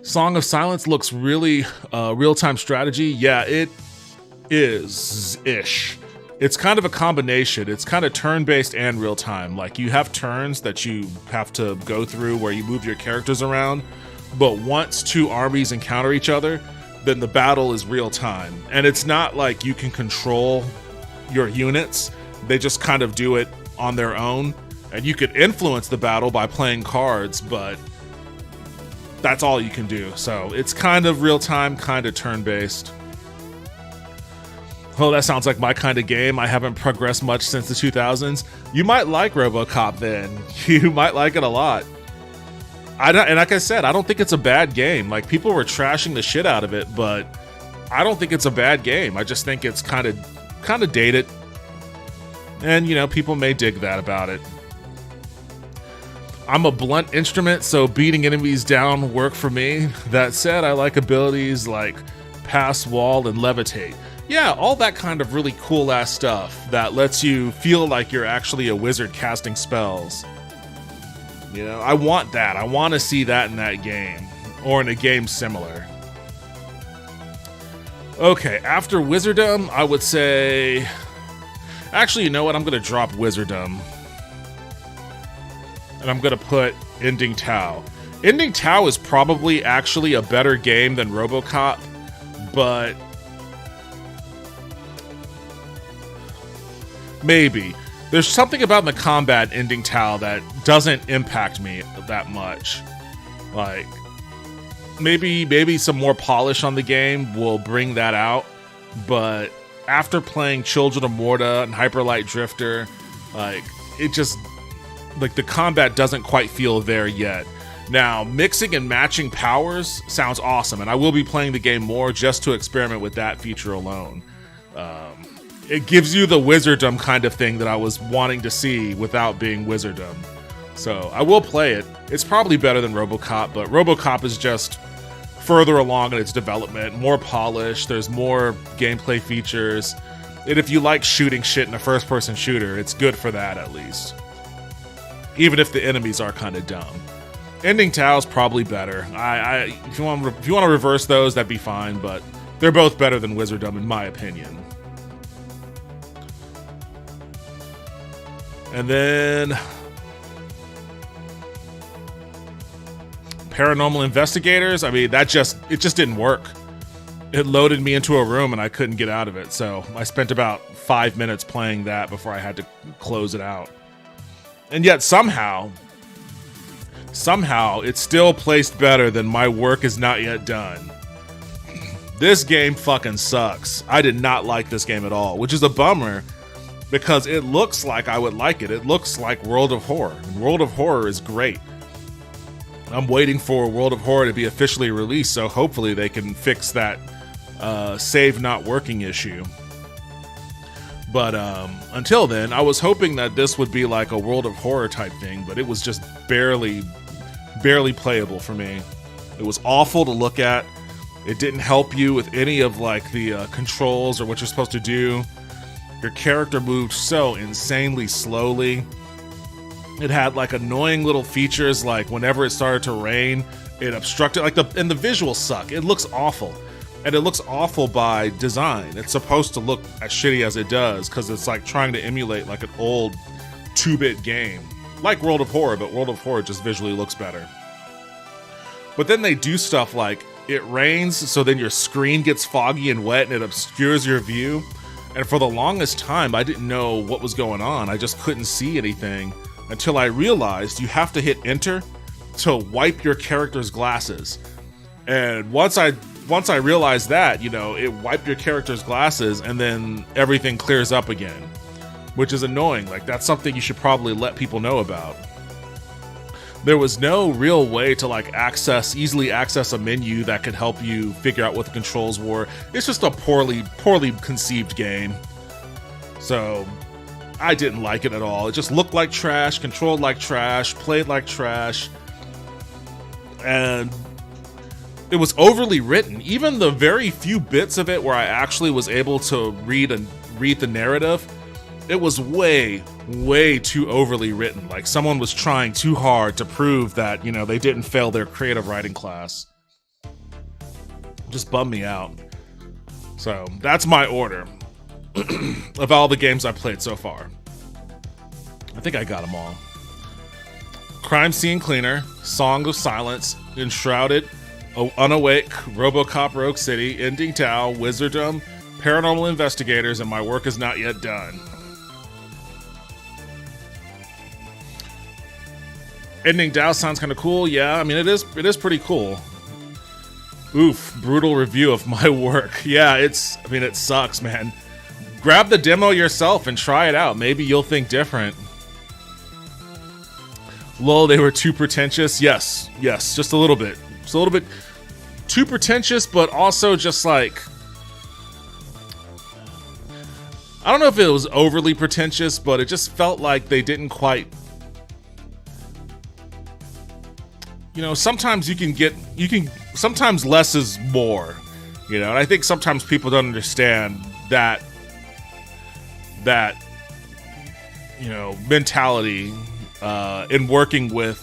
Song of Silence looks really real-time strategy. Yeah, it is-ish. It's kind of a combination. It's kind of turn-based and real-time. Like, you have turns that you have to go through where you move your characters around, but once two armies encounter each other, then the battle is real-time. And it's not like you can control your units. They just kind of do it on their own. And you could influence the battle by playing cards, but that's all you can do. So it's kind of real-time, kind of turn-based. Oh, that sounds like my kind of game. I haven't progressed much since the 2000s. You might like RoboCop then. You might like it a lot. And like I said, I don't think it's a bad game. Like, people were trashing the shit out of it, but I don't think it's a bad game. I just think it's kind of dated. And, you know, people may dig that about it. I'm a blunt instrument, so beating enemies down work for me. That said, I like abilities like Pass Wall and Levitate. Yeah, all that kind of really cool-ass stuff that lets you feel like you're actually a wizard casting spells. You know, I want that. I want to see that in that game, or in a game similar. Okay, after Wizardom, I would say... Actually, you know what? I'm going to drop Wizardom. And I'm going to put Ending Tau. Ending Tau is probably actually a better game than RoboCop, but... maybe. There's something about the combat Ending Tau that doesn't impact me that much. Like, maybe some more polish on the game will bring that out, but after playing Children of Morta and Hyper Light Drifter, like, it just, like, the combat doesn't quite feel there yet. Now, mixing and matching powers sounds awesome, and I will be playing the game more just to experiment with that feature alone. It gives you the Wizardom kind of thing that I was wanting to see without being Wizardom. So I will play it. It's probably better than RoboCop, but RoboCop is just further along in its development, more polished, there's more gameplay features. And if you like shooting shit in a first-person shooter, it's good for that at least. Even if the enemies are kind of dumb. Ending Tau is probably better. If you want to reverse those, that'd be fine, but they're both better than Wizardom in my opinion. And then Paranormal Investigators, I mean, it just didn't work. It loaded me into a room and I couldn't get out of it. So I spent about 5 minutes playing that before I had to close it out. And yet somehow it's still placed better than My Work Is Not Yet Done. This game fucking sucks. I did not like this game at all, which is a bummer. Because it looks like I would like it. It looks like World of Horror. And World of Horror is great. I'm waiting for World of Horror to be officially released, so hopefully they can fix that save not working issue. But until then, I was hoping that this would be like a World of Horror type thing, but it was just barely playable for me. It was awful to look at. It didn't help you with any of like the controls or what you're supposed to do. Your character moved so insanely slowly. It had like annoying little features, like whenever it started to rain, it obstructed, and the visuals suck. It looks awful. And it looks awful by design. It's supposed to look as shitty as it does, because it's like trying to emulate like an old 2-bit game. Like World of Horror, but World of Horror just visually looks better. But then they do stuff like, it rains, so then your screen gets foggy and wet and it obscures your view. And for the longest time, I didn't know what was going on. I just couldn't see anything until I realized you have to hit enter to wipe your character's glasses. And once I realized that, you know, it wiped your character's glasses and then everything clears up again, which is annoying. Like, that's something you should probably let people know about. There was no real way to like easily access a menu that could help you figure out what the controls were. It's just a poorly conceived game. So I didn't like it at all. It just looked like trash, controlled like trash, played like trash, and it was overly written. Even the very few bits of it where I actually was able to read the narrative, it was way too overly written. Like someone was trying too hard to prove that, you know, they didn't fail their creative writing class. Just bummed me out. So that's my order of all the games I played so far. I think I got them all. Crime Scene Cleaner, Song of Silence, Enshrouded, Unawake, RoboCop Rogue City, Ending Tao, Wizardom, Paranormal Investigators, and My Work Is Not Yet Done. Ending Tao sounds kind of cool. Yeah, I mean, it is pretty cool. Oof, brutal review of My Work. Yeah, it sucks, man. Grab the demo yourself and try it out. Maybe you'll think different. Lol, they were too pretentious. Yes, just a little bit. Just a little bit too pretentious, but also just like, I don't know if it was overly pretentious, but it just felt like they didn't quite, you know, sometimes sometimes less is more, you know, and I think sometimes people don't understand that, you know, mentality in working with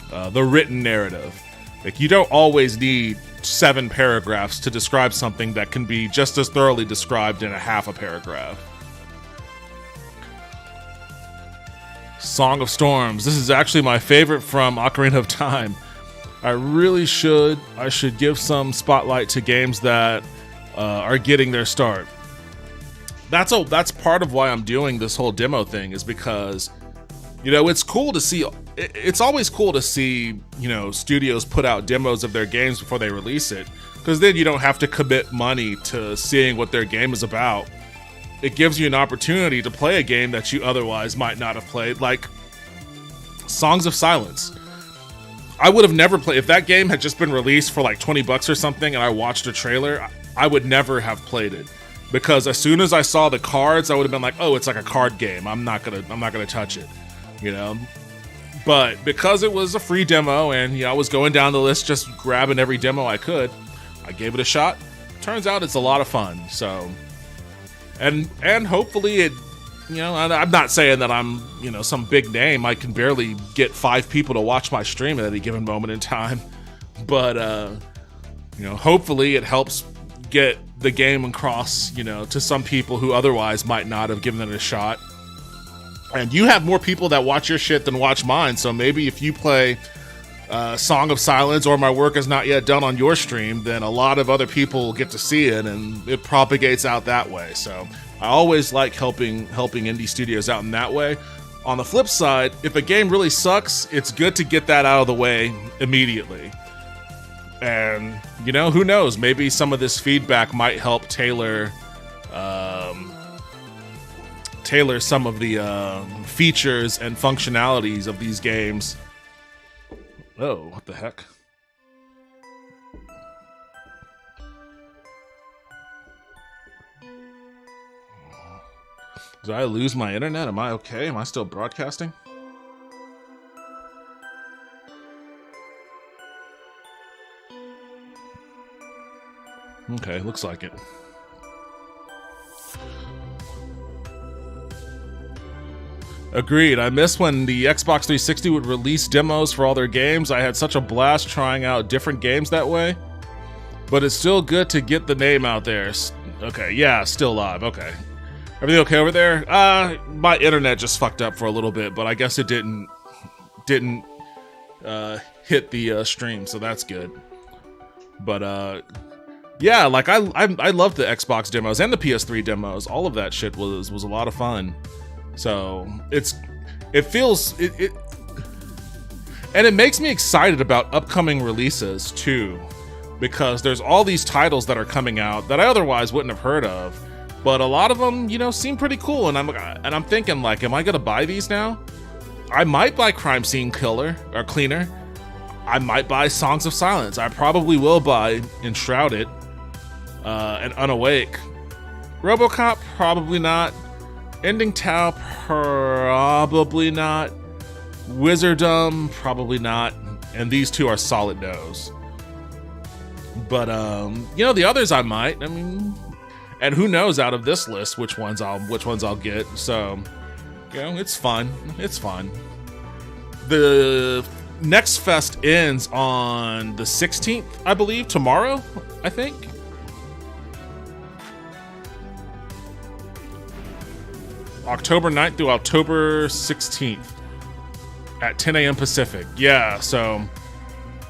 the written narrative. Like, you don't always need 7 paragraphs to describe something that can be just as thoroughly described in a half a paragraph. Song of Storms. This is actually my favorite from Ocarina of Time. I should give some spotlight to games that are getting their start. That's part of why I'm doing this whole demo thing, is because, you know, it's cool to see. It's always cool to see, you know, studios put out demos of their games before they release it, because then you don't have to commit money to seeing what their game is about. It gives you an opportunity to play a game that you otherwise might not have played, like Songs of Silence. I would have never played if that game had just been released for like $20 or something and I watched a trailer. I would never have played it, because as soon as I saw the cards, I would have been like, "Oh, it's like a card game. I'm not gonna touch it," you know. But because it was a free demo and, you know, I was going down the list just grabbing every demo I could, I gave it a shot. Turns out it's a lot of fun. So, and hopefully it, you know, I'm not saying that I'm, you know, some big name. I can barely get 5 people to watch my stream at any given moment in time. But, you know, hopefully it helps get the game across, you know, to some people who otherwise might not have given it a shot. And you have more people that watch your shit than watch mine, so maybe if you play Song of Silence or My Work Is Not Yet Done on your stream, then a lot of other people get to see it, and it propagates out that way. So I always like helping indie studios out in that way. On the flip side, if a game really sucks, it's good to get that out of the way immediately. And, you know, who knows? Maybe some of this feedback might help tailor some of the features and functionalities of these games. Oh, what the heck? Did I lose my internet? Am I okay? Am I still broadcasting? Okay, looks like it. Agreed. I miss when the Xbox 360 would release demos for all their games. I had such a blast trying out different games that way. But it's still good to get the name out there. Okay, yeah, still live. Okay. Everything okay over there? My internet just fucked up for a little bit, but I guess it didn't hit the stream, so that's good. But yeah, like I loved the Xbox demos and the PS3 demos. All of that shit was a lot of fun. So it's it feels and it makes me excited about upcoming releases too, because there's all these titles that are coming out that I otherwise wouldn't have heard of, but a lot of them, you know, seem pretty cool, and I'm thinking, like, am I gonna buy these now? I might buy Crime Scene Killer or Cleaner. I might buy Songs of Silence. I probably will buy Enshrouded and Unawake. RoboCop, probably not. Ending Tao, probably not. Wizardom, probably not. And these two are solid no's. But you know, the others I might. I mean, and who knows out of this list which ones I'll get. So, you know, it's fun. It's fun. The next fest ends on the 16th, I believe, tomorrow, I think. October 9th through October 16th at 10 a.m. Pacific. Yeah, so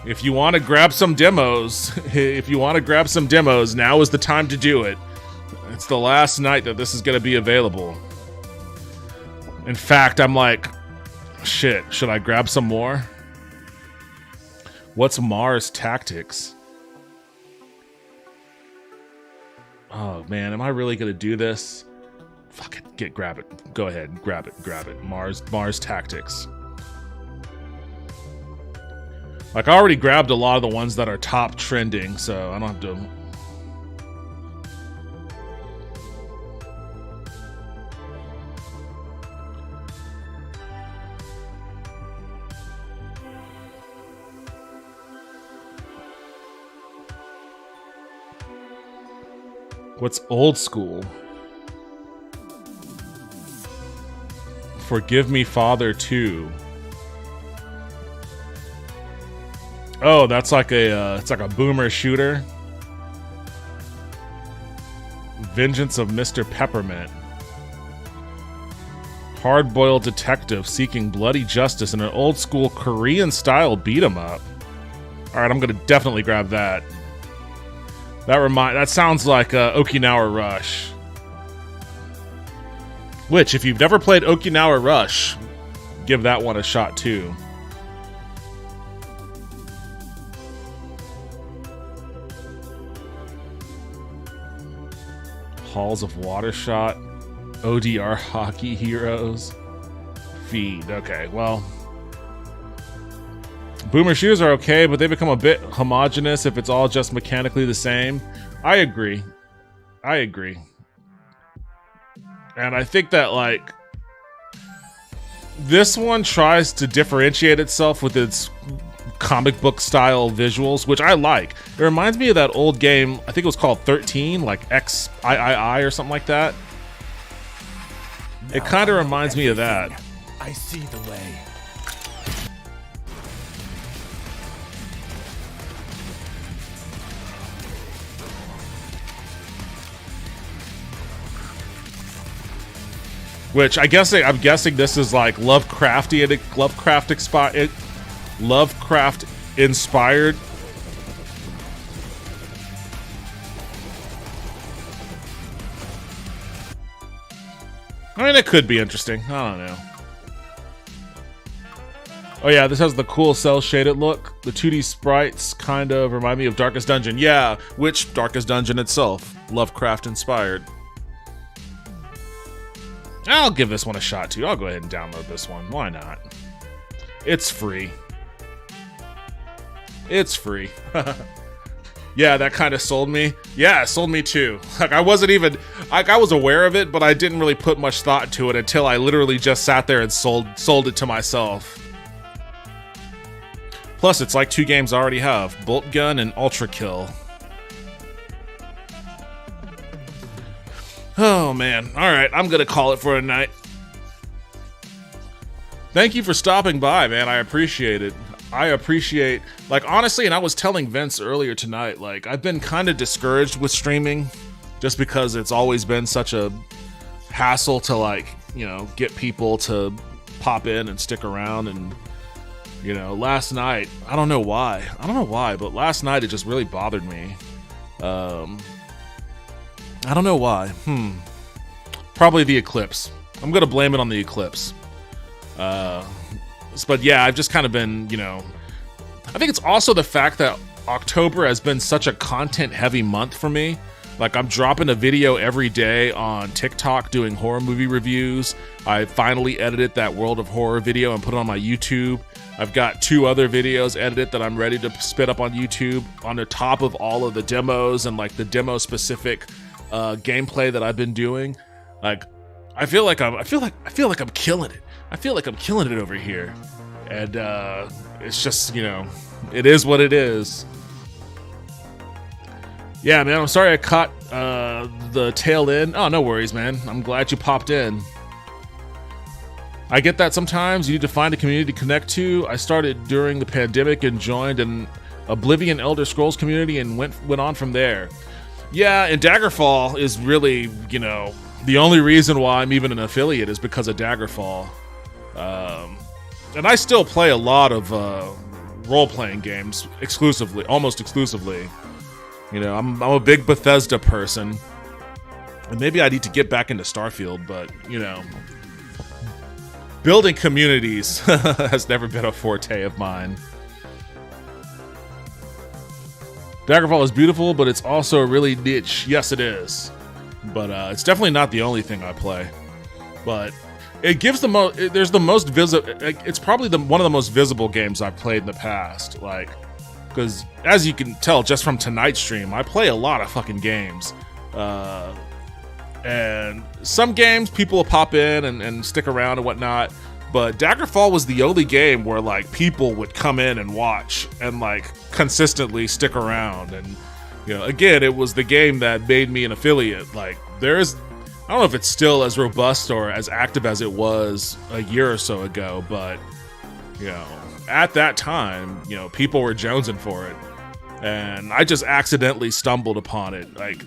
if you want to grab some demos, now is the time to do it. It's the last night that this is going to be available. In fact, I'm like, shit, should I grab some more? What's Mars Tactics? Oh man, am I really going to do this? Fuck it, grab it. Go ahead, grab it. Mars Tactics. Like, I already grabbed a lot of the ones that are top trending, so I don't have to. What's old school? Forgive Me Father 2. Oh, that's like it's like a boomer shooter. Vengeance of Mr. Peppermint. Hard-boiled detective seeking bloody justice in an old-school Korean-style beat-em-up. All right, I'm gonna definitely grab that. That sounds like Okinawa Rush. Which, if you've never played Okinawa Rush, give that one a shot too. Halls of Watershot, ODR Hockey Heroes, Feed. Okay, well, boomer shooters are okay, but they become a bit homogenous if it's all just mechanically the same. I agree. And I think that, like, this one tries to differentiate itself with its comic book style visuals, which I like. It reminds me of that old game, I think it was called 13, like XIII or something like that. It kind of reminds me of that. I see the way. Which I'm guessing this is like Lovecraft inspired. I mean, it could be interesting. I don't know. Oh yeah, this has the cool cel-shaded look. The 2D sprites kind of remind me of Darkest Dungeon. Yeah, which Darkest Dungeon itself, Lovecraft inspired. I'll give this one a shot too. I'll go ahead and download this one. Why not? It's free. It's free. Yeah, that kind of sold me. Yeah, it sold me too. Like, I wasn't even, like, I was aware of it, but I didn't really put much thought to it until I literally just sat there and sold it to myself. Plus, it's like 2 games I already have, Bolt Gun and Ultra Kill. Oh man, alright, I'm gonna call it for a night. Thank you for stopping by, man, I appreciate it. Like, honestly, and I was telling Vince earlier tonight, like, I've been kind of discouraged with streaming, just because it's always been such a hassle to, like, you know, get people to pop in and stick around, and, you know, last night, I don't know why, but last night it just really bothered me. I don't know why. Probably the eclipse. I'm gonna blame it on the eclipse. But yeah, I've just kind of been, you know, I think it's also the fact that October has been such a content-heavy month for me. Like, I'm dropping a video every day on TikTok doing horror movie reviews. I finally edited that World of Horror video and put it on my YouTube. I've got 2 other videos edited that I'm ready to spit up on YouTube on the top of all of the demos and like the demo-specific gameplay that I've been doing. Like, I feel like I'm killing it. I feel like I'm killing it over here. And it's just, you know, it is what it is. Yeah, man, I'm sorry I caught the tail end. Oh, no worries, man. I'm glad you popped in. I get that sometimes you need to find a community to connect to. I started during the pandemic and joined an Oblivion Elder Scrolls community and went on from there. Yeah, and Daggerfall is really, you know, the only reason why I'm even an affiliate is because of Daggerfall. And I still play a lot of role-playing games exclusively, almost exclusively. You know, I'm a big Bethesda person. And maybe I need to get back into Starfield, but, you know, building communities has never been a forte of mine. Daggerfall is beautiful, but it's also really niche. Yes, it is. But it's definitely not the only thing I play. But it gives the most. There's the most visible. It's probably one of the most visible games I've played in the past. Like, because as you can tell just from tonight's stream, I play a lot of fucking games. And some games people will pop in and stick around and whatnot. But Daggerfall was the only game where like people would come in and watch and like consistently stick around. And, you know, again, it was the game that made me an affiliate. Like, I don't know if it's still as robust or as active as it was a year or so ago, but, you know, at that time, you know, people were jonesing for it. And I just accidentally stumbled upon it. Like,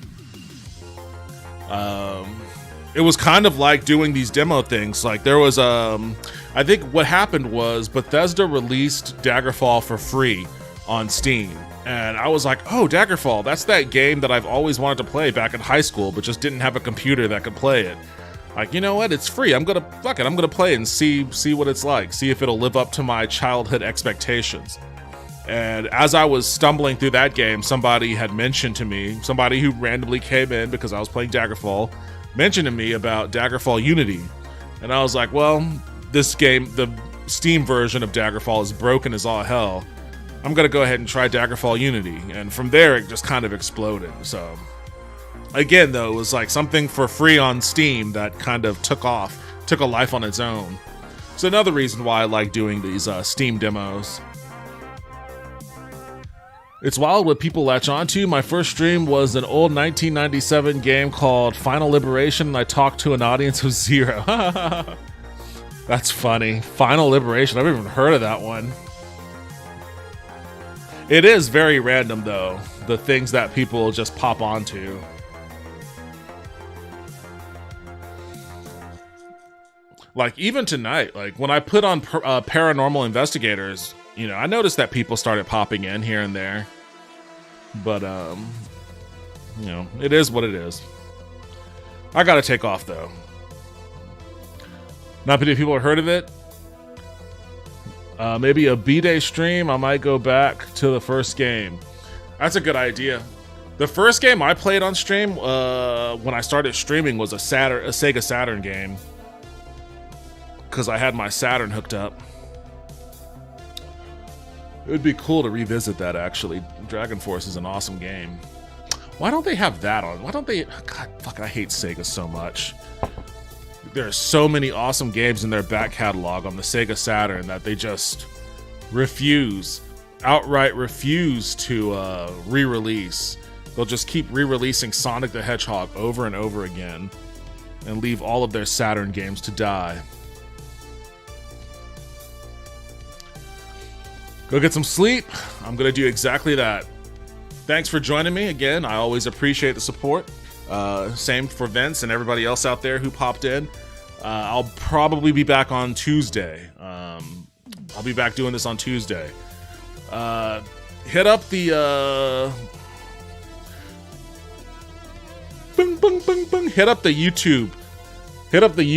it was kind of like doing these demo things. Like, there was, I think what happened was Bethesda released Daggerfall for free on Steam. And I was like, oh, Daggerfall, that's that game that I've always wanted to play back in high school, but just didn't have a computer that could play it. Like, you know what? It's free. I'm gonna play it and see what it's like. See if it'll live up to my childhood expectations. And as I was stumbling through that game, somebody had mentioned to me, somebody who randomly came in because I was playing Daggerfall, mentioned to me about Daggerfall Unity. And I was like, well, this game, the Steam version of Daggerfall is broken as all hell. I'm gonna go ahead and try Daggerfall Unity. And from there, it just kind of exploded. So, again, though, it was like something for free on Steam that kind of took a life on its own. It's another reason why I like doing these Steam demos. It's wild what people latch onto. My first stream was an old 1997 game called Final Liberation, and I talked to an audience of 0. That's funny. Final Liberation. I've never even heard of that one. It is very random, though, the things that people just pop onto. Like, even tonight, like, when I put on Paranormal Investigators, you know, I noticed that people started popping in here and there. But, you know, it is what it is. I gotta take off, though. Not many people have heard of it. Maybe a B-Day stream, I might go back to the first game. That's a good idea. The first game I played on stream, when I started streaming, was a Sega Saturn game. Because I had my Saturn hooked up. It would be cool to revisit that, actually. Dragon Force is an awesome game. Why don't they have that on? Why don't they... God, fuck, I hate Sega so much. There are so many awesome games in their back catalog on the Sega Saturn that they just outright refuse to re-release. They'll just keep re-releasing Sonic the Hedgehog over and over again and leave all of their Saturn games to die. Go get some sleep. I'm going to do exactly that. Thanks for joining me again. I always appreciate the support. Same for Vince and everybody else out there who popped in. I'll probably be back on Tuesday. I'll be back doing this on Tuesday. Hit up the... Hit up the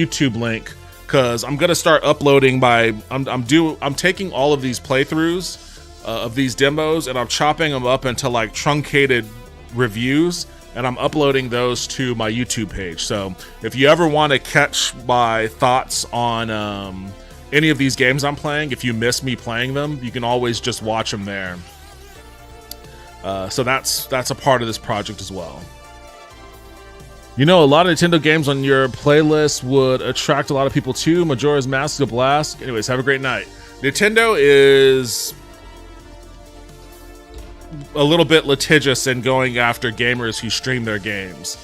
YouTube link because I'm gonna start uploading I'm taking all of these playthroughs of these demos and I'm chopping them up into like truncated reviews, and I'm uploading those to my YouTube page. So if you ever want to catch my thoughts on any of these games I'm playing, if you miss me playing them, you can always just watch them there. So that's a part of this project as well. You know, a lot of Nintendo games on your playlist would attract a lot of people too. Majora's Mask is a blast. Anyways, have a great night. Nintendo is a little bit litigious in going after gamers who stream their games.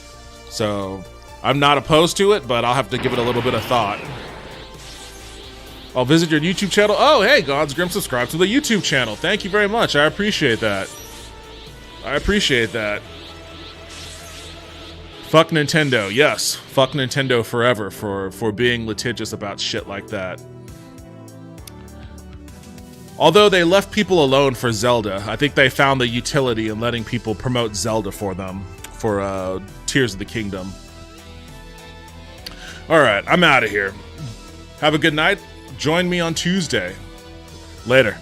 So I'm not opposed to it, but I'll have to give it a little bit of thought. I'll visit your YouTube channel. Oh, hey, God's Grim, subscribe to the YouTube channel. Thank you very much. I appreciate that. I appreciate that. Fuck Nintendo. Yes, fuck Nintendo forever for being litigious about shit like that. Although they left people alone for Zelda, I think they found the utility in letting people promote Zelda for them, for Tears of the Kingdom. All right, I'm out of here. Have a good night. Join me on Tuesday. Later.